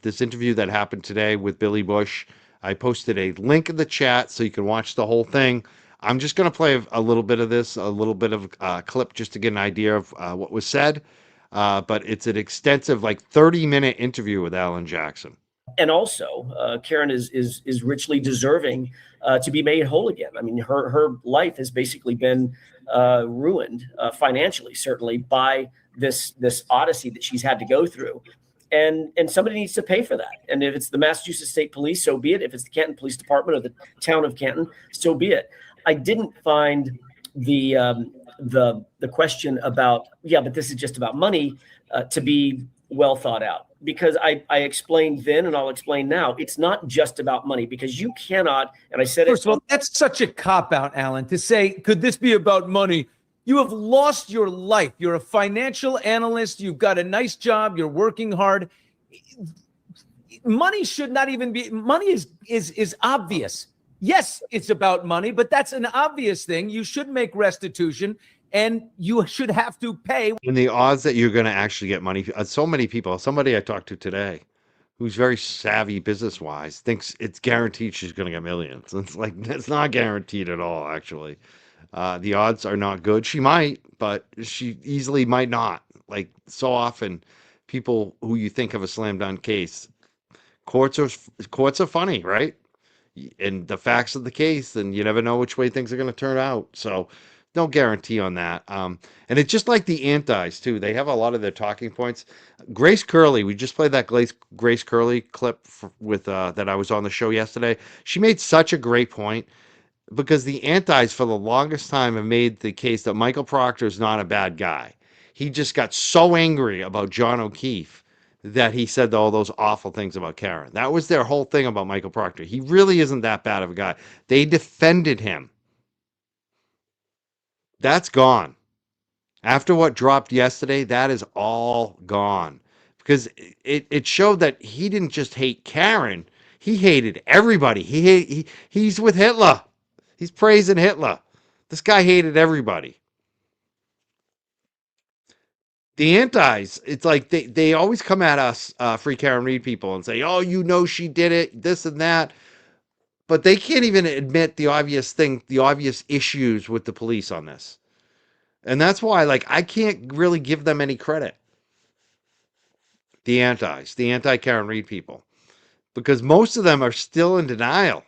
Speaker 2: This interview that happened today with Billy Bush, I posted a link in the chat so you can watch the whole thing. I'm just going to play a little bit of this, a little bit of a clip just to get an idea of what was said. But it's an extensive, like 30-minute interview with Alan Jackson.
Speaker 14: And also, Karen is richly deserving to be made whole again. I mean, her life has basically been ruined financially, certainly, by this odyssey that she's had to go through. And somebody needs to pay for that. And if it's the Massachusetts State Police, so be it. If it's the Canton Police Department or the town of Canton, so be it. I didn't find the question about, but this is just about money to be well thought out. Because I explained then, and I'll explain now, it's not just about money, because you cannot, and I said
Speaker 19: First of all, that's such a cop-out, Alan, to say, could this be about money? You have lost your life. You're a financial analyst. You've got a nice job. You're working hard. Money should not even be, money is obvious. Yes, it's about money, but that's an obvious thing. You should make restitution, and you should have to pay.
Speaker 2: And the odds that you're going to actually get money, so many people, somebody I talked to today who's very savvy business-wise thinks it's guaranteed she's going to get millions. It's like, it's not guaranteed at all, actually. The odds are not good. She might, but she easily might not. Like, so often, people who you think of a slam dunk case, courts are funny, right? And the facts of the case, and you never know which way things are going to turn out. So no guarantee on that. And it's just like the antis too. They have a lot of their talking points. Grace Curley, we just played that Grace Curley clip with that I was on the show yesterday. She made such a great point, because the antis for the longest time have made the case that Michael Proctor is not a bad guy. He just got so angry about John O'Keefe that he said all those awful things about Karen. That was their whole thing about Michael Proctor. He really isn't that bad of a guy. They defended him. That's gone. After what dropped yesterday, that is all gone. Because it showed that he didn't just hate Karen. He hated everybody. He's with Hitler. He's praising Hitler. This guy hated everybody. The antis, it's like they always come at us, Free Karen Reed people, and say, oh, you know she did it, this and that. But they can't even admit the obvious thing, the obvious issues with the police on this. And that's why, like, I can't really give them any credit. The antis, the anti-Karen Reed people. Because most of them are still in denial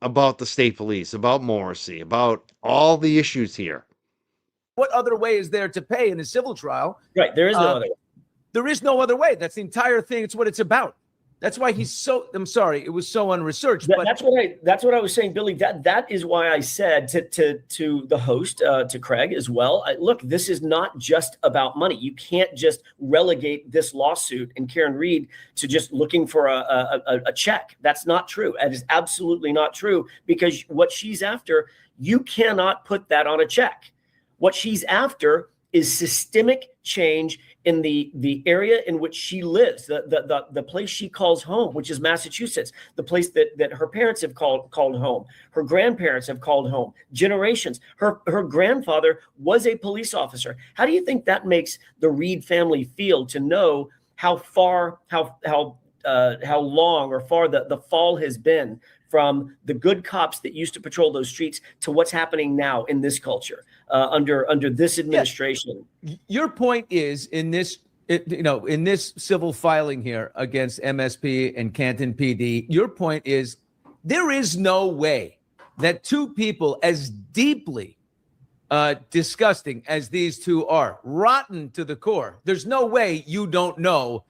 Speaker 2: about the state police, about Morrissey, about all the issues here.
Speaker 19: What other way is there to pay in a civil trial?
Speaker 14: Right, there is no other way.
Speaker 19: There is no other way. That's the entire thing. It's what it's about. That's why he's so, I'm sorry, it was so unresearched. But
Speaker 14: that's what I was saying, Billy. That is why I said to the host, to Craig as well, look, this is not just about money. You can't just relegate this lawsuit and Karen Reed to just looking for a check. That's not true. That is absolutely not true, because what she's after, you cannot put that on a check. What she's after is systemic change in the area in which she lives, the place she calls home, which is Massachusetts, the place that her parents have called home, her grandparents have called home, generations. Her grandfather was a police officer. How do you think that makes the Reed family feel to know how long or far the fall has been from the good cops that used to patrol those streets to what's happening now in this culture under this administration?
Speaker 19: Your point is in this civil filing here against MSP and Canton PD, your point is there is no way that two people as deeply disgusting as these two are, rotten to the core, there's no way you don't know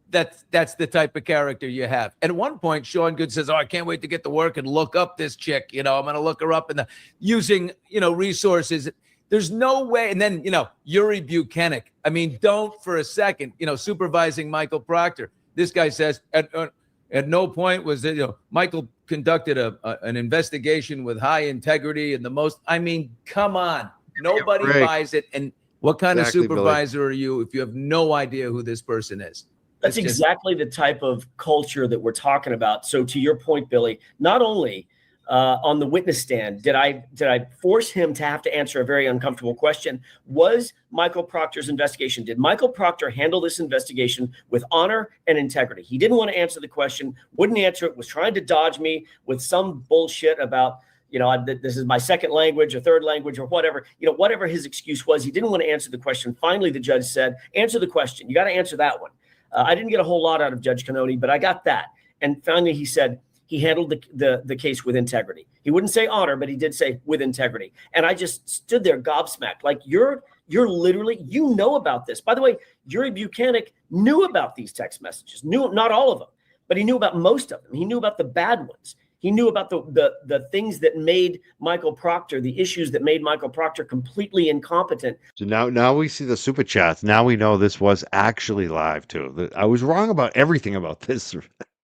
Speaker 19: that's the type of character you have. And at one point, Sean Good says, I can't wait to get to work and look up this chick. I'm going to look her up using, resources. There's no way. And then, Yuri Buchanan. I mean, don't for a second, supervising Michael Proctor. This guy says at no point was that, Michael conducted an investigation with high integrity and the most, come on, nobody buys it. And what kind of supervisor are you if you have no idea who this person is?
Speaker 14: That's exactly the type of culture that we're talking about. So to your point, Billy, not only on the witness stand did I force him to have to answer a very uncomfortable question, was Michael Proctor's investigation, did Michael Proctor handle this investigation with honor and integrity? He didn't want to answer the question, wouldn't answer it, was trying to dodge me with some bullshit about, this is my second language or third language or whatever, whatever his excuse was, he didn't want to answer the question. Finally, the judge said, answer the question. You got to answer that one. I didn't get a whole lot out of Judge Canoni, but I got that. And finally, he said he handled the case with integrity. He wouldn't say honor, but he did say with integrity. And I just stood there gobsmacked. Like, you're literally, about this. By the way, Yuri Buchanan knew about these text messages, knew not all of them, but he knew about most of them. He knew about the bad ones. He knew about the things that made Michael Proctor, the issues that made Michael Proctor completely incompetent.
Speaker 2: So now we see the super chats. Now we know this was actually live too. I was wrong about everything about this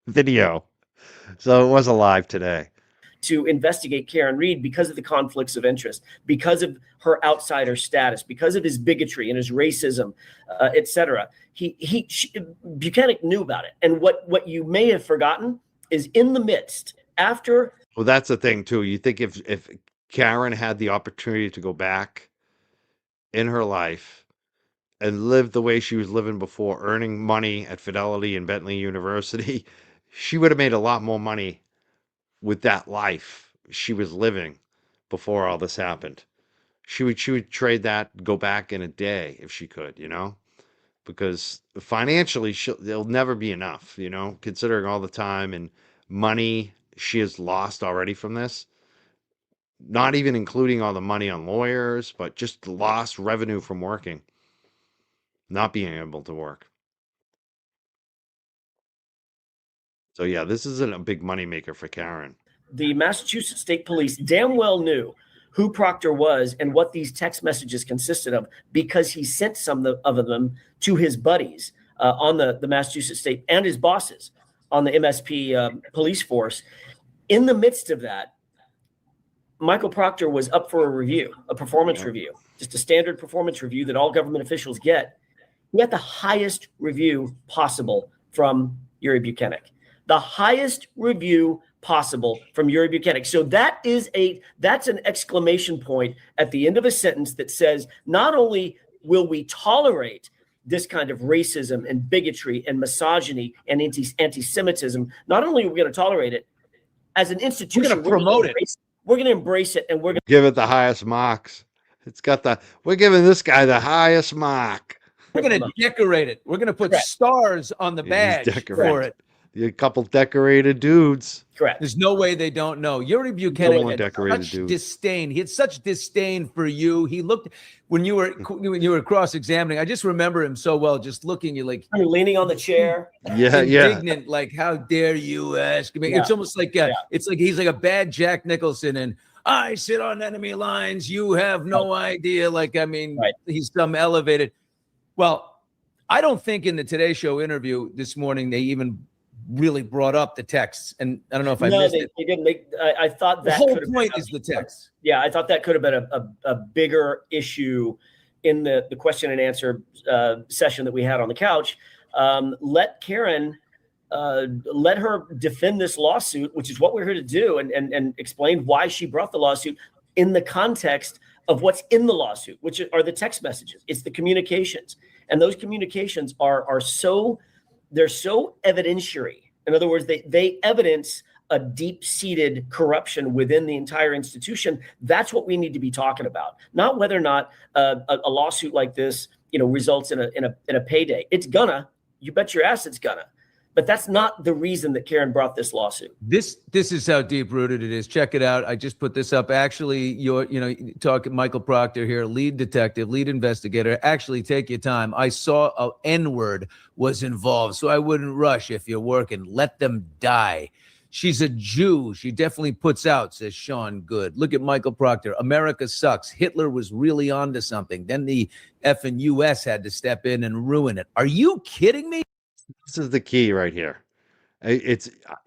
Speaker 2: video. So it was alive today.
Speaker 14: To investigate Karen Reed because of the conflicts of interest, because of her outsider status, because of his bigotry and his racism, etc. Buchanan knew about it. And what you may have forgotten is in the midst, after.
Speaker 2: Well, that's the thing too. You think if Karen had the opportunity to go back in her life and live the way she was living before, earning money at Fidelity and Bentley University, she would have made a lot more money with that life she was living before all this happened. She would trade that, go back in a day if she could, because financially there'll never be enough, considering all the time and money she has lost already from this, not even including all the money on lawyers, but just the lost revenue from working, not being able to work. So yeah, this isn't a big moneymaker for Karen.
Speaker 14: The Massachusetts State Police damn well knew who Proctor was and what these text messages consisted of because he sent some of them to his buddies on the Massachusetts State and his bosses on the MSP police force. In the midst of that, Michael Proctor was up for a review, a performance review, just a standard performance review that all government officials get. He got the highest review possible from Yuri Buchanan. The highest review possible from Yuri Buchanan. So that's an exclamation point at the end of a sentence that says, not only will we tolerate this kind of racism and bigotry and misogyny and anti-Semitism, not only are we going to tolerate it, as an institution,
Speaker 19: we're going to promote it.
Speaker 14: We're going to embrace it, and we're going to
Speaker 2: give it the highest marks. We're giving this guy the highest mark.
Speaker 19: We're going to decorate it. We're going to put stars on the badge for it.
Speaker 2: A couple decorated dudes.
Speaker 14: Correct.
Speaker 19: There's no way they don't know. Yuri Buchanan had such disdain. He had such disdain for you. He looked when you were cross-examining. I just remember him so well, just looking at you like
Speaker 14: leaning on the chair.
Speaker 19: Indignant, like, how dare you ask me? It's almost like it's like he's like a bad Jack Nicholson and I sit on enemy lines. You have no idea. Like, he's some elevated. Well, I don't think in the Today Show interview this morning they even really brought up the texts, and I don't know if I missed it.
Speaker 14: They didn't make. I thought that
Speaker 19: the whole point is the text.
Speaker 14: Yeah, I thought that could have been a bigger issue in the question and answer session that we had on the couch, let Karen, let her defend this lawsuit, which is what we're here to do, and explain why she brought the lawsuit in the context of what's in the lawsuit, which are the text messages. It's the communications. And those communications are so, they're so evidentiary. In other words, they evidence a deep-seated corruption within the entire institution. That's what we need to be talking about, not whether or not a lawsuit like this, results in a payday. It's gonna, you bet your ass it's gonna. But that's not the reason that Karen brought this lawsuit.
Speaker 19: This is how deep rooted it is. Check it out. I just put this up. Actually, talking Michael Proctor here, lead detective, lead investigator. Actually, take your time. I saw a N-word was involved, so I wouldn't rush if you're working. Let them die. She's a Jew. She definitely puts out, says Sean Good. Look at Michael Proctor. America sucks. Hitler was really onto something. Then the effing U.S. had to step in and ruin it. Are you kidding me?
Speaker 2: This is the key right here.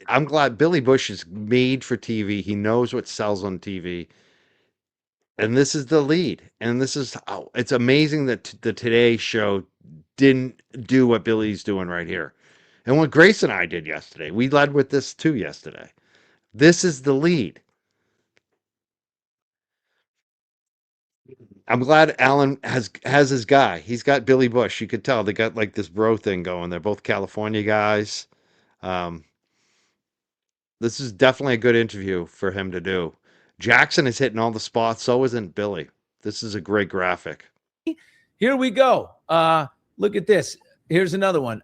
Speaker 2: I'm glad Billy Bush is made for TV. He knows what sells on TV. And this is the lead. And this is it's amazing that the Today Show didn't do what Billy's doing right here. And what Grace and I did yesterday. We led with this too yesterday. This is the lead. I'm glad Alan has his guy. He's got Billy Bush. You could tell they got like this bro thing going. They're both California guys. This is definitely a good interview for him to do. Jackson is hitting all the spots. So isn't Billy. This is a great graphic.
Speaker 19: Here we go. Look at this. Here's another one.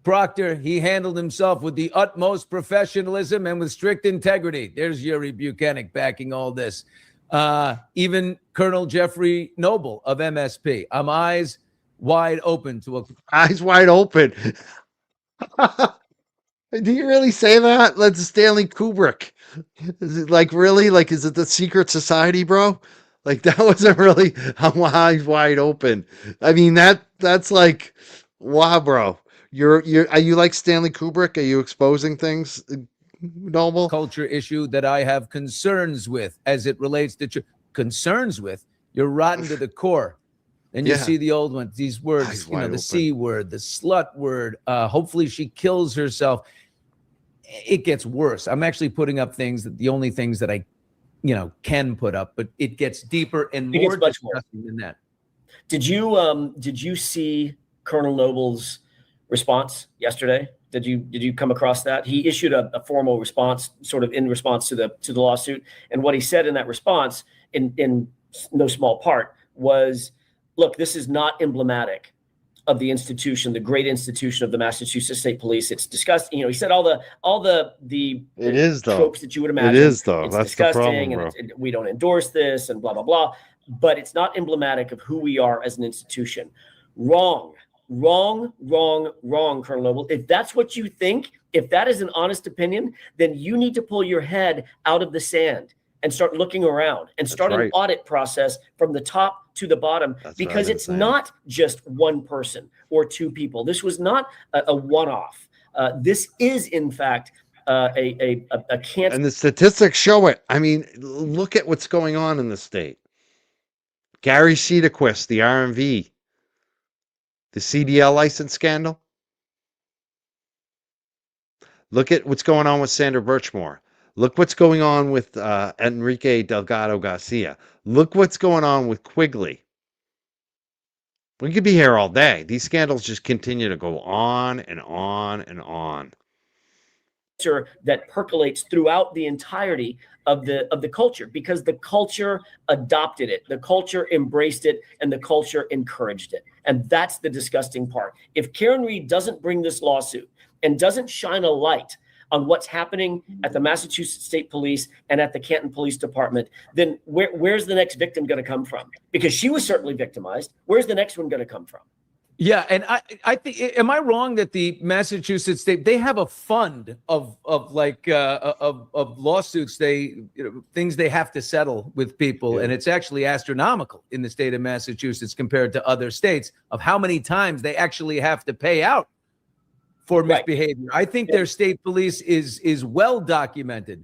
Speaker 19: Proctor, he handled himself with the utmost professionalism and with strict integrity. There's Yuri Buchanan backing all this. Even Colonel Jeffrey Noble of MSP. I'm eyes wide open to a...
Speaker 2: Eyes wide open. Do you really say that? That's Stanley Kubrick. Is it like really? Like, is it the secret society, bro? Like, that wasn't really eyes wide open. I mean, that's like, wow, bro. Are you like Stanley Kubrick? Are you exposing things, Noble?
Speaker 19: Culture issue that I have concerns with as it relates to concerns with. You're rotten to the core. And you see the old ones, these words, the C word, the slut word. Hopefully she kills herself. It gets worse. I'm actually putting up things that the only things that I, can put up, but it gets deeper and more disgusting than that.
Speaker 14: Did you see Colonel Noble's response yesterday? Did you come across that? He issued a formal response, sort of in response to the lawsuit. And what he said in that response, in no small part, was, look, this is not emblematic of the institution, the great institution of the Massachusetts State Police. It's disgusting. He said all the
Speaker 2: it is though
Speaker 14: tropes that you would imagine.
Speaker 2: It is though.
Speaker 14: It's
Speaker 2: That's
Speaker 14: disgusting,
Speaker 2: the problem, bro.
Speaker 14: and we don't endorse this, and blah blah blah. But it's not emblematic of who we are as an institution. Wrong, Colonel Noble. If that's what you think, if that is an honest opinion, then you need to pull your head out of the sand and start looking around and start an audit process from the top to the bottom, because it's not just one person or two people. This was not a one-off. This is, in fact, a cancer.
Speaker 2: And the statistics show it. I mean, look at what's going on in the state. Gary Cedarquist, the RMV, the CDL license scandal. Look at what's going on with Sandra Birchmore. Look what's going on with Enrique Delgado Garcia. Look what's going on with Quigley. We could be here all day. These scandals just continue to go on and on and on.
Speaker 14: That percolates throughout the entirety of the culture, because the culture adopted it, the culture embraced it, and the culture encouraged it. And that's the disgusting part. If Karen Reed doesn't bring this lawsuit and doesn't shine a light on what's happening at the Massachusetts State Police and at the Canton Police Department, then where's the next victim going to come from? Because she was certainly victimized. Where's the next one going to come from?
Speaker 19: Yeah, and I think, am I wrong that the Massachusetts State, they have a fund of lawsuits, things they have to settle with people, and it's actually astronomical in the state of Massachusetts compared to other states of how many times they actually have to pay out for misbehavior. I think their state police is well documented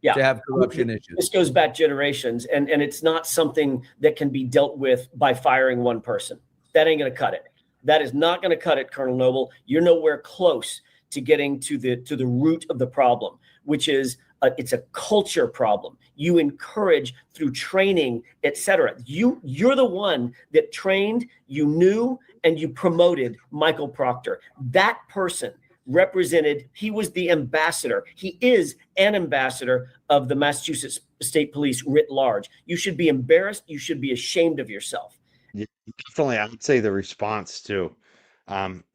Speaker 14: Yeah.
Speaker 19: to have corruption issues.
Speaker 14: This goes back generations, and it's not something that can be dealt with by firing one person. That ain't going to cut it. That is not going to cut it, Colonel Noble. You're nowhere close to getting to the root of the problem, which is it's a culture problem. You encourage through training, etc. You're the one that trained, you knew, and you promoted Michael Proctor. That person represented, he was the ambassador. He is an ambassador of the Massachusetts State Police writ large. You should be embarrassed. You should be ashamed of yourself.
Speaker 2: Yeah, definitely, I would say the response too.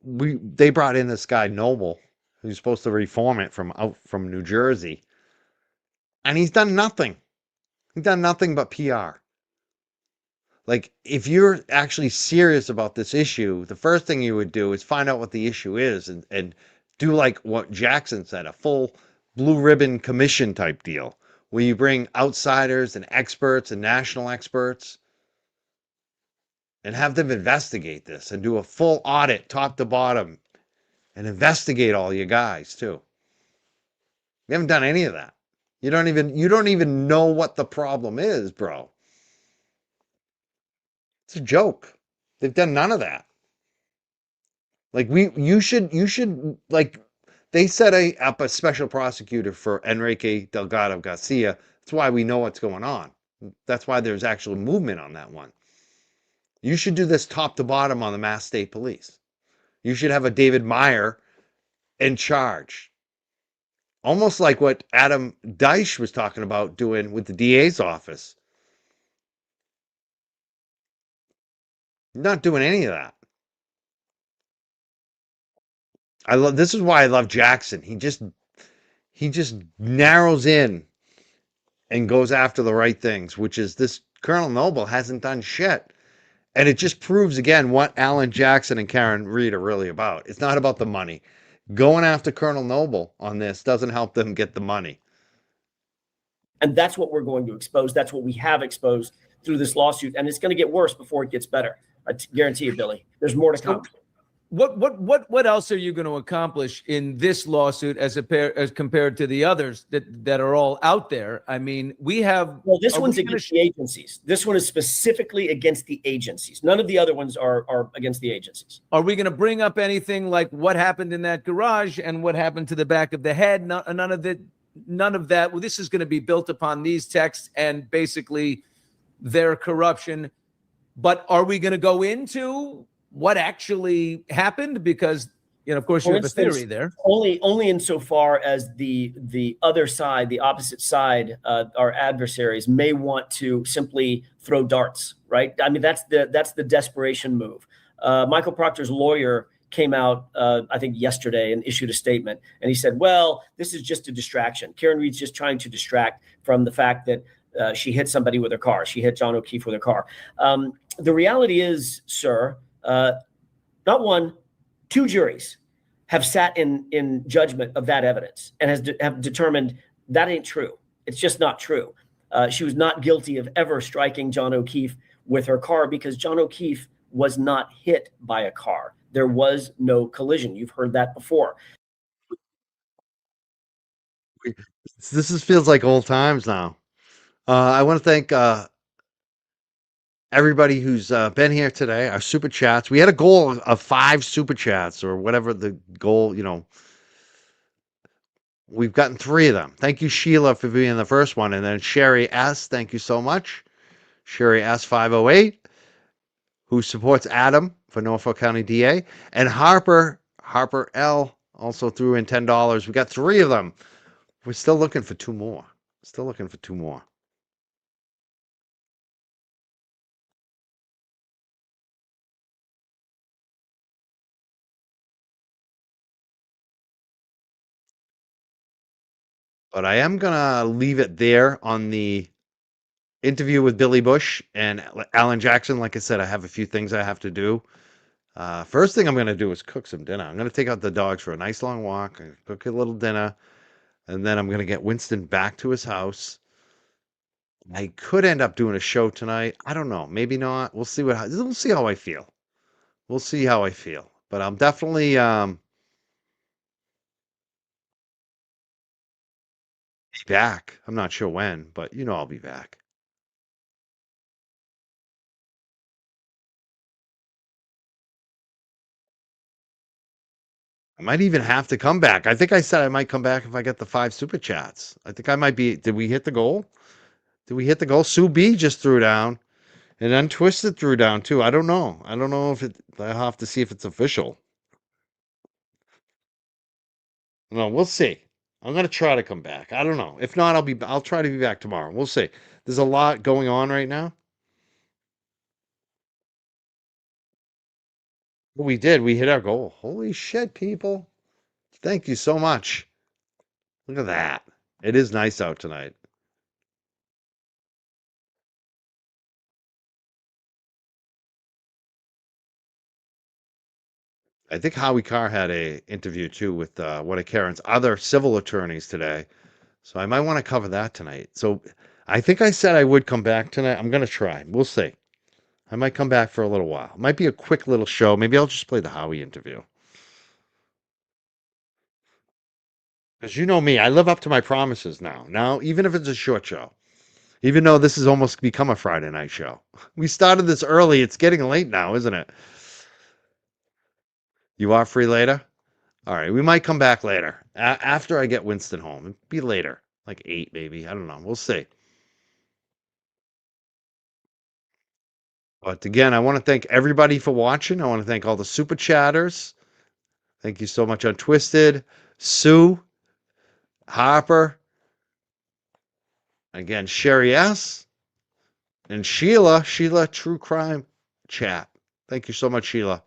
Speaker 2: They brought in this guy Noble, who's supposed to reform it from New Jersey, and he's done nothing. He's done nothing but PR. Like, if you're actually serious about this issue, the first thing you would do is find out what the issue is and do like what Jackson said, a full blue ribbon commission type deal, where you bring outsiders and experts and national experts and have them investigate this and do a full audit top to bottom and investigate all you guys too. You haven't done any of that. You don't even know what the problem is, bro. It's a joke. They've done none of that. Like you should like they set up a special prosecutor for Enrique Delgado Garcia. That's why we know what's going on. That's why there's actual movement on that one. You should do this top to bottom on the Mass State Police. You should have a David Meyer in charge. Almost like what Adam Deitch was talking about doing with the DA's office. Not doing any of that. This is why I love Jackson. He just narrows in and goes after the right things, which is this Colonel Noble hasn't done shit. And it just proves again what Alan Jackson and Karen Reed are really about. It's not about the money. Going after Colonel Noble on this doesn't help them get the money.
Speaker 14: And that's what we're going to expose. That's what we have exposed through this lawsuit. And it's going to get worse before it gets better. I guarantee you, Billy. There's more to come.
Speaker 19: What else are you going to accomplish in this lawsuit as compared to the others that are all out there? I mean, we have.
Speaker 14: Well, this one's against the agencies. This one is specifically against the agencies. None of the other ones are against the agencies.
Speaker 19: Are we going to bring up anything like what happened in that garage and what happened to the back of the head? None of that. Well, this is going to be built upon these texts and basically their corruption. But are we going to go into what actually happened? Because, of course, you have a theory there.
Speaker 14: Only insofar as the other side, the opposite side, our adversaries may want to simply throw darts, right? I mean, that's the desperation move. Michael Proctor's lawyer came out, I think yesterday, and issued a statement, and he said, "Well, this is just a distraction. Karen Reed's just trying to distract from the fact that she hit somebody with her car. She hit John O'Keefe with her car." The reality is, sir. Not one, two juries have sat in judgment of that evidence and have determined that ain't true. It's just not true. She was not guilty of ever striking John O'Keefe with her car because John O'Keefe was not hit by a car. There was no collision. You've heard that before.
Speaker 2: This feels like old times now. I want to thank everybody who's been here today, our super chats. We had a goal of 5 super chats or whatever the goal, we've gotten 3 of them. Thank you, Sheila, for being the first one. And then Sherry S., thank you so much. Sherry S. 508, who supports Adam for Norfolk County DA. And Harper L. also threw in $10. We got 3 of them. We're still looking for 2 more. But I am going to leave it there on the interview with Billy Bush and Alan Jackson. Like I said, I have a few things I have to do. First thing I'm going to do is cook some dinner. I'm going to take out the dogs for a nice long walk and cook a little dinner. And then I'm going to get Winston back to his house. I could end up doing a show tonight. I don't know. Maybe not. We'll see how I feel. But I'm definitely back. I'm not sure when, but you know I'll be back. I might even have to come back. I think I said I might come back if I get the 5 super chats. I think I might be. Did we hit the goal? Did we hit the goal? Sue B just threw down. And Untwisted threw down too. I don't know. I don't know if it. I'll have to see if it's official. No, we'll see. I'm gonna try to come back. I don't know. If not, I'll try to be back tomorrow. We'll see. There's a lot going on right now. We did. We hit our goal. Holy shit, people. Thank you so much. Look at that. It is nice out tonight. I think Howie Carr had a interview too with one of Karen's other civil attorneys today. So I might want to cover that tonight. So I think I said I would come back tonight. I'm going to try. We'll see. I might come back for a little while. It might be a quick little show. Maybe I'll just play the Howie interview. Because you know me, I live up to my promises now. Now, even if it's a short show, even though this has almost become a Friday night show. We started this early. It's getting late now, isn't it? You are free later? All right, we might come back later after I get Winston home. It'd be later, like 8 maybe. I don't know. We'll see. But again, I want to thank everybody for watching. I want to thank all the super chatters. Thank you so much, Untwisted, Sue, Harper, again, Sherry S, and Sheila True Crime Chat. Thank you so much, Sheila.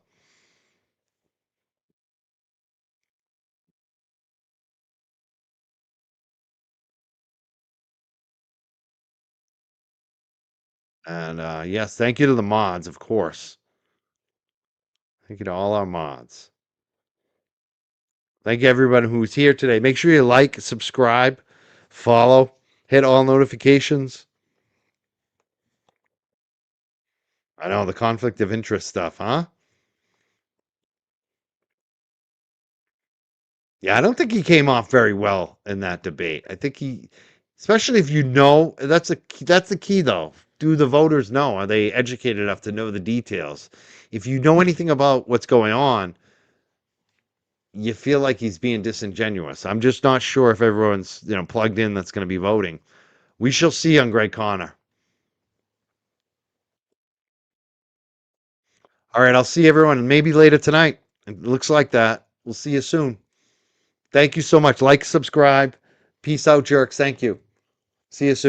Speaker 2: And yes, thank you to the mods, of course. Thank you to all our mods. Thank you, everybody who's here today. Make sure you like, subscribe, follow, hit all notifications. I know the conflict of interest stuff, huh? Yeah, I don't think he came off very well in that debate. I think he, especially if you know, that's the key though. Do the voters know? Are they educated enough to know the details? If you know anything about what's going on, you feel like he's being disingenuous. I'm just not sure if everyone's, plugged in that's going to be voting. We shall see on Greg Connor. All right, I'll see everyone maybe later tonight. It looks like that. We'll see you soon. Thank you so much. Like, subscribe. Peace out, jerks. Thank you. See you soon.